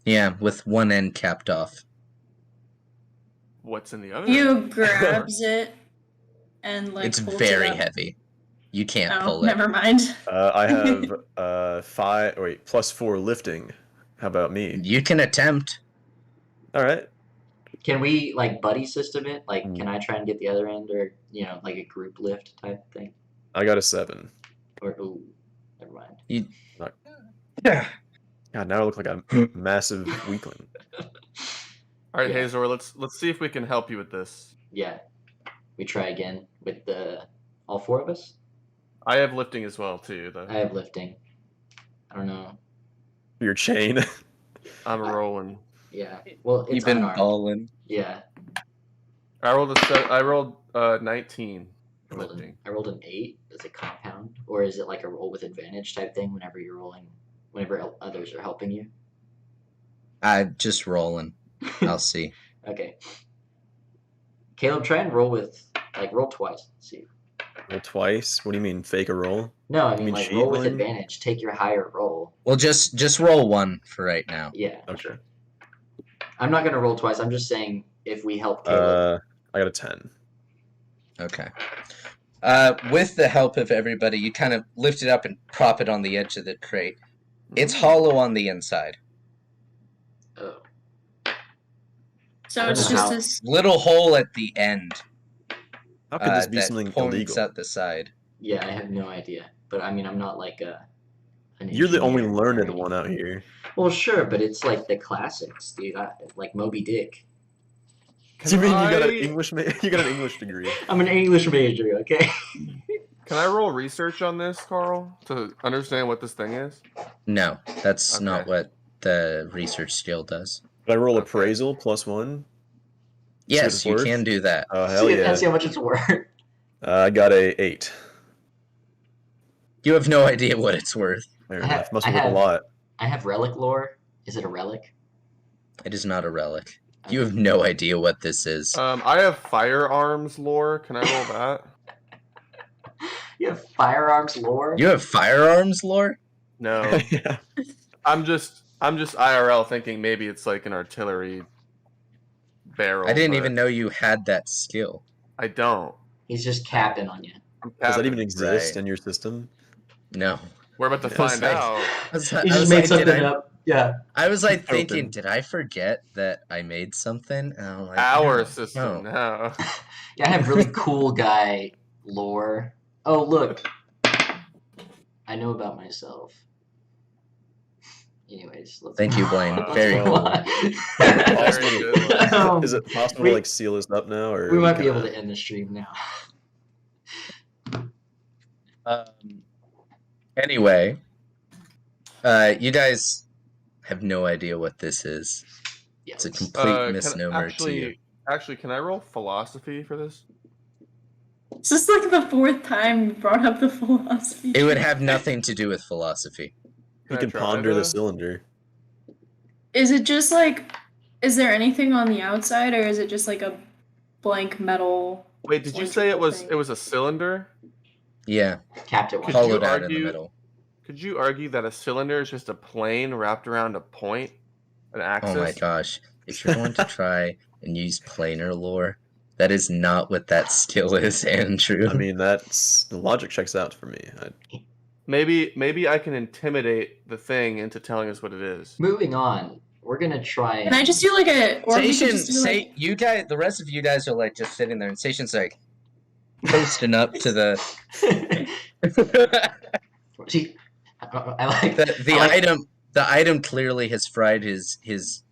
Speaker 3: Yeah, with one end capped off.
Speaker 2: What's in the other?
Speaker 5: You grabs it and like
Speaker 3: It's
Speaker 5: pulls
Speaker 3: very
Speaker 5: it up.
Speaker 3: heavy. You can't
Speaker 5: Oh,
Speaker 3: pull it.
Speaker 5: never mind.
Speaker 4: I have +4 lifting. How about me?
Speaker 3: You can attempt.
Speaker 4: All right.
Speaker 1: Can we like buddy system it? Like, can I try and get the other end, or like a group lift type thing?
Speaker 4: I got a 7.
Speaker 1: Or never mind.
Speaker 4: God, now I look like a massive weakling.
Speaker 2: All right,
Speaker 1: Yeah.
Speaker 2: Hazor, let's see if we can help you with this.
Speaker 1: Yeah, we try again with all 4 of us.
Speaker 2: I have lifting as well too, though.
Speaker 1: I have lifting. I don't know.
Speaker 4: Your chain.
Speaker 2: I'm rolling.
Speaker 1: Yeah. Well, it's
Speaker 3: You've been
Speaker 1: unarmed.
Speaker 3: balling.
Speaker 1: Yeah.
Speaker 2: I rolled 19 for lifting.
Speaker 1: I rolled an 8. Is it compound, or is it like a roll with advantage type thing whenever you're rolling, whenever others are helping you?
Speaker 3: Just rolling. I'll see.
Speaker 1: Okay. Caleb, try and roll roll twice. Let's see.
Speaker 4: Roll twice? What do you mean, fake a roll?
Speaker 1: No, I
Speaker 4: You
Speaker 1: mean
Speaker 4: mean
Speaker 1: like
Speaker 4: cheat
Speaker 1: roll with
Speaker 4: one?
Speaker 1: advantage. Take your higher roll.
Speaker 3: Well, just roll one for right now.
Speaker 1: Yeah.
Speaker 4: Okay.
Speaker 1: I'm not gonna roll twice. I'm just saying if we help Caleb.
Speaker 4: I got a 10.
Speaker 3: Okay. With the help of everybody, you kind of lift it up and prop it on the edge of the crate. It's hollow on the inside.
Speaker 1: Oh.
Speaker 5: So
Speaker 1: I
Speaker 5: it's
Speaker 1: don't know
Speaker 5: just
Speaker 1: how-
Speaker 5: this.
Speaker 3: Little hole at the end.
Speaker 4: How could this be
Speaker 3: that
Speaker 4: something
Speaker 3: points
Speaker 4: illegal?
Speaker 3: out the side.
Speaker 1: Yeah, I have no idea. But I mean, I'm not like an
Speaker 4: You're the only
Speaker 1: engineer,
Speaker 4: learned
Speaker 1: right?
Speaker 4: one out here.
Speaker 1: Well, sure, but it's like the classics, dude. Like Moby Dick.
Speaker 4: You mean you got an
Speaker 2: I-
Speaker 4: English you got an English degree?
Speaker 1: I'm an English major, okay?
Speaker 2: Can I roll research on this, Carl, to understand what this thing is?
Speaker 3: No, that's
Speaker 2: Okay.
Speaker 3: not what the research skill does.
Speaker 4: Did I roll
Speaker 2: Okay.
Speaker 4: appraisal +1?
Speaker 3: Yes,
Speaker 4: it's
Speaker 3: you
Speaker 4: worth?
Speaker 3: can do that.
Speaker 4: Oh hell
Speaker 1: See,
Speaker 4: yeah!
Speaker 1: see how much it's worth.
Speaker 4: I got a 8.
Speaker 3: You have no idea what it's worth.
Speaker 4: Fair
Speaker 1: I have-
Speaker 4: enough. Must
Speaker 1: I
Speaker 4: be worth a
Speaker 1: have-
Speaker 4: lot.
Speaker 1: I have relic lore. Is it a relic?
Speaker 3: It is not a relic. You have no idea what this is.
Speaker 2: I have firearms lore. Can I roll that?
Speaker 1: You have firearms lore?
Speaker 3: You have firearms lore?
Speaker 2: No.
Speaker 4: Yeah.
Speaker 2: I'm just IRL thinking maybe it's like an artillery barrel.
Speaker 3: I didn't
Speaker 2: but
Speaker 3: even know you had that skill.
Speaker 2: I don't.
Speaker 1: He's just capping on you.
Speaker 2: I'm
Speaker 4: Does that
Speaker 2: capping.
Speaker 4: even exist
Speaker 3: Right.
Speaker 4: in your system?
Speaker 3: No.
Speaker 2: We're about to
Speaker 4: Yeah.
Speaker 2: find
Speaker 3: Like-
Speaker 2: out.
Speaker 3: I was,
Speaker 1: He
Speaker 3: I
Speaker 1: just
Speaker 3: was
Speaker 1: made
Speaker 3: like,
Speaker 1: something
Speaker 3: did I,
Speaker 1: up. Yeah.
Speaker 3: I was like
Speaker 4: Open.
Speaker 3: thinking, did I forget that I made something? And I'm like,
Speaker 2: Our
Speaker 3: no,
Speaker 2: system
Speaker 3: no.
Speaker 2: now.
Speaker 1: Yeah, I have really cool guy lore. Oh, look. I know about myself. Anyways, let's
Speaker 3: Thank you, Blaine.
Speaker 2: Wow.
Speaker 3: Very
Speaker 1: go
Speaker 3: cool.
Speaker 1: on.
Speaker 2: Very good.
Speaker 4: Is it possible
Speaker 1: we-
Speaker 4: to like seal this up now, or
Speaker 1: We might be
Speaker 4: kinda-
Speaker 1: able to end the stream now.
Speaker 3: Anyway, you guys have no idea what this is.
Speaker 1: Yeah,
Speaker 3: It's a
Speaker 1: let's-
Speaker 3: complete misnomer to you.
Speaker 2: Actually, can I roll philosophy for this?
Speaker 5: Is this like the 4th time you brought up the philosophy?
Speaker 3: It would have nothing to do with philosophy.
Speaker 4: You
Speaker 2: I
Speaker 4: can
Speaker 2: try
Speaker 4: ponder the
Speaker 2: to-
Speaker 4: cylinder.
Speaker 5: Is it just like? Is there anything on the outside, or is it just like a blank metal?
Speaker 2: Wait, did you say it was
Speaker 5: Cylindrical thing.
Speaker 2: a cylinder?
Speaker 3: Yeah,
Speaker 1: capped it
Speaker 2: Could
Speaker 1: once.
Speaker 2: you
Speaker 3: hollowed out in the
Speaker 2: argue-
Speaker 3: middle.
Speaker 2: Could you argue that a cylinder is just a plane wrapped around a point, an axis?
Speaker 3: Oh my gosh. If you're going to try and use planar lore, that is not what that skill is, Andrew.
Speaker 4: I mean, that's the logic checks out for me.
Speaker 2: Maybe I can intimidate the thing into telling us what it is.
Speaker 1: Moving on, we're gonna try.
Speaker 5: Can I just do like a? Or we could
Speaker 3: Station,
Speaker 5: just do like,
Speaker 3: you guys, the rest of you guys are like just sitting there, and Station's like posting up to the
Speaker 1: Gee, I like
Speaker 3: the
Speaker 1: I like-
Speaker 3: item. The item clearly has fried his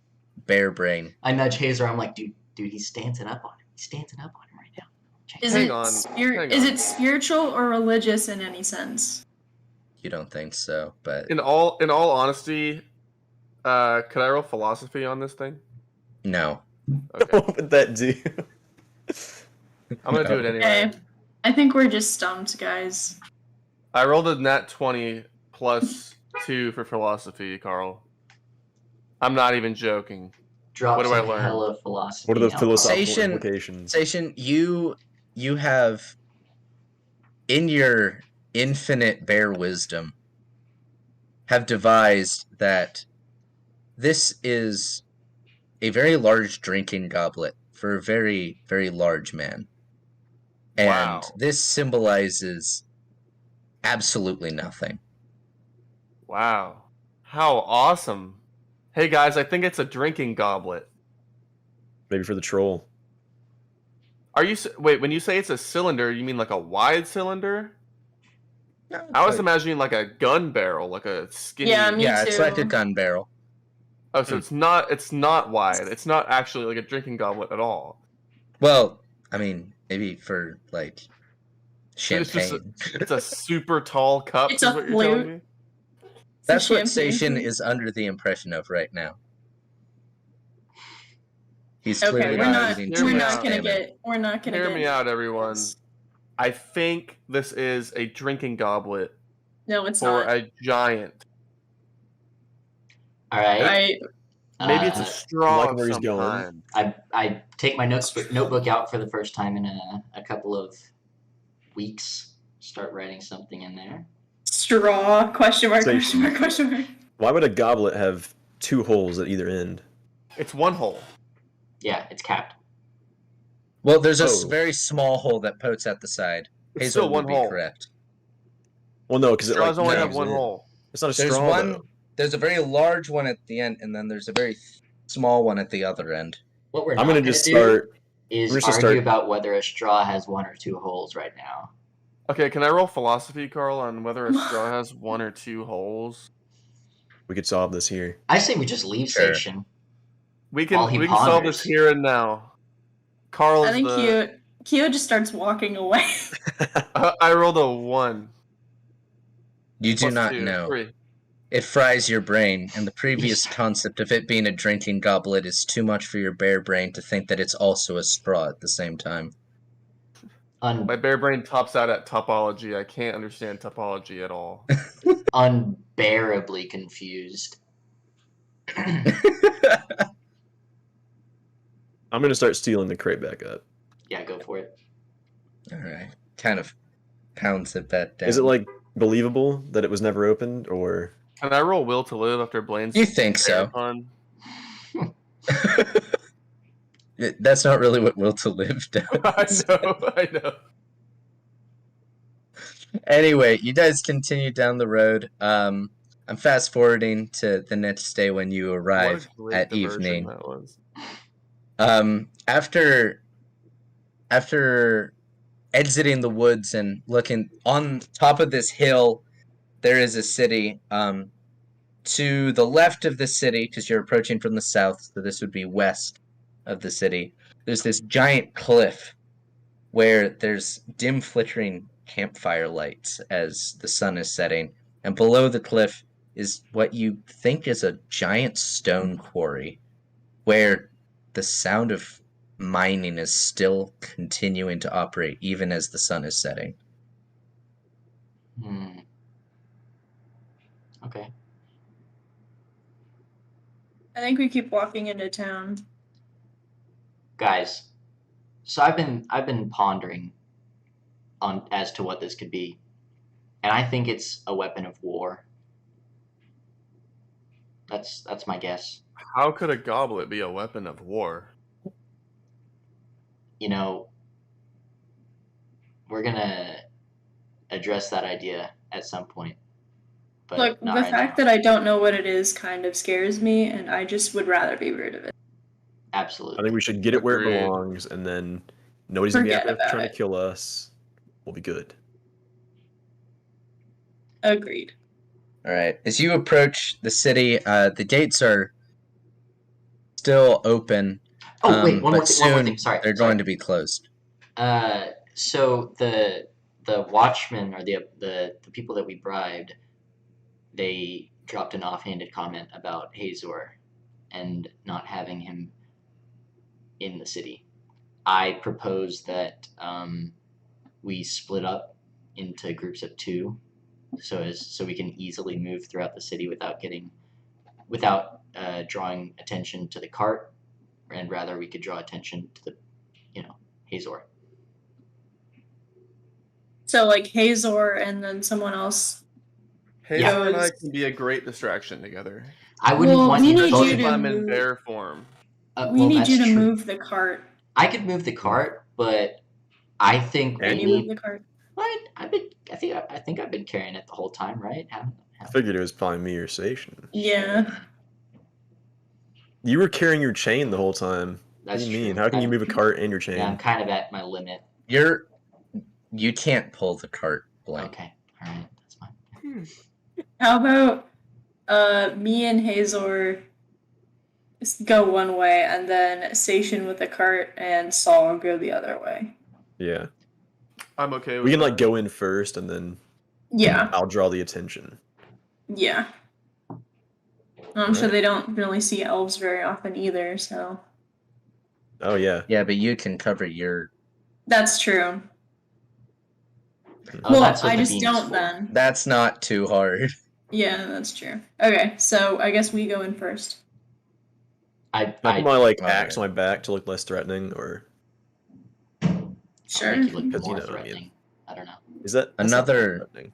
Speaker 3: bare brain.
Speaker 1: I nudge Hazer. I'm like, dude, he's standing up on him. He's standing up on him right now. Check
Speaker 5: is
Speaker 1: it
Speaker 2: Hang
Speaker 5: it
Speaker 2: on, hang
Speaker 5: is
Speaker 2: on.
Speaker 5: it spiritual or religious in any sense?
Speaker 3: You don't think so, but
Speaker 2: In all honesty, could I roll philosophy on this thing?
Speaker 3: no.
Speaker 2: Okay,
Speaker 4: What would that do?
Speaker 2: I'm gonna do it anyway.
Speaker 5: Okay, I think we're just stumped, guys.
Speaker 2: I rolled a nat 20 plus 2 for philosophy, Carl. I'm not even joking.
Speaker 1: Drop
Speaker 2: What do I
Speaker 1: some
Speaker 2: learn?
Speaker 1: hella philosophy.
Speaker 4: What are the
Speaker 1: now.
Speaker 4: philosophical
Speaker 3: Station-
Speaker 4: implications?
Speaker 3: Station, you have in your infinite bare wisdom have devised that this is a very large drinking goblet for a very, very large man. And
Speaker 2: Wow.
Speaker 3: this symbolizes absolutely nothing.
Speaker 2: Wow. How awesome. Hey guys, I think it's a drinking goblet.
Speaker 4: Maybe for the troll.
Speaker 2: Wait, when you say it's a cylinder, you mean like a wide cylinder? I was imagining like a gun barrel, like a skinny.
Speaker 5: Yeah, me
Speaker 3: yeah, it's
Speaker 5: too.
Speaker 3: like a gun barrel.
Speaker 2: Oh, so it's not wide. It's not actually like a drinking goblet at all.
Speaker 3: Well, I mean, maybe for like
Speaker 2: So it's just
Speaker 3: champagne.
Speaker 2: It's a super tall cup.
Speaker 5: It's
Speaker 2: is
Speaker 5: a
Speaker 2: what you're telling
Speaker 5: flute.
Speaker 2: me?
Speaker 5: It's a
Speaker 3: That's what
Speaker 5: champagne
Speaker 3: Station
Speaker 5: flute.
Speaker 3: is under the impression of right now. He's
Speaker 5: Okay,
Speaker 3: clearly
Speaker 5: we're
Speaker 3: not
Speaker 5: not.
Speaker 3: eating
Speaker 2: Hear
Speaker 3: too
Speaker 5: We're
Speaker 2: me
Speaker 3: much
Speaker 5: not
Speaker 2: out.
Speaker 5: gonna
Speaker 3: salmon.
Speaker 5: get. We're not gonna
Speaker 2: Hear
Speaker 5: get.
Speaker 2: me out, everyone.
Speaker 5: this.
Speaker 2: I think this is a drinking goblet
Speaker 5: No, it's
Speaker 2: for
Speaker 5: not.
Speaker 2: a giant.
Speaker 1: All right.
Speaker 2: Maybe it's a straw.
Speaker 4: like
Speaker 2: of
Speaker 4: where he's
Speaker 2: some
Speaker 4: going.
Speaker 2: kind.
Speaker 1: I take my notebook out for the first time in a couple of weeks. Start writing something in there.
Speaker 5: Straw? Question mark? Question
Speaker 4: Station.
Speaker 5: mark? Question mark?
Speaker 4: Why would a goblet have 2 holes at either end?
Speaker 2: It's one hole.
Speaker 1: Yeah, it's capped.
Speaker 3: Well, there's a
Speaker 4: Oh.
Speaker 3: very small hole that pokes at the side.
Speaker 2: It's
Speaker 3: Hazel
Speaker 2: still one
Speaker 3: would be
Speaker 2: hole.
Speaker 3: correct.
Speaker 4: Well, no, because it
Speaker 2: Straws
Speaker 4: like
Speaker 2: only
Speaker 3: no.
Speaker 2: have one
Speaker 4: in.
Speaker 2: hole.
Speaker 4: It's not a
Speaker 3: There's
Speaker 4: straw
Speaker 3: one.
Speaker 4: though.
Speaker 3: There's a very large one at the end, and then there's a very small one at the other end.
Speaker 1: What we're
Speaker 4: I'm
Speaker 1: not
Speaker 4: gonna
Speaker 1: gonna
Speaker 4: just
Speaker 1: do
Speaker 4: start.
Speaker 1: is
Speaker 4: I'm just
Speaker 1: argue
Speaker 4: gonna start.
Speaker 1: about whether a straw has 1 or 2 holes right now.
Speaker 2: Okay, can I roll philosophy, Carl, on whether a straw has 1 or 2 holes?
Speaker 4: We could solve this here.
Speaker 1: I say we just leave
Speaker 3: Sure.
Speaker 1: Station.
Speaker 2: We
Speaker 1: While
Speaker 2: can
Speaker 1: he
Speaker 2: solve this
Speaker 1: ponders.
Speaker 2: here and now. Carl
Speaker 5: I
Speaker 2: is
Speaker 5: think
Speaker 2: the.
Speaker 5: Kyo just starts walking away.
Speaker 2: I rolled a 1.
Speaker 3: You do
Speaker 2: Plus
Speaker 3: not
Speaker 2: 2,
Speaker 3: know.
Speaker 2: 3.
Speaker 3: It fries your brain, and the previous concept of it being a drinking goblet is too much for your bare brain to think that it's also a straw at the same time.
Speaker 2: My bare brain tops out at topology. I can't understand topology at all.
Speaker 1: Unbearably confused.
Speaker 4: I'm gonna start stealing the crate back up.
Speaker 1: Yeah, go for it.
Speaker 3: Alright. Kind of pounds it back down.
Speaker 4: Is it like believable that it was never opened, or
Speaker 2: Can I roll will to live after Blaine's?
Speaker 3: You think so.
Speaker 2: Pun?
Speaker 3: That's not really what will to live
Speaker 2: I
Speaker 3: does.
Speaker 2: know.
Speaker 3: Anyway, you guys continue down the road. I'm fast forwarding to the next day when you arrive
Speaker 2: What a great
Speaker 3: at
Speaker 2: diversion
Speaker 3: evening.
Speaker 2: that was.
Speaker 3: After exiting the woods and looking on top of this hill, there is a city. To the left of the city, because you're approaching from the south, so this would be west of the city, there's this giant cliff where there's dim flickering campfire lights as the sun is setting, and below the cliff is what you think is a giant stone quarry where the sound of mining is still continuing to operate even as the sun is setting.
Speaker 1: Okay.
Speaker 5: I think we keep walking into town.
Speaker 1: Guys, so I've been pondering on as to what this could be. And I think it's a weapon of war. That's my guess.
Speaker 2: How could a goblet be a weapon of war?
Speaker 1: You know, we're gonna address that idea at some point. But
Speaker 5: Look, the
Speaker 1: not right
Speaker 5: fact
Speaker 1: now.
Speaker 5: that I don't know what it is kind of scares me, and I just would rather be rid of it.
Speaker 4: I
Speaker 1: Absolutely.
Speaker 4: think we should get it where it
Speaker 2: Agreed.
Speaker 4: belongs, and then nobody's gonna be
Speaker 5: Forget
Speaker 4: out there
Speaker 5: about
Speaker 4: trying
Speaker 5: it.
Speaker 4: to kill us. We'll be good.
Speaker 5: Agreed.
Speaker 3: All right. As you approach the city, the gates are still open.
Speaker 1: Oh wait, one more
Speaker 3: but
Speaker 1: thing.
Speaker 3: soon
Speaker 1: Sorry,
Speaker 3: they're going to be closed.
Speaker 1: So the watchmen or the people that we bribed, they dropped an offhanded comment about Hazor and not having him in the city. I propose that we split up into groups of 2, so we can easily move throughout the city without drawing attention to the cart, and rather we could draw attention to the Hazor.
Speaker 5: So like Hazor and then someone else.
Speaker 2: Hazel and I
Speaker 5: Goes-
Speaker 2: can be a great distraction together.
Speaker 1: I wouldn't
Speaker 5: Well,
Speaker 1: want
Speaker 5: we
Speaker 1: you
Speaker 5: need
Speaker 1: both.
Speaker 5: you
Speaker 2: If
Speaker 5: to
Speaker 2: I'm in
Speaker 5: move-
Speaker 2: bear form.
Speaker 5: We
Speaker 1: well,
Speaker 5: need
Speaker 1: that's
Speaker 5: you to
Speaker 1: true.
Speaker 5: move the cart.
Speaker 1: I could move the cart, but I think
Speaker 4: Can
Speaker 1: we
Speaker 5: Can you move
Speaker 1: need.
Speaker 5: the cart?
Speaker 1: What? I think I've been carrying it the whole time, right?
Speaker 4: I figured it was probably me or Station.
Speaker 5: Yeah.
Speaker 4: You were carrying your chain the whole time. What
Speaker 1: That's
Speaker 4: do you mean?
Speaker 1: true.
Speaker 4: How can you move a cart and your chain?
Speaker 1: Yeah, I'm kind of at my limit.
Speaker 3: You can't pull the cart, Blank.
Speaker 1: Okay, all right, that's fine.
Speaker 5: How about me and Hazor go one way, and then Station with the cart and Saul go the other way.
Speaker 4: Yeah.
Speaker 2: I'm okay with
Speaker 4: We can
Speaker 2: that.
Speaker 4: like go in first, and then
Speaker 5: Yeah.
Speaker 4: I'll draw the attention.
Speaker 5: Yeah. I'm sure they don't really see elves very often either, so
Speaker 4: Oh yeah.
Speaker 3: Yeah, but you can cover your.
Speaker 5: that's true.
Speaker 1: Oh,
Speaker 5: Well,
Speaker 1: that's what
Speaker 5: I
Speaker 1: the
Speaker 5: just
Speaker 1: beam is
Speaker 5: don't
Speaker 1: for.
Speaker 5: then.
Speaker 3: That's not too hard.
Speaker 5: Yeah, that's true. Okay, so I guess we go in first.
Speaker 1: I
Speaker 4: Can I put my like
Speaker 3: Alright.
Speaker 4: axe on my back to look less threatening, or
Speaker 5: Sure.
Speaker 1: make you look
Speaker 4: Because,
Speaker 1: more
Speaker 4: you know, I mean-
Speaker 1: threatening. I don't know.
Speaker 4: is that that's not
Speaker 3: Another-
Speaker 4: threatening?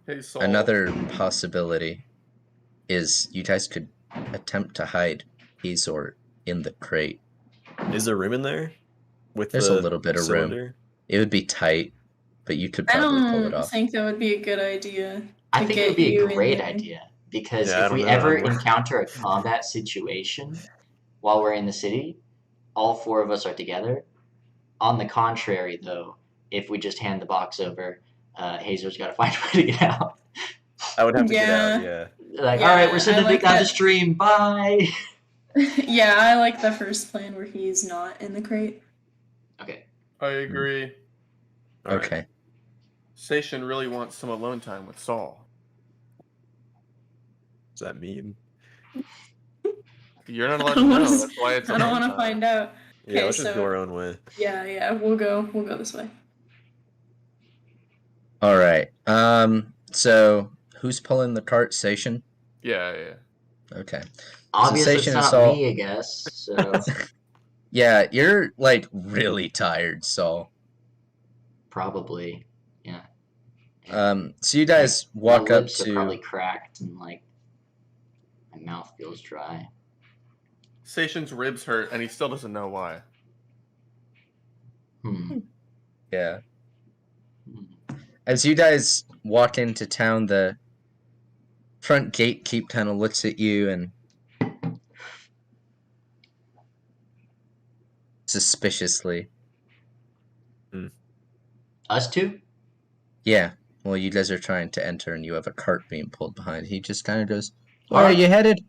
Speaker 2: Hey, Saul.
Speaker 3: Another possibility is you guys could attempt to hide Hazor in the crate.
Speaker 4: Is there room in there? With
Speaker 3: There's
Speaker 4: the
Speaker 3: a little bit of room.
Speaker 4: cylinder?
Speaker 3: It would be tight, but you could
Speaker 5: I
Speaker 3: probably pull it
Speaker 5: don't
Speaker 3: off.
Speaker 5: think that would be a good idea.
Speaker 1: I
Speaker 5: to
Speaker 1: think it
Speaker 5: get
Speaker 1: would be
Speaker 5: you
Speaker 1: a
Speaker 5: in
Speaker 1: great
Speaker 5: there.
Speaker 1: idea because
Speaker 4: Yeah, I
Speaker 1: if we
Speaker 4: don't know.
Speaker 1: ever encounter a combat situation while we're in the city, all 4 of us are together. On the contrary, though, if we just hand the box over, Hazer's got to find a way to get out.
Speaker 4: I would have to
Speaker 5: Yeah.
Speaker 4: get out. Yeah.
Speaker 1: Like,
Speaker 5: Yeah,
Speaker 1: all right, we're
Speaker 5: I
Speaker 1: sending
Speaker 5: like
Speaker 1: Vic down the
Speaker 5: that.
Speaker 1: stream. Bye.
Speaker 5: Yeah, I like the first plan where he's not in the crate.
Speaker 1: Okay.
Speaker 2: I agree.
Speaker 4: All right.
Speaker 3: Okay.
Speaker 2: Station really wants some alone time with Saul.
Speaker 4: What's that mean?
Speaker 2: You're not
Speaker 5: I
Speaker 2: allowed to
Speaker 5: don't
Speaker 2: know.
Speaker 5: wanna
Speaker 2: That's why it's
Speaker 5: I don't
Speaker 2: alone
Speaker 5: want to
Speaker 2: time.
Speaker 5: find out.
Speaker 4: Yeah,
Speaker 5: Okay,
Speaker 4: let's just
Speaker 5: so-
Speaker 4: go our own way.
Speaker 5: Yeah, we'll go this way.
Speaker 3: All right. So who's pulling the cart, Station?
Speaker 2: Yeah.
Speaker 3: Okay.
Speaker 1: Obviously, it's
Speaker 3: Sensation
Speaker 1: not
Speaker 3: Assault.
Speaker 1: me, I guess. So
Speaker 3: Yeah, you're like really tired, Saul.
Speaker 1: probably, yeah.
Speaker 3: So you guys
Speaker 1: My
Speaker 3: walk up
Speaker 1: lips are
Speaker 3: to.
Speaker 1: probably cracked and like my mouth feels dry.
Speaker 2: Station's ribs hurt, and he still doesn't know why.
Speaker 3: Yeah.
Speaker 1: Hmm.
Speaker 3: As you guys walk into town, the front gatekeep kind of looks at you and suspiciously.
Speaker 1: Us 2?
Speaker 3: Yeah. Well, you guys are trying to enter, and you have a cart being pulled behind. He just kind of goes, "Where are you headed?"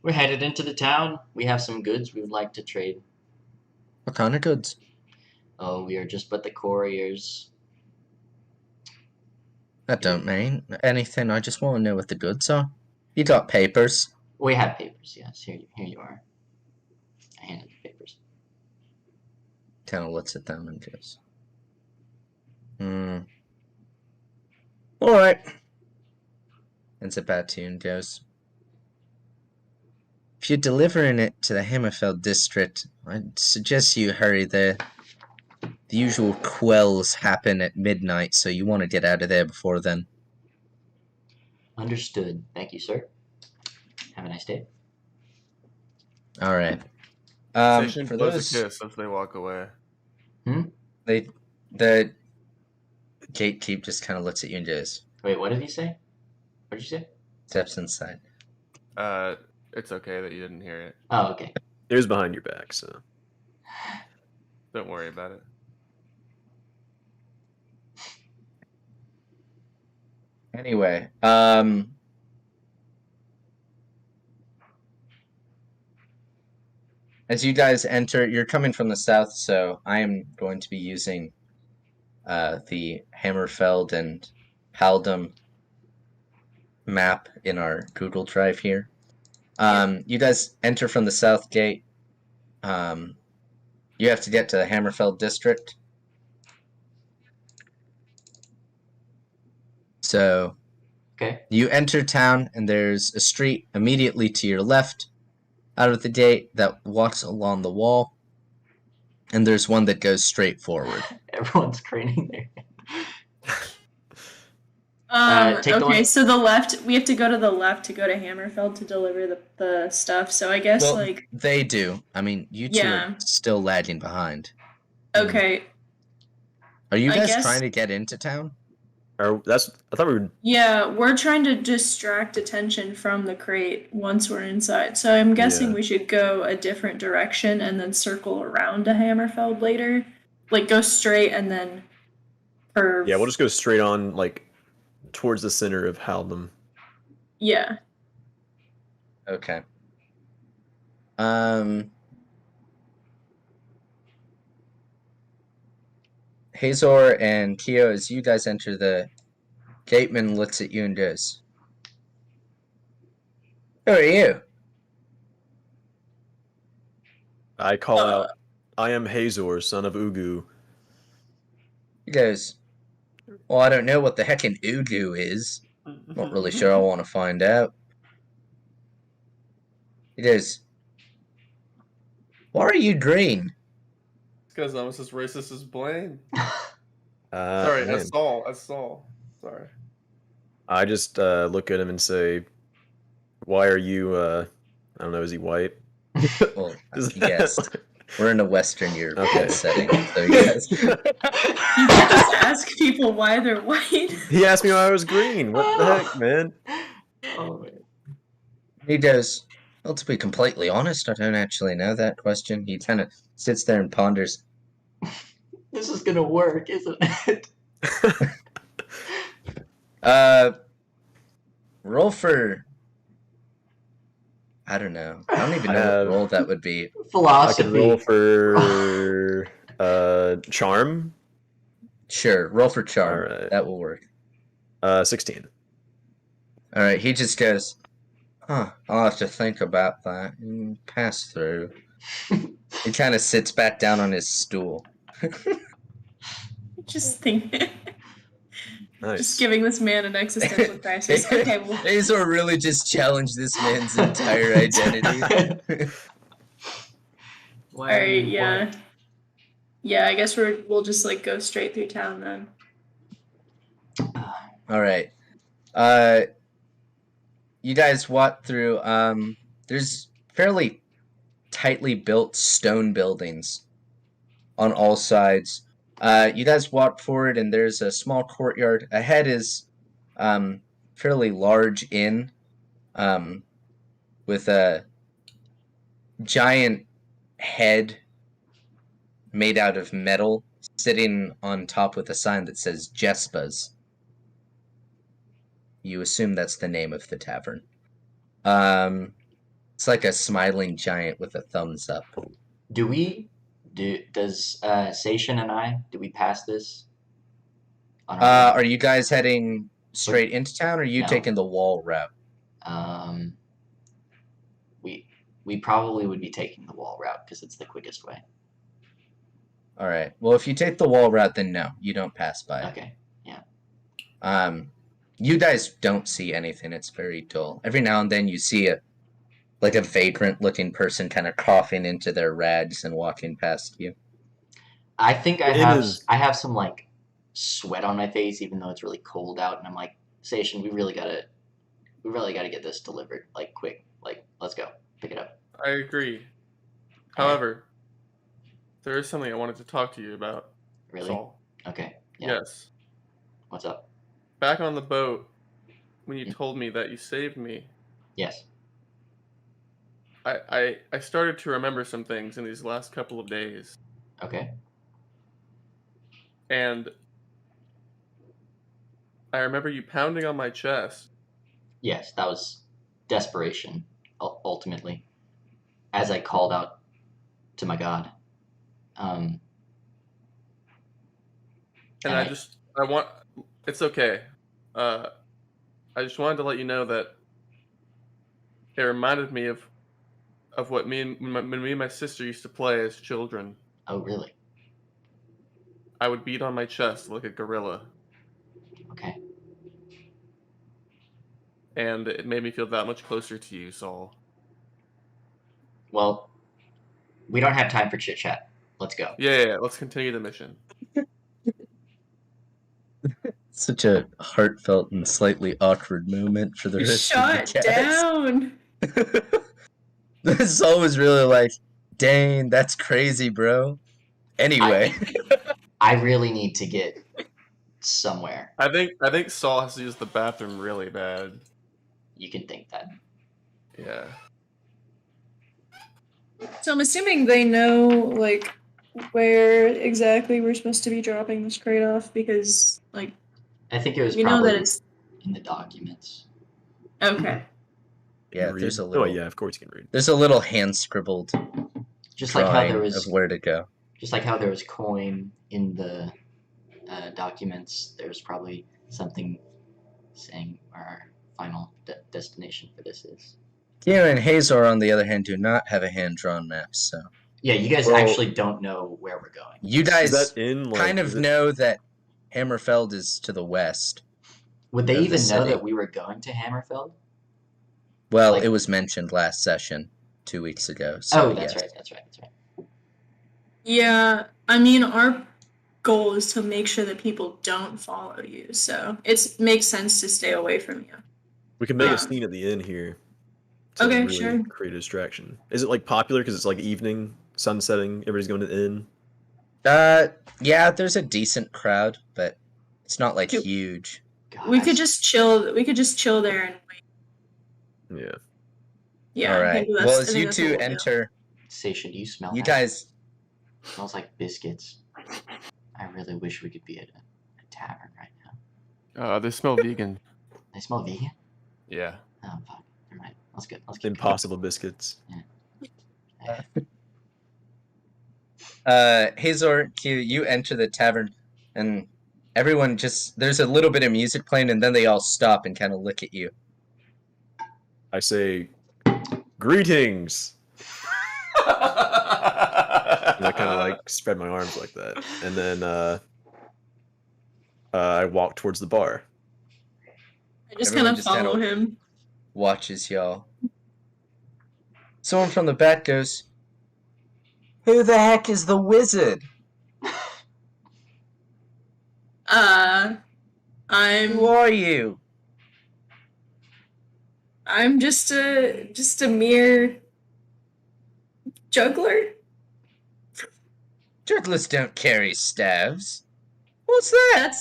Speaker 1: We're headed into the town. We have some goods we would like to trade.
Speaker 3: What kind of goods?
Speaker 1: Oh, we are just but the couriers.
Speaker 3: That don't mean anything. I just want to know what the goods are. You got papers.
Speaker 1: We have papers, yes. Here you are. I handed the papers.
Speaker 3: Kind of looks at them and goes, all right. And Zapatune goes, if you're delivering it to the Hamerfeld district, I'd suggest you hurry there. The usual quells happen at midnight, so you want to get out of there before then.
Speaker 1: Understood. Thank you, sir. Have a nice day.
Speaker 3: All right.
Speaker 2: Station
Speaker 3: For
Speaker 2: blows
Speaker 3: those,
Speaker 2: a kiss as they walk away.
Speaker 3: the gatekeep just kind of looks at you and goes,
Speaker 1: Wait, what did he say? What did you say?
Speaker 3: steps inside.
Speaker 2: It's okay that you didn't hear it.
Speaker 1: Oh, okay.
Speaker 4: It was behind your back, so.
Speaker 2: Don't worry about it.
Speaker 3: Anyway, as you guys enter, you're coming from the south, so I am going to be using the Hamerfeld and Haldum map in our Google Drive here. You guys enter from the south gate. You have to get to the Hamerfeld district. So
Speaker 1: Okay.
Speaker 3: you enter town, and there's a street immediately to your left out of the gate that walks along the wall, and there's one that goes straight forward.
Speaker 1: Everyone's craning their head. Take the
Speaker 5: Okay,
Speaker 1: one-
Speaker 5: so the left, we have to go to the left to go to Hamerfeld to deliver the stuff. So I guess
Speaker 3: Well,
Speaker 5: like
Speaker 3: they do. I mean, you two
Speaker 5: Yeah.
Speaker 3: are still lagging behind.
Speaker 5: okay,
Speaker 3: Are you
Speaker 5: I
Speaker 3: guys
Speaker 5: guess-
Speaker 3: trying to get into town?
Speaker 4: I thought we were.
Speaker 5: yeah, we're trying to distract attention from the crate once we're inside. So I'm guessing
Speaker 4: Yeah.
Speaker 5: we should go a different direction and then circle around to Hamerfeld later. Like go straight and then curve.
Speaker 4: Yeah, we'll just go straight on, like, towards the center of Haldum.
Speaker 5: Yeah.
Speaker 3: Okay. Hazor and Keo, as you guys enter, the gateman looks at you and goes, "Who are you?"
Speaker 4: I call out, I am Hazor, son of Ugu.
Speaker 3: He goes, "Well, I don't know what the heck an Ugu is. Not really sure I want to find out." He goes, "Why are you green?"
Speaker 2: Because I'm as racist as Blaine.
Speaker 4: Sorry,
Speaker 2: Sorry, that's Saul. That's Saul. Sorry.
Speaker 4: I just look at him and say, "Why are you? I don't know. Is he white?"
Speaker 3: Well, he guessed. We're in a Western European
Speaker 4: Okay.
Speaker 3: setting, so yes.
Speaker 5: You can't just ask people why they're white.
Speaker 4: He asked me why I was green. What the heck, man?
Speaker 1: Oh, man.
Speaker 3: He goes, well, to be completely honest, I don't actually know that question. He kind of sits there and ponders.
Speaker 1: This is gonna work, isn't it?
Speaker 3: Roll for... I don't know. I don't even know what role that would be.
Speaker 4: I
Speaker 1: Philosophy.
Speaker 4: can roll for charm.
Speaker 3: Sure, roll for charm.
Speaker 4: All right.
Speaker 3: That will work.
Speaker 4: 16.
Speaker 3: All right, he just goes, I'll have to think about that and pass through. He kind of sits back down on his stool.
Speaker 5: Just think.
Speaker 4: Nice.
Speaker 5: Just giving this man an existential crisis. Okay, well,
Speaker 3: Azor really just challenged this man's entire identity.
Speaker 5: all right, yeah. Yeah, I guess we'll just like go straight through town then.
Speaker 3: All right. You guys walk through. There's fairly tightly built stone buildings on all sides. You guys walk forward, and there's a small courtyard. Ahead is fairly large inn with a giant head made out of metal sitting on top with a sign that says Jespa's. You assume that's the name of the tavern. It's like a smiling giant with a thumbs up.
Speaker 1: Does Sation and I, do we pass this?
Speaker 3: Are you guys heading straight into town, or are you
Speaker 1: No.
Speaker 3: taking the wall route?
Speaker 1: We probably would be taking the wall route because it's the quickest way.
Speaker 3: All right. Well, if you take the wall route, then no, you don't pass by.
Speaker 1: Okay. Yeah.
Speaker 3: You guys don't see anything. It's very dull. Every now and then you see a vagrant-looking person kind of coughing into their rags and walking past you.
Speaker 1: I think I have some like sweat on my face, even though it's really cold out, and I'm like, Station, we really gotta get this delivered, like quick, like let's go, pick it up.
Speaker 2: I agree. However, there is something I wanted to talk to you about.
Speaker 1: Really?
Speaker 2: Saul.
Speaker 1: Okay. Yeah.
Speaker 2: Yes.
Speaker 1: What's up?
Speaker 2: Back on the boat, when you told me that you saved me,
Speaker 1: Yes.
Speaker 2: I started to remember some things in these last couple of days.
Speaker 1: Okay.
Speaker 2: And I remember you pounding on my chest.
Speaker 1: Yes, that was desperation, ultimately, as I called out to my God.
Speaker 2: It's okay. I just wanted to let you know that it reminded me of what when me and my sister used to play as children.
Speaker 1: Oh, really?
Speaker 2: I would beat on my chest like a gorilla.
Speaker 1: Okay.
Speaker 2: And it made me feel that much closer to you, Saul.
Speaker 1: Well, we don't have time for chit chat. Let's go.
Speaker 2: Yeah, let's continue the mission.
Speaker 3: Such a heartfelt and slightly awkward moment for the rest of the
Speaker 5: Shut
Speaker 3: cast.
Speaker 5: down.
Speaker 3: This was really like, dang, that's crazy, bro. Anyway.
Speaker 1: I really need to get somewhere.
Speaker 2: I think Saul has to use the bathroom really bad.
Speaker 1: You can think that.
Speaker 2: Yeah.
Speaker 5: So I'm assuming they know like where exactly we're supposed to be dropping this crate off because like
Speaker 1: I think it was
Speaker 5: you know
Speaker 1: probably
Speaker 5: that it's
Speaker 1: in the documents.
Speaker 5: okay.
Speaker 3: Yeah,
Speaker 4: Read?
Speaker 3: there's a little.
Speaker 4: Oh yeah, of course you can read.
Speaker 3: There's a little hand scribbled
Speaker 1: Just like how there
Speaker 3: drawing
Speaker 1: was
Speaker 3: of where to go.
Speaker 1: Just like how there was coin in the documents, there's probably something saying where our final destination for this is.
Speaker 3: You and Hazor, on the other hand, do not have a hand-drawn map, so...
Speaker 1: Yeah, you guys actually don't know where we're going.
Speaker 3: You guys
Speaker 4: Is that in, like,
Speaker 3: kind of know that Hamerfeld is to the west.
Speaker 1: Would they
Speaker 3: of the
Speaker 1: even know
Speaker 3: city.
Speaker 1: that we were going to Hamerfeld?
Speaker 3: Well,
Speaker 1: Like-
Speaker 3: it was mentioned last session, 2 weeks ago, so
Speaker 1: That's
Speaker 3: yes.
Speaker 1: right, that's right.
Speaker 5: Yeah, I mean our goal is to make sure that people don't follow you, so it makes sense to stay away from you.
Speaker 4: We can make
Speaker 5: Yeah.
Speaker 4: a scene at the inn here. To
Speaker 5: Okay,
Speaker 4: really
Speaker 5: sure.
Speaker 4: create a distraction. Is it like popular because it's like evening sun setting? Everybody's going to the inn.
Speaker 3: Yeah, there's a decent crowd, but it's not like
Speaker 5: Yep.
Speaker 3: huge.
Speaker 1: God,
Speaker 5: We could just chill. We could just chill there and wait.
Speaker 4: Yeah.
Speaker 5: Yeah.
Speaker 3: All
Speaker 5: I
Speaker 3: right.
Speaker 5: think that's-
Speaker 3: Well,
Speaker 5: I
Speaker 3: as
Speaker 5: think
Speaker 3: you
Speaker 5: that's
Speaker 3: two
Speaker 5: what we'll do.
Speaker 3: enter,
Speaker 1: Station, do you smell
Speaker 3: you
Speaker 1: that?
Speaker 3: guys.
Speaker 1: It smells like biscuits. I really wish we could be at a tavern right now.
Speaker 2: They smell vegan.
Speaker 1: They smell vegan?
Speaker 2: Yeah.
Speaker 1: Oh, fuck. Never mind. Let's get Let's keep
Speaker 4: Impossible biscuits.
Speaker 1: going.
Speaker 3: Hazor, Q, you enter the tavern, and everyone there's a little bit of music playing, and then they all stop and kind of look at you.
Speaker 4: I say, greetings. And I kind of like spread my arms like that, and then I walk towards the bar.
Speaker 5: I just
Speaker 3: Everyone
Speaker 5: kind of
Speaker 3: just kinda-
Speaker 5: follow him.
Speaker 3: Watches y'all. Someone from the back goes, "Who the heck is the wizard?
Speaker 5: I'm
Speaker 3: Who are you?"
Speaker 5: I'm just a mere juggler.
Speaker 3: Jugglers don't carry staves. What's that?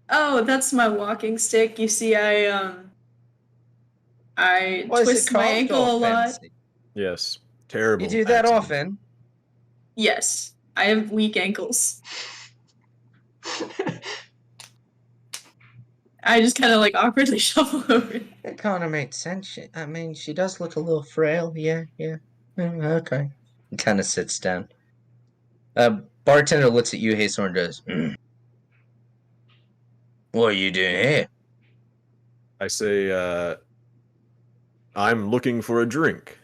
Speaker 5: That's my walking stick. You see, I
Speaker 3: Why is it
Speaker 5: twist my
Speaker 3: carved
Speaker 5: ankle
Speaker 3: all
Speaker 5: a lot.
Speaker 3: fancy?
Speaker 4: Yes, terrible.
Speaker 3: You do that
Speaker 4: accident.
Speaker 3: often?
Speaker 5: Yes, I have weak ankles. I just kind of like awkwardly shuffle over.
Speaker 3: It kind of makes sense. She does look a little frail. Yeah. Okay. He kind of sits down. Bartender looks at you, Hazor, and goes, "What are you doing here?"
Speaker 4: I say, I'm looking for a drink.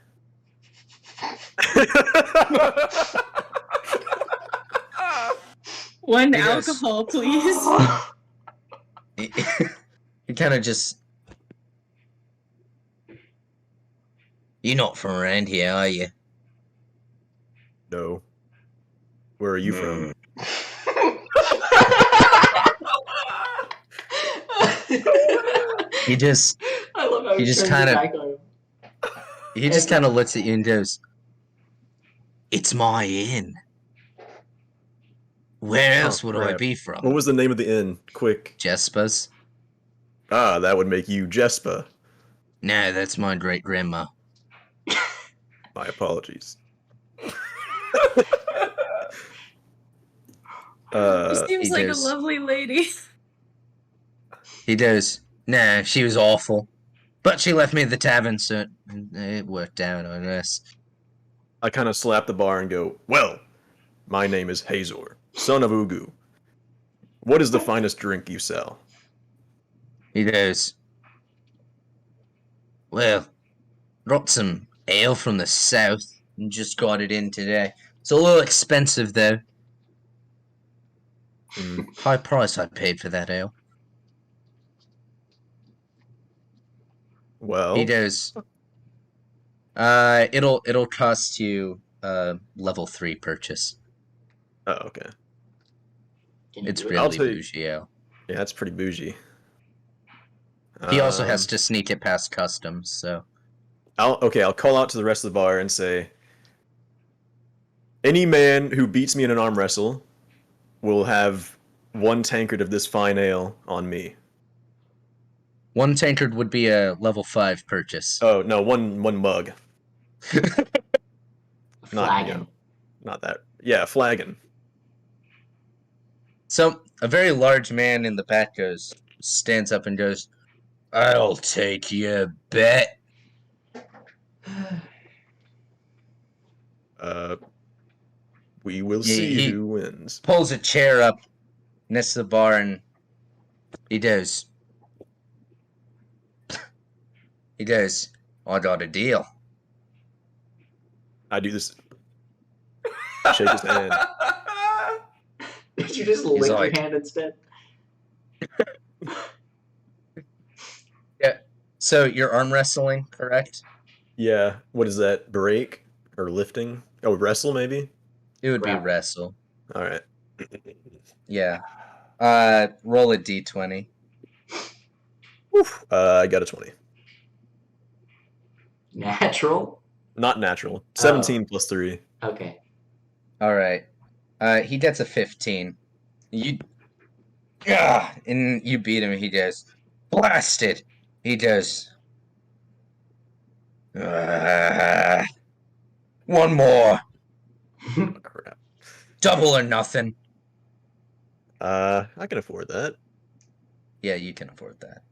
Speaker 5: One
Speaker 3: He does.
Speaker 5: alcohol, please.
Speaker 3: He kind of just... You're not from around here, are you?
Speaker 4: No. Where are you from?
Speaker 3: He just...
Speaker 1: I love how
Speaker 3: he just
Speaker 1: turns
Speaker 3: kinda-
Speaker 1: it back on him.
Speaker 3: He just kind of looks at you and goes, "It's my inn. Where else would I
Speaker 4: crap.
Speaker 3: be
Speaker 4: What
Speaker 3: from?"
Speaker 4: was the name of the inn? Quick.
Speaker 3: Jespa's?
Speaker 4: Ah, that would make you Jespa.
Speaker 3: No, that's my great grandma.
Speaker 4: My apologies.
Speaker 5: She
Speaker 4: Uh,
Speaker 5: seems
Speaker 3: he
Speaker 5: like
Speaker 3: does.
Speaker 5: a lovely lady.
Speaker 3: He goes, "Nah, she was awful. But she left me at the tavern, so it worked out, I guess."
Speaker 4: I kind of slap the bar and go, well, my name is Hazor, son of Ugu. What is the finest drink you sell?
Speaker 3: He goes, "Well, got some ale from the south and just got it in today. It's a little expensive, though. High price I paid for that ale."
Speaker 4: Well,
Speaker 3: He goes, it'll cost you level 3 purchase.
Speaker 4: oh, okay.
Speaker 1: Can you
Speaker 3: It's
Speaker 1: do it?
Speaker 4: I'll
Speaker 3: really
Speaker 4: take-
Speaker 3: bougie ale.
Speaker 4: Yeah, that's pretty bougie.
Speaker 3: He also has to sneak it past customs, so...
Speaker 4: I'll call out to the rest of the bar and say, any man who beats me in an arm wrestle will have 1 tankard of this fine ale on me.
Speaker 3: 1 tankard would be a level 5 purchase.
Speaker 4: Oh, no, one mug.
Speaker 1: Flagon.
Speaker 4: Not that. Yeah, a flagon.
Speaker 3: So, a very large man in the back stands up and goes, "I'll take your bet."
Speaker 4: We will
Speaker 3: Yeah,
Speaker 4: see
Speaker 3: he-
Speaker 4: who wins.
Speaker 3: Pulls a chair up next to the bar and he goes, "I got a deal."
Speaker 4: I do this. Shake his hand.
Speaker 1: Did you just lick
Speaker 3: like-
Speaker 1: your hand instead?
Speaker 3: So, you're arm wrestling, correct?
Speaker 4: Yeah, what is that? Break or lifting? Oh, wrestle maybe.
Speaker 3: It would be
Speaker 1: Right.
Speaker 3: wrestle.
Speaker 4: All right.
Speaker 3: Yeah. Roll a d20.
Speaker 4: I got a 20.
Speaker 1: Natural?
Speaker 4: Not natural. 17 plus 3.
Speaker 1: Okay.
Speaker 3: All right. He gets a 15. And you beat him. He goes, blasted. He goes, one more.
Speaker 4: Oh, crap.
Speaker 3: Double or nothing.
Speaker 4: I can afford that.
Speaker 3: Yeah, you can afford that.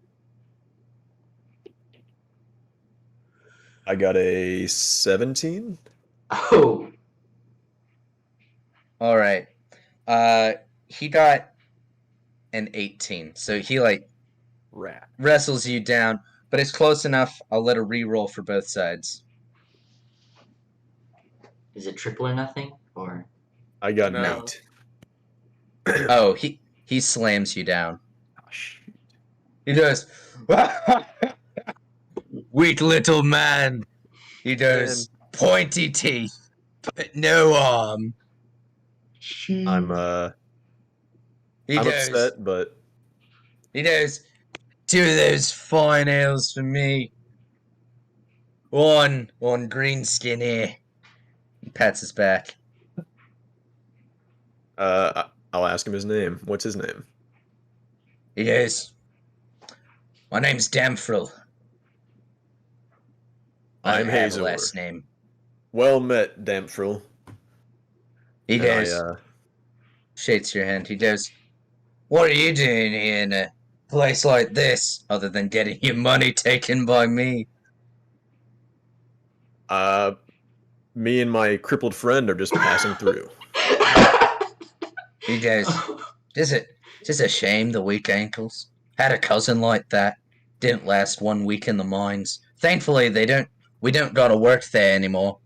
Speaker 4: I got a 17.
Speaker 1: Oh.
Speaker 3: All right. He got an 18. So he
Speaker 4: Rat.
Speaker 3: wrestles you down, but it's close enough. I'll let a re-roll for both sides.
Speaker 1: Is it triple or nothing? Or
Speaker 4: I got
Speaker 2: No.
Speaker 4: 8.
Speaker 3: Oh, he slams you down.
Speaker 4: Oh, shoot.
Speaker 3: He goes, weak little man. He goes, pointy teeth, but no arm.
Speaker 4: I'm
Speaker 3: He
Speaker 4: I'm
Speaker 3: goes,
Speaker 4: upset, but
Speaker 3: he goes, 2 of those fine ales for me. One greenskin here. He pats his back.
Speaker 4: I'll ask him his name. What's his name?
Speaker 3: He goes, my name's Damfril. I
Speaker 4: I'm
Speaker 3: don't have a
Speaker 4: Hazor.
Speaker 3: last name.
Speaker 4: Well met, Damfril.
Speaker 3: He
Speaker 4: And
Speaker 3: goes, shakes your hand. He goes, what are you doing here in a place like this, other than getting your money taken by me?
Speaker 4: Me and my crippled friend are just passing through.
Speaker 3: He goes, It's a shame the weak ankles. Had a cousin like that. Didn't last 1 week in the mines. Thankfully, we don't gotta work there anymore.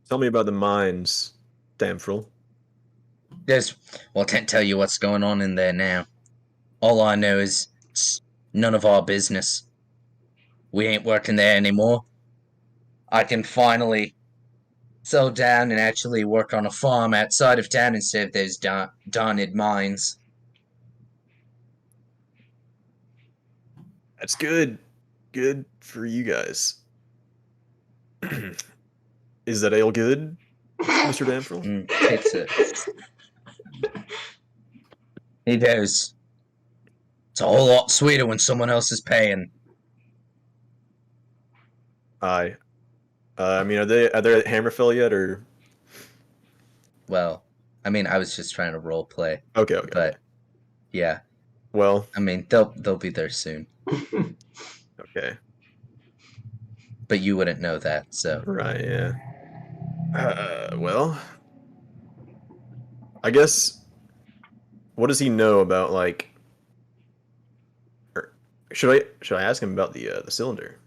Speaker 4: Tell me about the mines, Damfril.
Speaker 3: Well, I can't tell you what's going on in there now. All I know is it's none of our business. We ain't working there anymore. I can finally settle down and actually work on a farm outside of town instead of those darned mines.
Speaker 4: That's good. Good for you guys. Is that ale good, Mr. Damfril?
Speaker 3: Takes it. He goes, it's a whole lot sweeter when someone else is paying.
Speaker 4: Aye. I mean, are they at Hamerfeld yet, or?
Speaker 3: Well, I mean, I was just trying to role play,
Speaker 4: Okay.
Speaker 3: but yeah.
Speaker 4: Well,
Speaker 3: I mean, they'll be there soon,
Speaker 4: okay.
Speaker 3: but you wouldn't know that, so.
Speaker 4: Right, yeah. Well, I guess. What does he know about, like? Or should I ask him about the cylinder?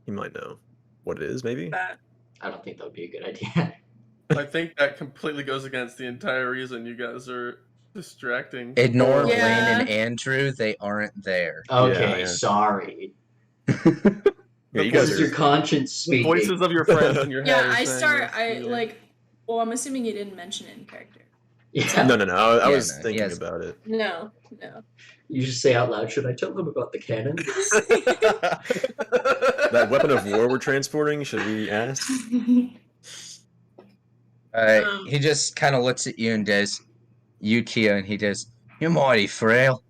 Speaker 4: He might know what it is, maybe.
Speaker 1: I don't think that would be a good idea.
Speaker 2: I think that completely goes against the entire reason you guys are distracting.
Speaker 3: Ignore Blaine
Speaker 5: Yeah.
Speaker 3: and Andrew, they aren't there.
Speaker 1: Okay,
Speaker 4: Yeah.
Speaker 1: sorry.
Speaker 4: Yeah, you guys
Speaker 1: This is your
Speaker 4: are.
Speaker 1: conscience
Speaker 2: The
Speaker 1: speaking.
Speaker 2: voices of your friends in your head.
Speaker 5: Yeah,
Speaker 2: are
Speaker 5: I
Speaker 2: saying
Speaker 5: start.
Speaker 2: this to you.
Speaker 5: Well, I'm assuming you didn't mention it in character.
Speaker 1: Yeah.
Speaker 4: No. I
Speaker 3: Yeah,
Speaker 4: was
Speaker 3: no,
Speaker 4: thinking
Speaker 3: yes.
Speaker 4: about it.
Speaker 5: No.
Speaker 1: You just say out loud, should I tell them about the cannon?
Speaker 4: That weapon of war we're transporting. Should we ask?
Speaker 3: He just kind of looks at you and goes, Yukio, and he goes, you're mighty frail.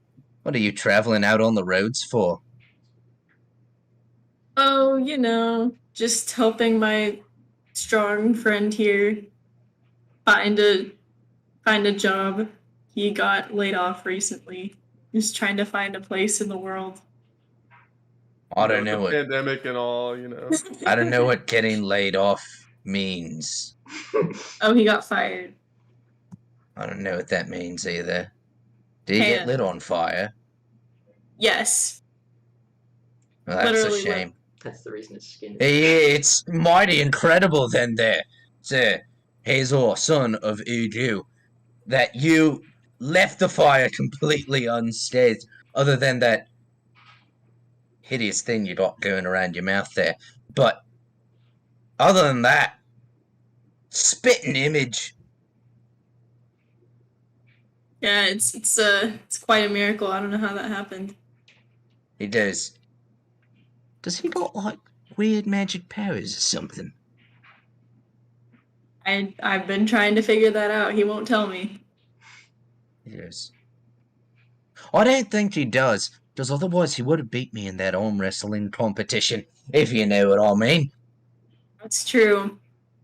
Speaker 3: What are you traveling out on the roads for?
Speaker 5: Oh, just helping my strong friend here find a job. He got laid off recently. Just trying to find a place in the world.
Speaker 3: I don't know
Speaker 2: the
Speaker 3: what
Speaker 2: pandemic and all.
Speaker 3: I don't know what getting laid off means.
Speaker 5: Oh, he got fired.
Speaker 3: I don't know what that means either. Did he get lit on fire?
Speaker 5: Yes.
Speaker 3: Well, that's
Speaker 5: Literally
Speaker 3: a shame.
Speaker 1: That's the reason his skin is...
Speaker 3: It's mighty incredible then there, Sir Hazor, son of Udu, that you left the fire completely unscathed, other than that hideous thing you got going around your mouth there. But other than that, spitting image.
Speaker 5: Yeah, it's quite a miracle. I don't know how that happened.
Speaker 3: He does he got like weird magic powers or something?
Speaker 5: I've been trying to figure that out. He won't tell me.
Speaker 3: Yes. I don't think he does, because otherwise he would have beat me in that arm wrestling competition, if you know what I mean.
Speaker 5: That's true.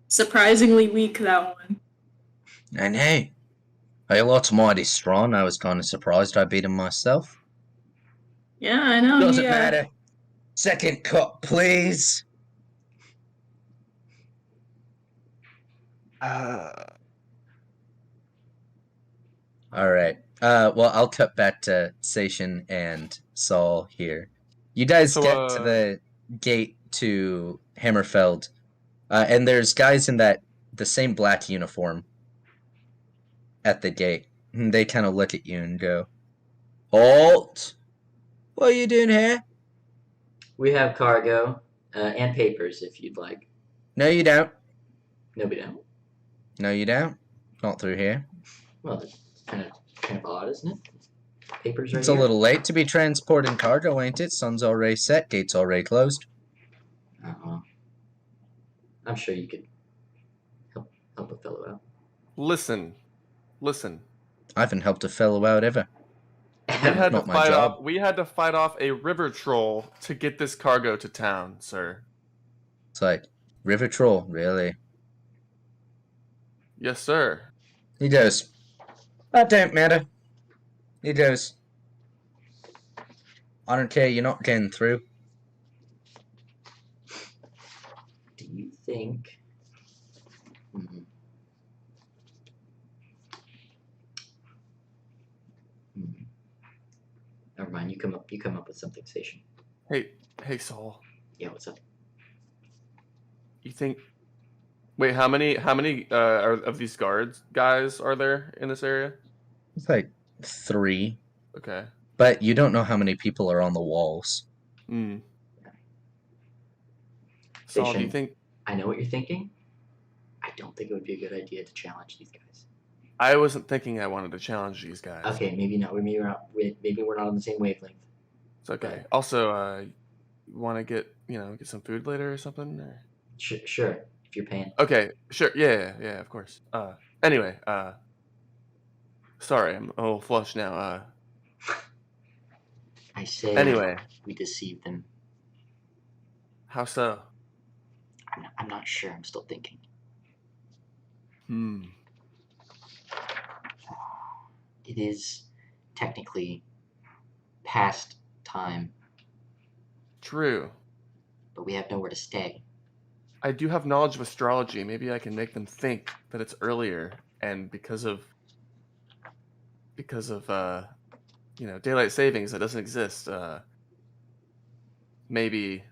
Speaker 5: Surprisingly weak, that one.
Speaker 3: I know. Hey, lot's mighty strong. I was kind of surprised I beat him myself.
Speaker 5: Yeah, I know.
Speaker 3: Doesn't matter. Second cup, please. All right. Well, I'll cut back to Sation and Saul here. You guys
Speaker 2: So,
Speaker 3: get to the gate to Hamerfeld, and there's guys in the same black uniform at the gate. And they kind of look at you and go, "Halt! What are you doing here?"
Speaker 1: We have cargo and papers if you'd like.
Speaker 3: No, you don't.
Speaker 1: No, we don't.
Speaker 3: No, you don't. Not through here.
Speaker 1: Well, that's kind of odd, isn't it? Papers right
Speaker 3: It's
Speaker 1: here.
Speaker 3: a little late to be transporting cargo, ain't it? Sun's already set, gate's already closed.
Speaker 1: I'm sure you could help a fellow out.
Speaker 2: Listen.
Speaker 3: I haven't helped a fellow out ever.
Speaker 2: We had
Speaker 3: Not
Speaker 2: to
Speaker 3: my
Speaker 2: fight
Speaker 3: job.
Speaker 2: off. We had to fight off a river troll to get this cargo to town, sir.
Speaker 3: It's like, River Troll, really?
Speaker 2: Yes, sir.
Speaker 3: He goes, that don't matter. He goes, I don't care, you're not getting through.
Speaker 1: Do you think? Never mind. You come up with something, Station.
Speaker 2: Hey, Saul.
Speaker 1: Yeah, what's up?
Speaker 2: You think? Wait, how many of these guys are there in this area?
Speaker 3: It's like 3.
Speaker 2: Okay.
Speaker 3: But you don't know how many people are on the walls.
Speaker 2: Saul,
Speaker 1: Station,
Speaker 2: do you think?
Speaker 1: I know what you're thinking. I don't think it would be a good idea to challenge these guys.
Speaker 2: I wasn't thinking I wanted to challenge these guys.
Speaker 1: Okay, maybe not. Maybe we're not on the same wavelength.
Speaker 2: It's okay. Also, you want to get some food later or something? Or?
Speaker 1: Sure, if you're paying.
Speaker 2: Okay, sure. Yeah, of course. Anyway, sorry, I'm a little flushed now.
Speaker 1: I say.
Speaker 2: Anyway,
Speaker 1: we deceived them.
Speaker 2: How so?
Speaker 1: I'm not sure. I'm still thinking. It is technically past time.
Speaker 2: True.
Speaker 1: But we have nowhere to stay.
Speaker 2: I do have knowledge of astrology. Maybe I can make them think that it's earlier, and because of daylight savings that doesn't exist. Maybe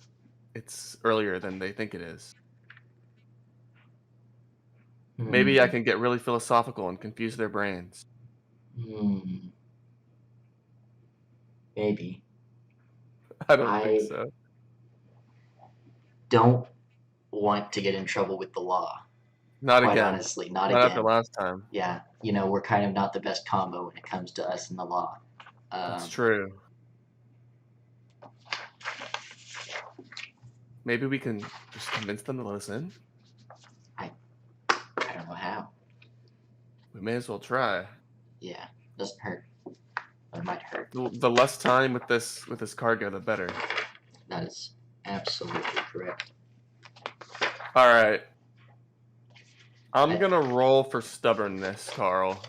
Speaker 2: it's earlier than they think it is. Maybe I can get really philosophical and confuse their brains.
Speaker 1: Maybe.
Speaker 2: I don't think so.
Speaker 1: Don't want to get in trouble with the law.
Speaker 2: Not
Speaker 1: Quite
Speaker 2: again.
Speaker 1: Honestly, not
Speaker 2: Not
Speaker 1: again.
Speaker 2: after last time.
Speaker 1: Yeah, we're kind of not the best combo when it comes to us and the law.
Speaker 2: That's true. Maybe we can just convince them to listen.
Speaker 1: I don't know how.
Speaker 2: We may as well try.
Speaker 1: Yeah, doesn't hurt. But it might hurt.
Speaker 2: The less time with this cargo, the better.
Speaker 1: That is absolutely correct.
Speaker 2: All right. I'm gonna roll for stubbornness, Carl.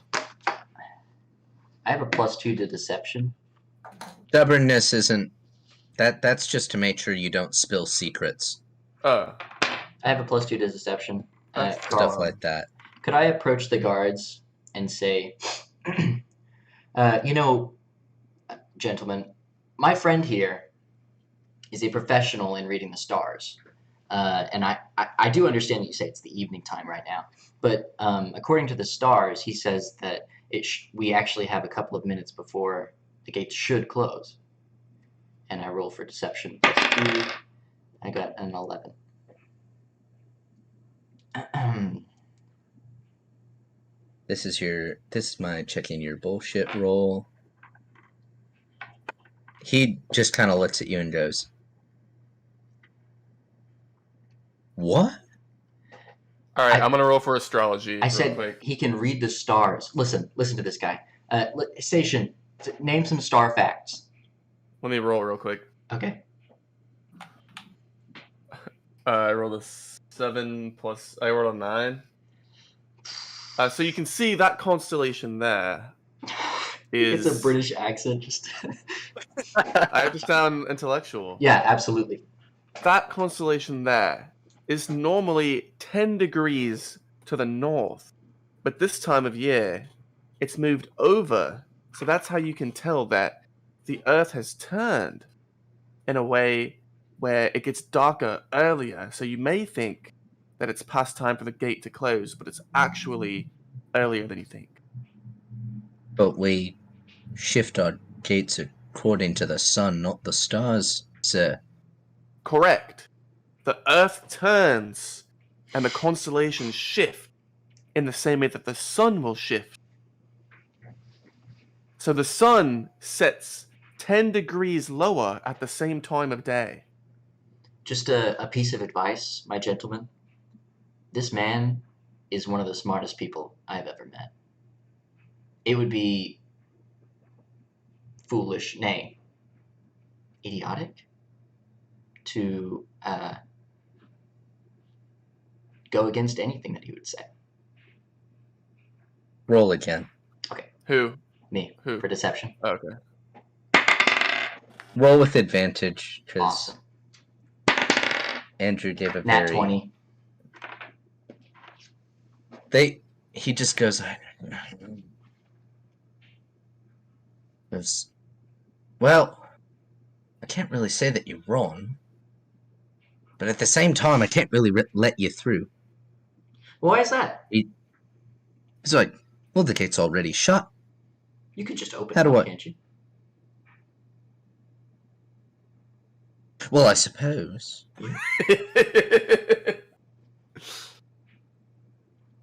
Speaker 1: I have a +2 to deception.
Speaker 3: Stubbornness isn't. That's just to make sure you don't spill secrets.
Speaker 1: I have a +2 to deception.
Speaker 3: Stuff like that.
Speaker 1: Could I approach the guards and say, gentlemen, my friend here is a professional in reading the stars. And I do understand that you say it's the evening time right now. But according to the stars, he says that we actually have a couple of minutes before the gates should close. And I roll for deception +2. I got an 11.
Speaker 3: This is my checking your bullshit roll. He just kind of looks at you and goes, What?
Speaker 2: All right, I'm gonna roll for astrology.
Speaker 1: I
Speaker 2: real
Speaker 1: said
Speaker 2: quick.
Speaker 1: he can read the stars. Listen to this guy. Station, name some star facts.
Speaker 2: Let me roll real quick.
Speaker 1: Okay.
Speaker 2: I rolled a 7 plus. I rolled a 9. So you can see that constellation there is.
Speaker 1: It's a British accent. Just.
Speaker 2: I have to sound intellectual.
Speaker 1: Yeah, absolutely.
Speaker 2: That constellation there is normally 10 degrees to the north, but this time of year, it's moved over. So that's how you can tell that the Earth has turned in a way where it gets darker earlier. So you may think that it's past time for the gate to close, but it's actually earlier than you think.
Speaker 3: But we shift our gates according to the sun, not the stars, sir.
Speaker 2: Correct. The Earth turns and the constellations shift in the same way that the sun will shift. So the sun sets 10 degrees lower at the same time of day.
Speaker 1: Just a piece of advice, my gentleman. This man is one of the smartest people I've ever met. It would be foolish, nay, idiotic, to go against anything that he would say.
Speaker 3: Roll again.
Speaker 2: Who?
Speaker 1: Me,
Speaker 2: Who?
Speaker 1: for deception.
Speaker 2: Okay.
Speaker 3: Roll with advantage, because
Speaker 1: Awesome.
Speaker 3: Andrew gave a
Speaker 1: Nat
Speaker 3: very...
Speaker 1: 20.
Speaker 3: He just goes... Well, I can't really say that you're wrong, but at the same time, I can't really let you through.
Speaker 1: Why is that?
Speaker 3: He's like, well, the gate's already shut.
Speaker 1: You could just open
Speaker 3: How do
Speaker 1: it,
Speaker 3: I-
Speaker 1: can't you?
Speaker 3: Well, I suppose.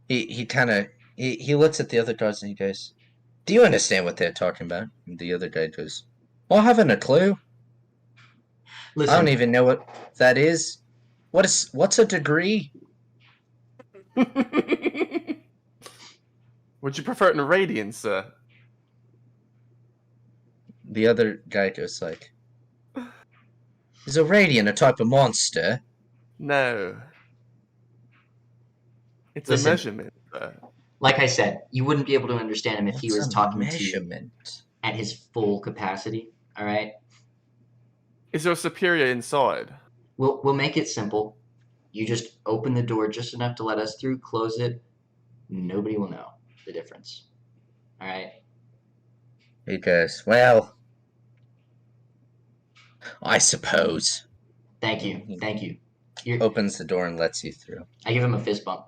Speaker 3: He kind of... He looks at the other guys and he goes, do you understand what they're talking about? And the other guy goes, well, I haven't a clue.
Speaker 1: Listen,
Speaker 3: I don't even know what that is. What's a degree?
Speaker 2: Would you prefer it in radians, sir?
Speaker 3: The other guy goes like, is a radiant a type of monster?
Speaker 2: No. It's
Speaker 1: Listen.
Speaker 2: a measurement, sir.
Speaker 1: like I said, you wouldn't be able to understand him if he
Speaker 3: What's
Speaker 1: was
Speaker 3: a
Speaker 1: talking to you
Speaker 3: measurement?
Speaker 1: at his full capacity. All right.
Speaker 2: Is there a superior inside?
Speaker 1: We'll make it simple. You just open the door just enough to let us through. Close it. Nobody will know the difference. All right.
Speaker 3: He goes, well, I suppose.
Speaker 1: Thank you. Thank you. You're,
Speaker 3: Opens the door and lets you through.
Speaker 1: I give him a fist bump.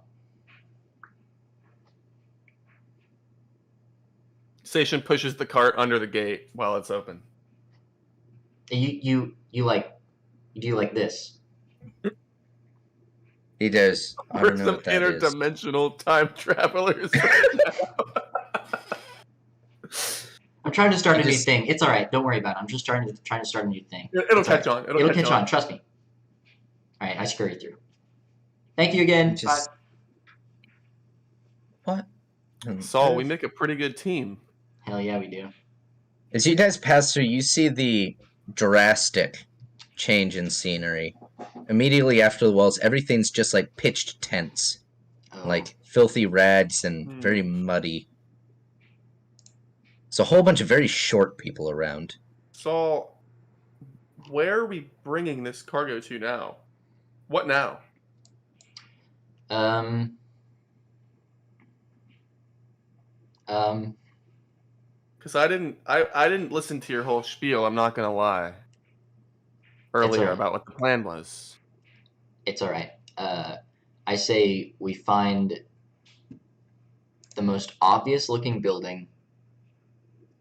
Speaker 2: Station pushes the cart under the gate while it's open.
Speaker 1: You do like this?
Speaker 3: He does. I
Speaker 2: We're
Speaker 3: don't know
Speaker 2: some
Speaker 3: what that is.
Speaker 2: interdimensional time travelers.
Speaker 1: I'm trying to start
Speaker 3: He
Speaker 1: a new
Speaker 3: just-
Speaker 1: thing. It's all right. Don't worry about it. I'm just trying to start a new thing.
Speaker 2: It'll
Speaker 1: It's all
Speaker 2: catch
Speaker 1: right.
Speaker 2: on.
Speaker 1: It'll catch on. Trust me. All right. I scurry through. Thank you again.
Speaker 3: He just-
Speaker 1: Bye.
Speaker 3: What?
Speaker 2: Saul, we make a pretty good team.
Speaker 1: Hell yeah, we do.
Speaker 3: As you guys pass through, you see the drastic change in scenery. Immediately after the walls, everything's just like pitched tents.
Speaker 1: Oh.
Speaker 3: Like filthy rags and very muddy. It's a whole bunch of very short people around.
Speaker 2: Saul, where are we bringing this cargo to now? What now? Because I didn't listen to your whole spiel. I'm not gonna lie. Earlier
Speaker 1: alright.
Speaker 2: about what the plan was.
Speaker 1: It's all right. I say we find the most obvious looking building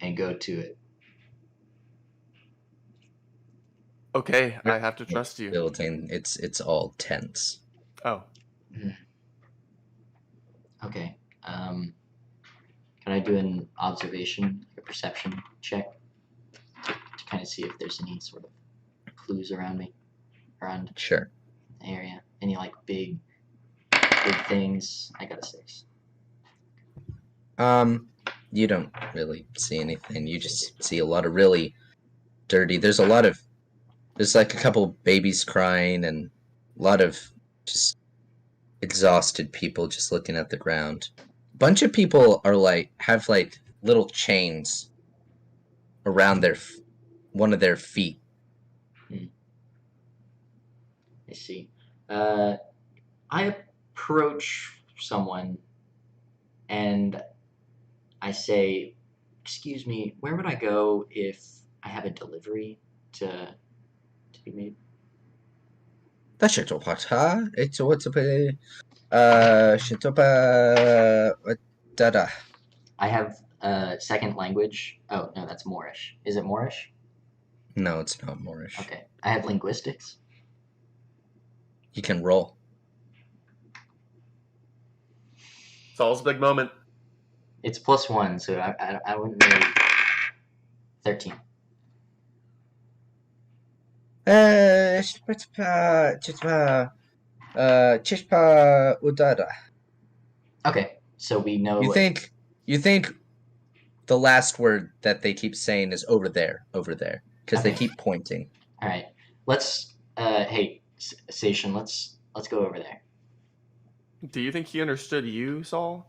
Speaker 1: and go to it.
Speaker 2: Okay, I have to trust you.
Speaker 3: Building, it's all tents.
Speaker 2: Oh,
Speaker 1: Okay. Can I do an observation, a perception check to kind of see if there's any sort of clues around me, around
Speaker 3: Sure.
Speaker 1: the area? Any like big things? I got a 6.
Speaker 3: You don't really see anything. You just see a lot of really dirty. There's like a couple babies crying and a lot of just exhausted people just looking at the ground. A bunch of people are have little chains around one of their feet.
Speaker 1: I see. I approach someone and I say, "Excuse me, where would I go if I have a delivery to be made?"
Speaker 3: Dada.
Speaker 1: I have a second language. Oh no, that's Moorish. Is it Moorish?
Speaker 3: No, it's not Moorish.
Speaker 1: Okay. I have linguistics.
Speaker 3: You can roll.
Speaker 2: Saul's big moment.
Speaker 1: It's +1, so I wouldn't really. 13.
Speaker 3: Chishpa Udada.
Speaker 1: Okay, so we know.
Speaker 3: You think the last word that they keep saying is over there, because they
Speaker 1: Okay.
Speaker 3: keep pointing.
Speaker 1: All right, let's. Hey, Sation, let's go over there.
Speaker 2: Do you think he understood you, Saul?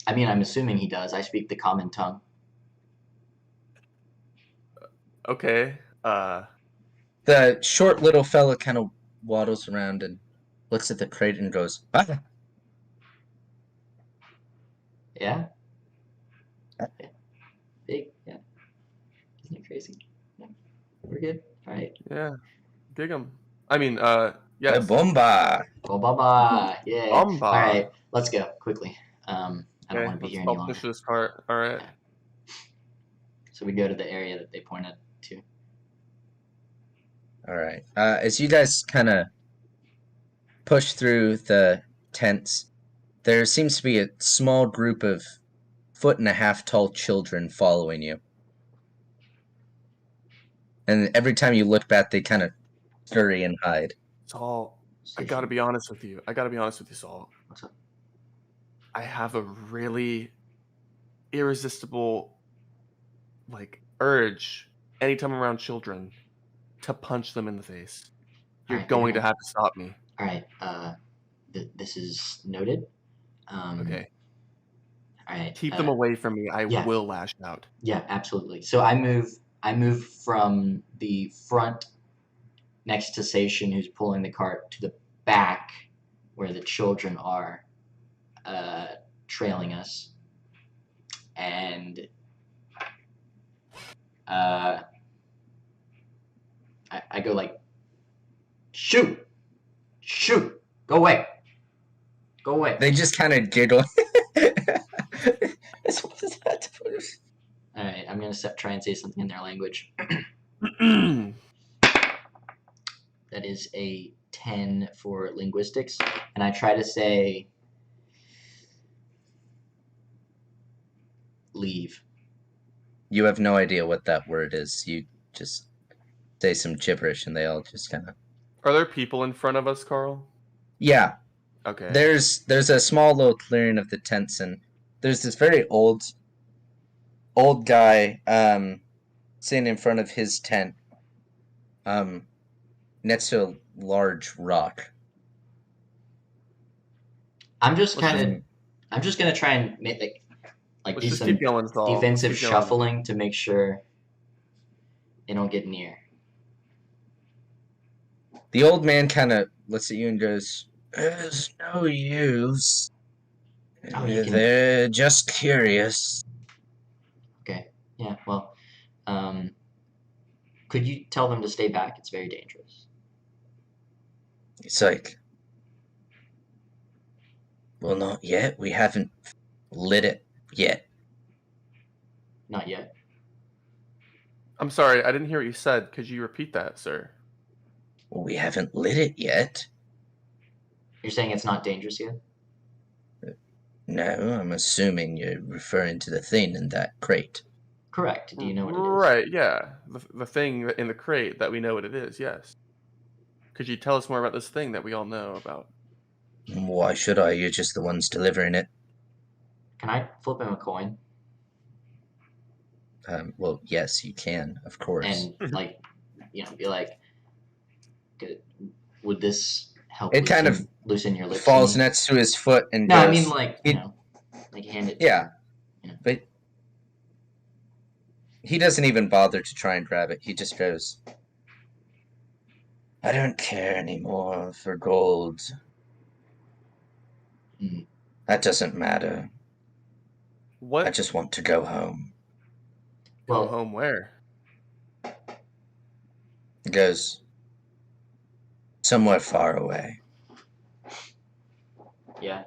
Speaker 1: I mean, I'm assuming he does. I speak the common tongue.
Speaker 2: Okay.
Speaker 3: The short little fella kind of waddles around and looks at the crate and goes, "Ah."
Speaker 1: Yeah. Big. Yeah. Isn't it crazy? Yeah. We're good. All right.
Speaker 2: Yeah. Dig him. I mean, yes.
Speaker 3: Bomba.
Speaker 1: Well, bye. Yeah.
Speaker 2: Bomba.
Speaker 1: All right. Let's go quickly. I don't
Speaker 2: Okay,
Speaker 1: want to be here
Speaker 2: I'll
Speaker 1: any longer.
Speaker 2: push this cart. All right.
Speaker 1: So we go to the area that they pointed to.
Speaker 3: All right. As you guys kind of push through the tents, there seems to be a small group of 1.5 foot tall children following you. And every time you look back, they kind of scurry and hide.
Speaker 2: Saul, I
Speaker 1: Station.
Speaker 2: gotta be honest with you. Saul.
Speaker 1: What's up?
Speaker 2: I have a really irresistible, urge anytime I'm around children to punch them in the face. You're
Speaker 1: Alright,
Speaker 2: going to have to stop me.
Speaker 1: All right. This is noted.
Speaker 2: Okay.
Speaker 1: All right.
Speaker 2: Keep them away from me. I
Speaker 1: yeah.
Speaker 2: will lash out.
Speaker 1: Yeah, absolutely. So I move from the front next to Sation, who's pulling the cart, to the back where the children are trailing us. And I go like, shoot, go away.
Speaker 3: They just kind of giggle.
Speaker 1: All right, I'm gonna try and say something in their language. That is a 10 for linguistics, and I try to say leave.
Speaker 3: You have no idea what that word is. You just say some gibberish, and they all just kind of.
Speaker 2: Are there people in front of us, Carl?
Speaker 3: Yeah.
Speaker 2: Okay.
Speaker 3: There's a small little clearing of the tents, and there's this very old guy sitting in front of his tent, next to a large rock.
Speaker 1: I'm just gonna try and make
Speaker 2: Let's
Speaker 1: do
Speaker 2: just
Speaker 1: some
Speaker 2: keep going, Saul.
Speaker 1: defensive
Speaker 2: Keep going.
Speaker 1: shuffling to make sure they don't get near.
Speaker 3: The old man kind of looks at you and goes, "There's no use.
Speaker 1: Oh, you can-
Speaker 3: They're just curious."
Speaker 1: Okay. Yeah. Well, could you tell them to stay back? It's very dangerous.
Speaker 3: It's like, well, not yet. We haven't lit it yet.
Speaker 1: Not yet.
Speaker 2: I'm sorry, I didn't hear what you said. Could you repeat that, sir?
Speaker 3: Well, we haven't lit it yet.
Speaker 1: You're saying it's not dangerous yet?
Speaker 3: No, I'm assuming you're referring to the thing in that crate.
Speaker 1: Correct. Do you know what it is?
Speaker 2: Right, yeah. The thing in the crate that we know what it is, yes. Could you tell us more about this thing that we all know about?
Speaker 3: Why should I? You're just the ones delivering it.
Speaker 1: Can I flip him a coin
Speaker 3: Well, yes, you can, of course.
Speaker 1: and like, be like, would this help?
Speaker 3: It kind of
Speaker 1: loosen your lips.
Speaker 3: falls next to his foot and
Speaker 1: No,
Speaker 3: goes,
Speaker 1: I mean like like hand it.
Speaker 3: Yeah,
Speaker 1: to him,
Speaker 3: but he doesn't even bother to try and grab it. He just goes, I don't care anymore for gold.
Speaker 1: Mm.
Speaker 3: That doesn't matter.
Speaker 2: What?
Speaker 3: I just want to go home.
Speaker 2: Go
Speaker 1: Well,
Speaker 2: home where?
Speaker 3: He goes, somewhere far away.
Speaker 1: Yeah.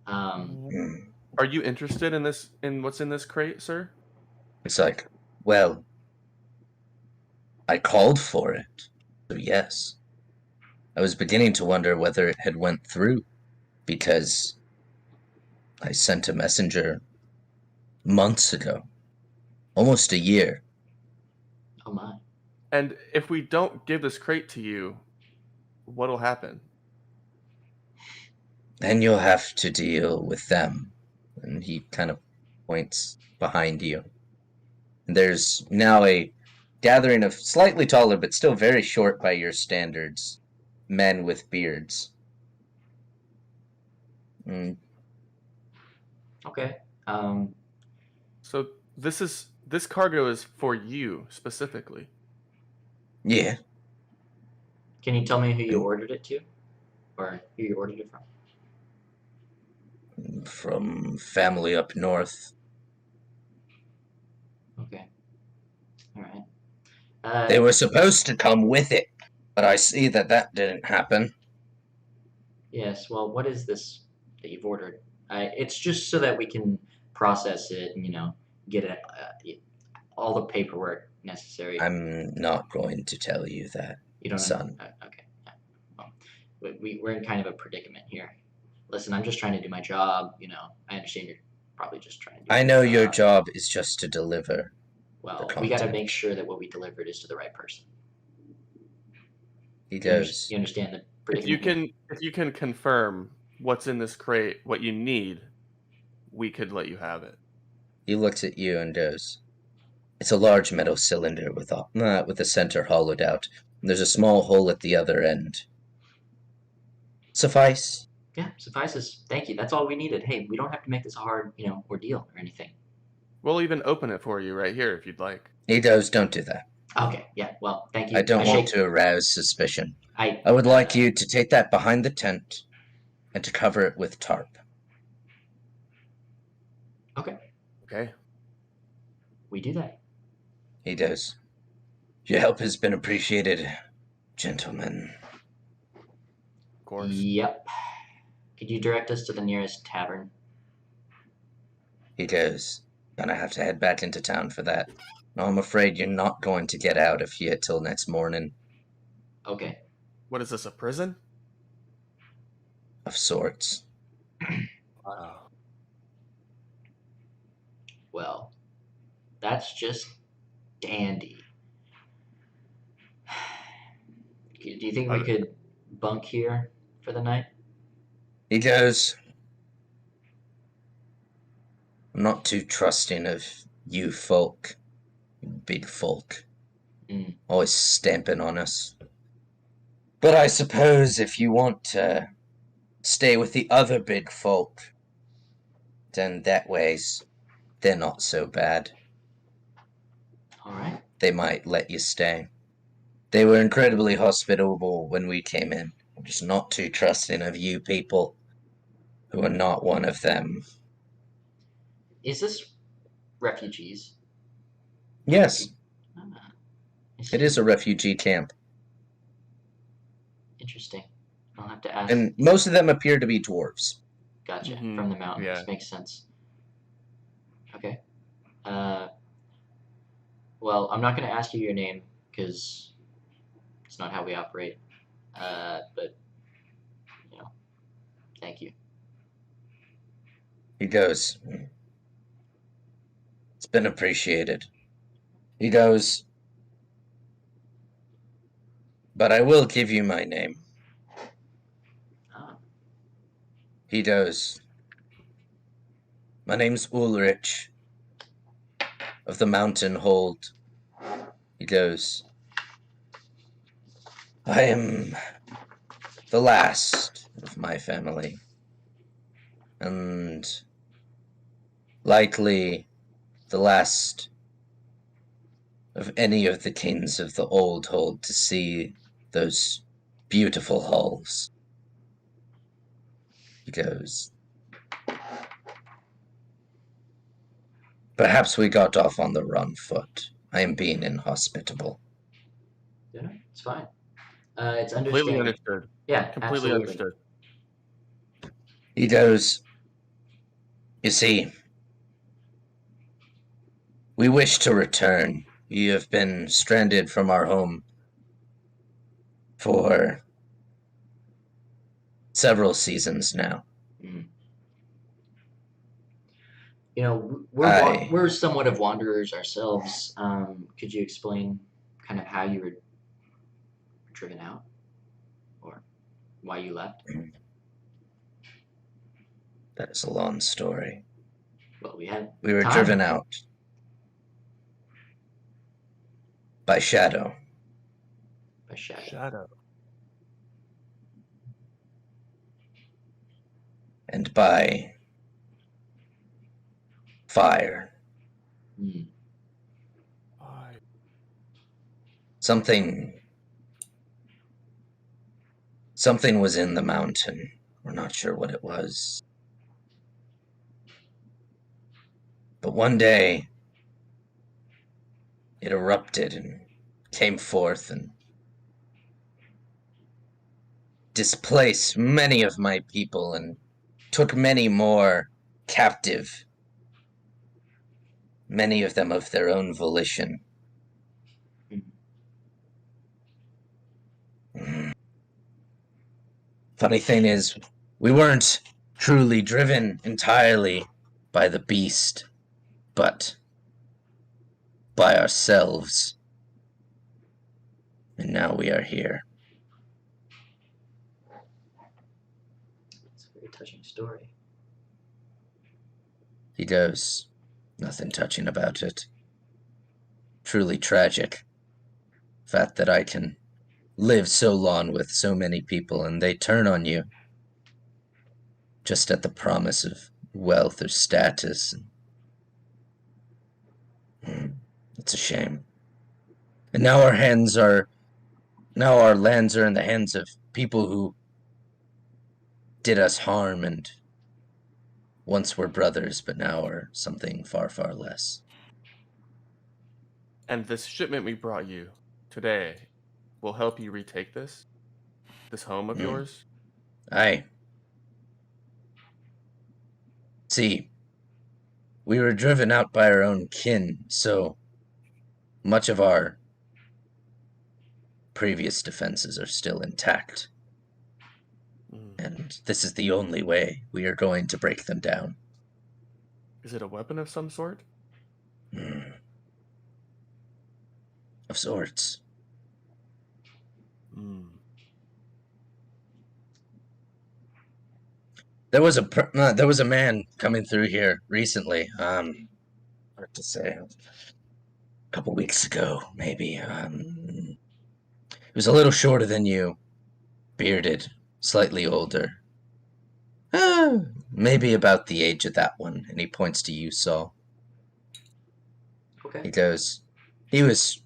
Speaker 2: Are you interested in this? In what's in this crate, sir?
Speaker 3: It's like, well, I called for it, so yes. I was beginning to wonder whether it had went through, because I sent a messenger months ago, almost a year.
Speaker 1: Oh my.
Speaker 2: And if we don't give this crate to you, what'll happen?
Speaker 3: Then you'll have to deal with them. And he kind of points behind you. There's now a gathering of slightly taller, but still very short by your standards, men with beards.
Speaker 1: Okay.
Speaker 2: So this cargo is for you specifically.
Speaker 3: Yeah.
Speaker 1: Can you tell me who you ordered it to, or who you ordered it from?
Speaker 3: From family up north.
Speaker 1: Okay. All right.
Speaker 3: They were supposed to come with it, but I see that didn't happen.
Speaker 1: Yes. Well, what is this that you've ordered? It's just so that we can process it and get it, all the paperwork necessary.
Speaker 3: I'm not going to tell you that,
Speaker 1: You don't
Speaker 3: son.
Speaker 1: Okay. Yeah. Well, we're in kind of a predicament here. Listen, I'm just trying to do my job. I understand you're probably just trying to do
Speaker 3: I know your job is just to deliver.
Speaker 1: Well, we got to make sure that what we delivered is to the right person.
Speaker 3: He goes.
Speaker 1: You understand the predicament?
Speaker 2: If you can confirm what's in this crate, what you need, we could let you have it.
Speaker 3: He looks at you and goes, it's a large metal cylinder with the center hollowed out. And there's a small hole at the other end. Suffice?
Speaker 1: Yeah, suffices. Thank you. That's all we needed. Hey, we don't have to make this a hard, ordeal or anything.
Speaker 2: We'll even open it for you right here if you'd like.
Speaker 3: He goes, don't do that.
Speaker 1: Okay, yeah, well, thank you.
Speaker 3: I don't want to arouse suspicion.
Speaker 1: I
Speaker 3: would like you to take that behind the tent and to cover it with tarp.
Speaker 1: Okay.
Speaker 2: Okay.
Speaker 1: We do that.
Speaker 3: He does. Your help has been appreciated, gentlemen.
Speaker 2: Of course.
Speaker 1: Yep. Could you direct us to the nearest tavern?
Speaker 3: He goes, gonna have to head back into town for that. No, I'm afraid you're not going to get out of here till next morning.
Speaker 1: Okay.
Speaker 2: What is this, a prison?
Speaker 3: Of sorts.
Speaker 2: Wow.
Speaker 1: Well, that's just dandy. Do you think we could bunk here for the night?
Speaker 3: He goes, I'm not too trusting of you folk. You big folk. Always stamping on us. But I suppose if you want to stay with the other big folk, then that ways they're not so bad.
Speaker 1: All right.
Speaker 3: They might let you stay. They were incredibly hospitable when we came in. I'm just not too trusting of you people who are not one of them.
Speaker 1: Is this refugees?
Speaker 3: Yes.
Speaker 1: It
Speaker 3: is a refugee camp.
Speaker 1: Interesting. I'll have to ask.
Speaker 3: And most of them appear to be dwarves.
Speaker 1: Gotcha. From the mountains.
Speaker 2: Yeah.
Speaker 1: Makes sense. Okay. Well, I'm not going to ask you your name because it's not how we operate. But, thank you.
Speaker 3: He goes, it's been appreciated. He goes, But I will give you my name.
Speaker 1: Ah.
Speaker 3: He goes, my name's Ulrich of the Mountain Hold. He goes, I am the last of my family, and likely the last of any of the kings of the Old Hold to see those beautiful halls. He goes, perhaps we got off on the wrong foot. I am being inhospitable.
Speaker 1: Yeah, it's fine. It's
Speaker 2: Completely
Speaker 1: understandable.
Speaker 2: understood.
Speaker 1: Yeah,
Speaker 2: Completely
Speaker 1: absolutely.
Speaker 2: understood.
Speaker 3: He goes, you see, we wish to return. We have been stranded from our home for several seasons now.
Speaker 1: Mm. You know,
Speaker 3: Aye.
Speaker 1: we're somewhat of wanderers ourselves. Could you explain kind of how you were driven out, or why you left?
Speaker 3: That is a long story.
Speaker 1: Well, we
Speaker 3: were
Speaker 1: time.
Speaker 3: driven out by Shadow.
Speaker 1: By Shadow.
Speaker 2: Shadow.
Speaker 3: And by fire.
Speaker 1: Mm.
Speaker 3: Something was in the mountain. We're not sure what it was. But one day, it erupted and came forth and displaced many of my people and took many more captive. Many of them of their own volition. Funny thing is, we weren't truly driven entirely by the beast, but by ourselves. And now we are here.
Speaker 1: It's a very touching story.
Speaker 3: He goes, nothing touching about it. Truly tragic. Fact that I can live so long with so many people and they turn on you just at the promise of wealth or status. It's a shame. And now our lands are in the hands of people who did us harm and once were brothers, but now are something far, far less.
Speaker 2: And this shipment we brought you today will help you retake this home of yours.
Speaker 3: Aye. See, we were driven out by our own kin, so much of our previous defenses are still intact. And this is the only way we are going to break them down.
Speaker 2: Is it a weapon of some sort?
Speaker 3: Of sorts. There was a man coming through here recently. Hard to say. A couple weeks ago, maybe. He was a little shorter than you, bearded, slightly older. Maybe about the age of that one. And he points to you, Saul.
Speaker 1: Okay.
Speaker 3: He goes, he was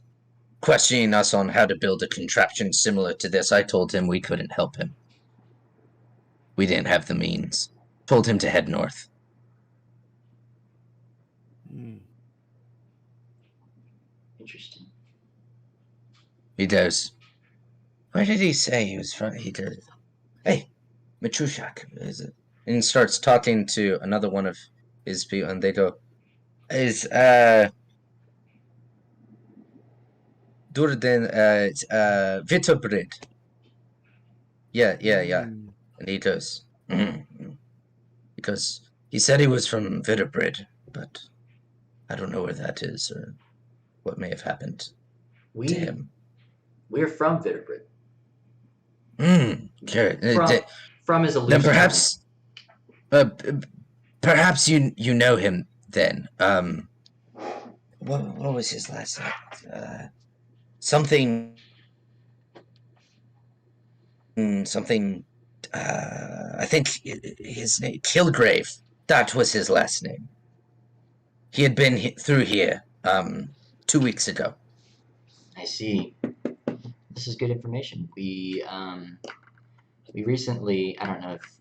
Speaker 3: questioning us on how to build a contraption similar to this. I told him we couldn't help him. We didn't have the means. Told him to head north.
Speaker 1: Interesting.
Speaker 3: He goes, where did he say he was from? He goes, hey, Machushak, is it? And he starts talking to another one of his people, and they go, is, Durden, Vitobrid. Yeah. And he goes, because he said he was from Vitobrid, but I don't know where that is or what may have happened to him.
Speaker 1: We're from Vitterbrid.
Speaker 3: Good.
Speaker 1: From his
Speaker 3: Then
Speaker 1: illusion.
Speaker 3: perhaps you know him then. What was his last name? Something. Something. I think his name Kilgrave. That was his last name. He had been through here 2 weeks ago.
Speaker 1: I see. This is good information. We recently, I don't know if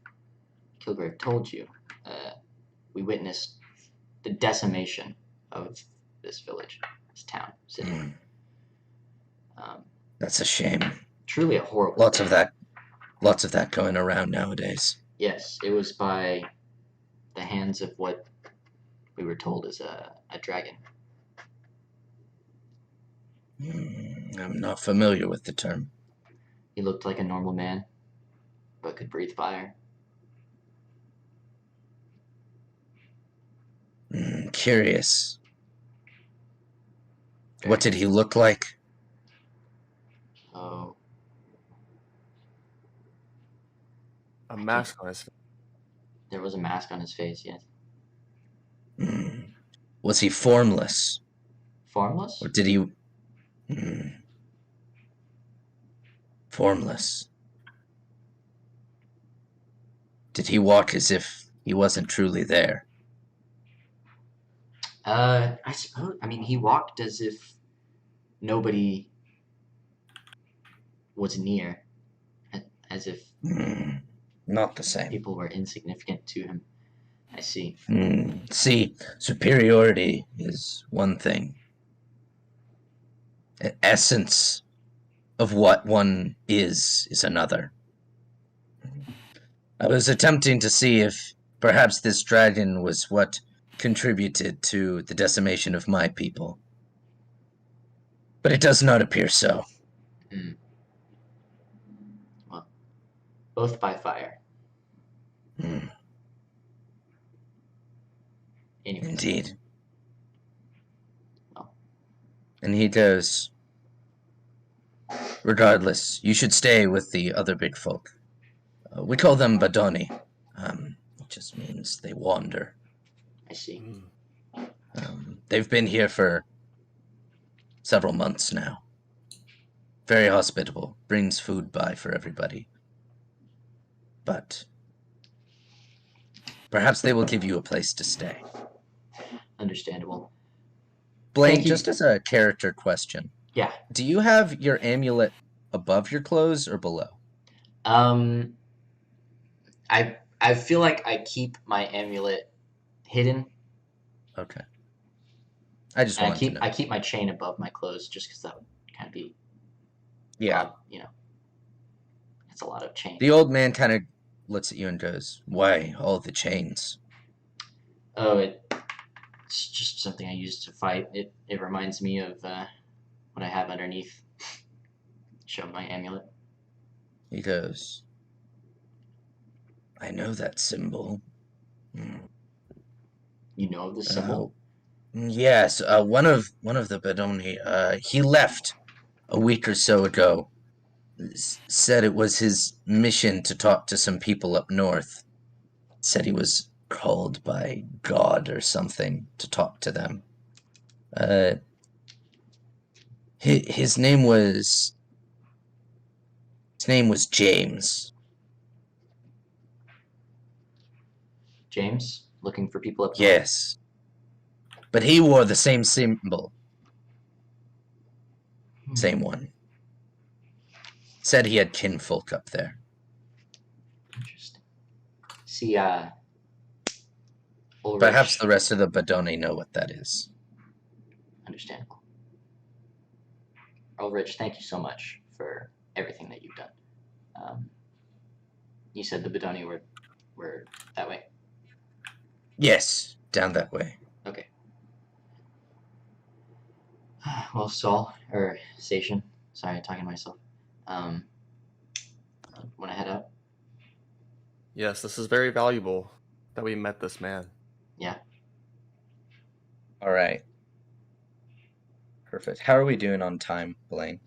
Speaker 1: Kilgrave told you, we witnessed the decimation of this village, this town, city.
Speaker 3: That's a shame.
Speaker 1: Truly a horrible.
Speaker 3: Lots of that going around nowadays.
Speaker 1: Yes, it was by the hands of what we were told is a dragon.
Speaker 3: I'm not familiar with the term.
Speaker 1: He looked like a normal man, but could breathe fire.
Speaker 3: Curious. What did he look like?
Speaker 1: Oh.
Speaker 2: A mask on his face.
Speaker 1: There was a mask on his face, yes.
Speaker 3: Was he formless?
Speaker 1: Formless?
Speaker 3: Or did he... Formless. Did he walk as if he wasn't truly there?
Speaker 1: I suppose. I mean, he walked as if nobody was near, as if
Speaker 3: Not the same.
Speaker 1: people were insignificant to him. I see.
Speaker 3: See, superiority is one thing. The essence of what one is another. I was attempting to see if perhaps this dragon was what contributed to the decimation of my people. But it does not appear so.
Speaker 1: Well, both by fire. Anyways.
Speaker 3: Indeed.
Speaker 1: Well.
Speaker 3: And he goes, regardless, you should stay with the other big folk. We call them Badoni. It just means they wander.
Speaker 1: I see.
Speaker 3: They've been here for several months now. Very hospitable. Brings food by for everybody. But perhaps they will give you a place to stay.
Speaker 1: Understandable.
Speaker 3: Blaine, just as a character question.
Speaker 1: Yeah.
Speaker 3: Do you have your amulet above your clothes or below?
Speaker 1: I feel like I keep my amulet hidden.
Speaker 3: Okay. I just want to know.
Speaker 1: I keep my chain above my clothes just because that would kind of be.
Speaker 3: Yeah.
Speaker 1: It's a lot of chain.
Speaker 3: The old man kind of looks at you and goes, "Why all the chains?"
Speaker 1: Oh, it's just something I use to fight. It reminds me of what I have underneath. Show my amulet.
Speaker 3: He goes, "I know that symbol."
Speaker 1: You know of the symbol?
Speaker 3: Yes, one of the Bedoni, he left a week or so ago. Said it was his mission to talk to some people up north. Said he was called by God or something to talk to them. His name was James.
Speaker 1: James? Looking for people up north?
Speaker 3: Yes. But he wore the same symbol. Same one. Said he had kinfolk up there.
Speaker 1: Interesting. See, Ulrich.
Speaker 3: Perhaps the rest of the Badoni know what that is.
Speaker 1: Understandable. Ulrich, thank you so much for everything that you've done. You said the Badoni were that way?
Speaker 3: Yes, down that way.
Speaker 1: Okay. Well, Station. Sorry, I'm talking to myself. Want to head out?
Speaker 2: Yes, this is very valuable that we met this man.
Speaker 1: Yeah.
Speaker 3: All right. Perfect. How are we doing on time, Blaine?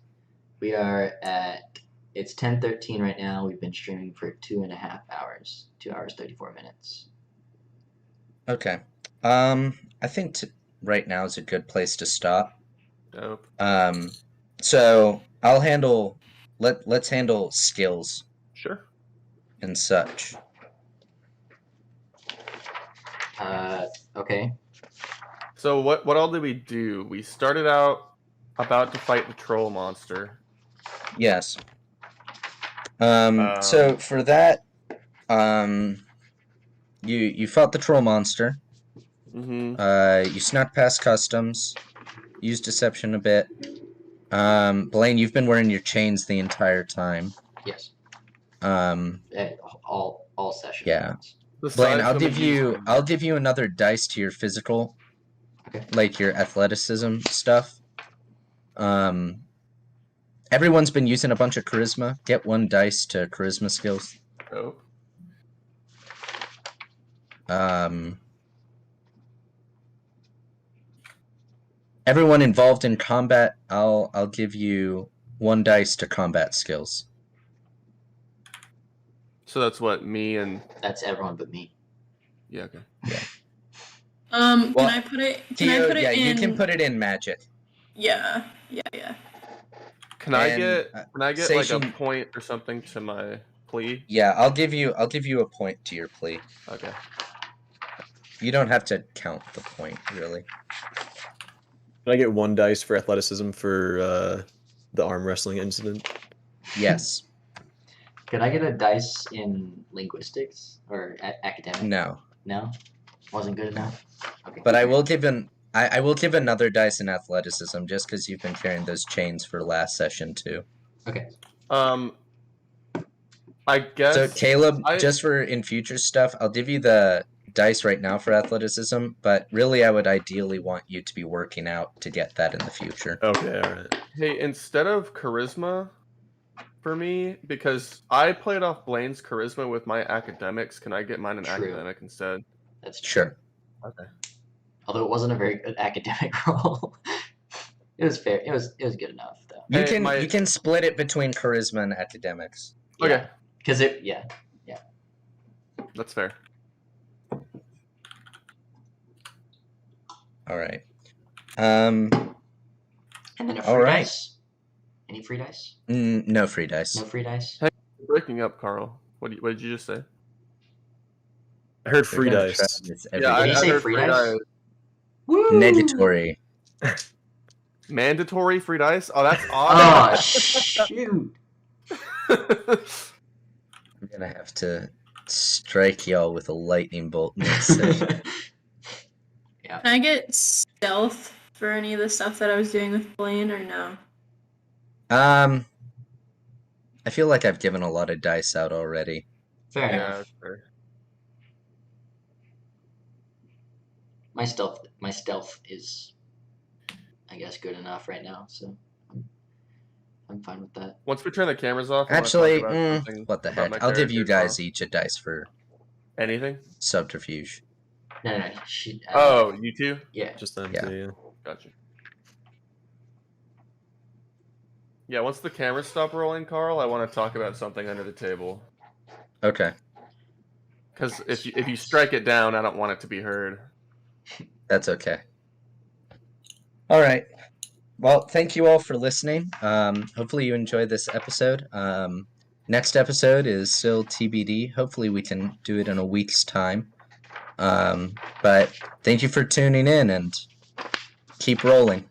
Speaker 1: We are at It's 10:13 right now. We've been streaming for 2.5 hours. 2 hours 34 minutes.
Speaker 3: Okay. I think right now is a good place to stop.
Speaker 2: Dope.
Speaker 3: So I'll handle. Let's handle skills
Speaker 2: Sure.
Speaker 3: and such.
Speaker 1: Okay.
Speaker 2: So what all did we do? We started out about to fight the troll monster.
Speaker 3: Yes. So for that, you fought the troll monster.
Speaker 2: Mm-hmm.
Speaker 3: You snuck past customs, used deception a bit. Blaine, you've been wearing your chains the entire time.
Speaker 1: Yes. All sessions.
Speaker 3: Yeah.
Speaker 2: Besides
Speaker 3: Blaine,
Speaker 2: when
Speaker 3: I'll give you another dice to your physical, like your athleticism stuff. Everyone's been using a bunch of charisma. Get 1 dice to charisma skills.
Speaker 2: Oh.
Speaker 3: Everyone involved in combat, I'll give you 1 dice to combat skills.
Speaker 2: So that's what, me and...
Speaker 1: That's everyone but me.
Speaker 2: Yeah, okay.
Speaker 3: Yeah.
Speaker 5: Can I put it? Can I put it in?
Speaker 3: Yeah, you can put it in magic.
Speaker 5: Yeah.
Speaker 2: Can I get like
Speaker 3: Station...
Speaker 2: a point or something to my plea?
Speaker 3: Yeah, I'll give you a point to your plea.
Speaker 2: Okay.
Speaker 3: You don't have to count the point, really.
Speaker 4: Can I get 1 dice for athleticism for the arm wrestling incident?
Speaker 3: Yes.
Speaker 1: Could I get a dice in linguistics or academic?
Speaker 3: No.
Speaker 1: No? Wasn't good enough? Okay.
Speaker 3: But I will give I will give another dice in athleticism just because you've been carrying those chains for last session too.
Speaker 1: Okay.
Speaker 2: I guess.
Speaker 3: So Caleb, just for in future stuff, I'll give you the dice right now for athleticism, but really I would ideally want you to be working out to get that in the future.
Speaker 4: Okay, alright.
Speaker 2: Hey, instead of charisma for me, because I played off Blaine's charisma with my academics, can I get mine in academic instead?
Speaker 1: That's true.
Speaker 3: Sure.
Speaker 2: Okay.
Speaker 1: Although it wasn't a very good academic role. It was fair. It was good enough though.
Speaker 3: You can split it between charisma and academics.
Speaker 2: Yeah. Okay.
Speaker 1: Because
Speaker 2: That's fair.
Speaker 3: All right.
Speaker 1: And then a free dice. Any free dice?
Speaker 3: No free dice.
Speaker 1: No free dice.
Speaker 2: Hey, you're breaking up, Carl. What did you just say?
Speaker 4: I heard free dice.
Speaker 1: Yeah, did you say free dice?
Speaker 3: Woo! Negatory.
Speaker 2: Mandatory free dice? Oh, that's odd.
Speaker 1: Oh, shoot.
Speaker 3: I'm gonna have to strike y'all with a lightning bolt next session.
Speaker 5: Yeah. Can I get stealth for any of the stuff that I was doing with Blaine, or no?
Speaker 3: I feel like I've given a lot of dice out already.
Speaker 1: Fair enough.
Speaker 2: Fair.
Speaker 1: My stealth is, I guess, good enough right now, so I'm fine with that.
Speaker 2: Once we turn the cameras off,
Speaker 3: actually, what the heck? I'll give you guys each a dice for
Speaker 2: anything.
Speaker 3: Subterfuge.
Speaker 1: No.
Speaker 2: You two?
Speaker 1: Yeah.
Speaker 4: Just them
Speaker 3: Yeah.
Speaker 4: two, yeah.
Speaker 2: Gotcha. Yeah, once the cameras stop rolling, Carl, I want to talk about something under the table.
Speaker 3: Okay.
Speaker 2: Because if you strike it down, I don't want it to be heard.
Speaker 3: That's okay. All right. Well, thank you all for listening. Hopefully you enjoyed this episode. Next episode is still TBD. Hopefully we can do it in a week's time. But thank you for tuning in and keep rolling.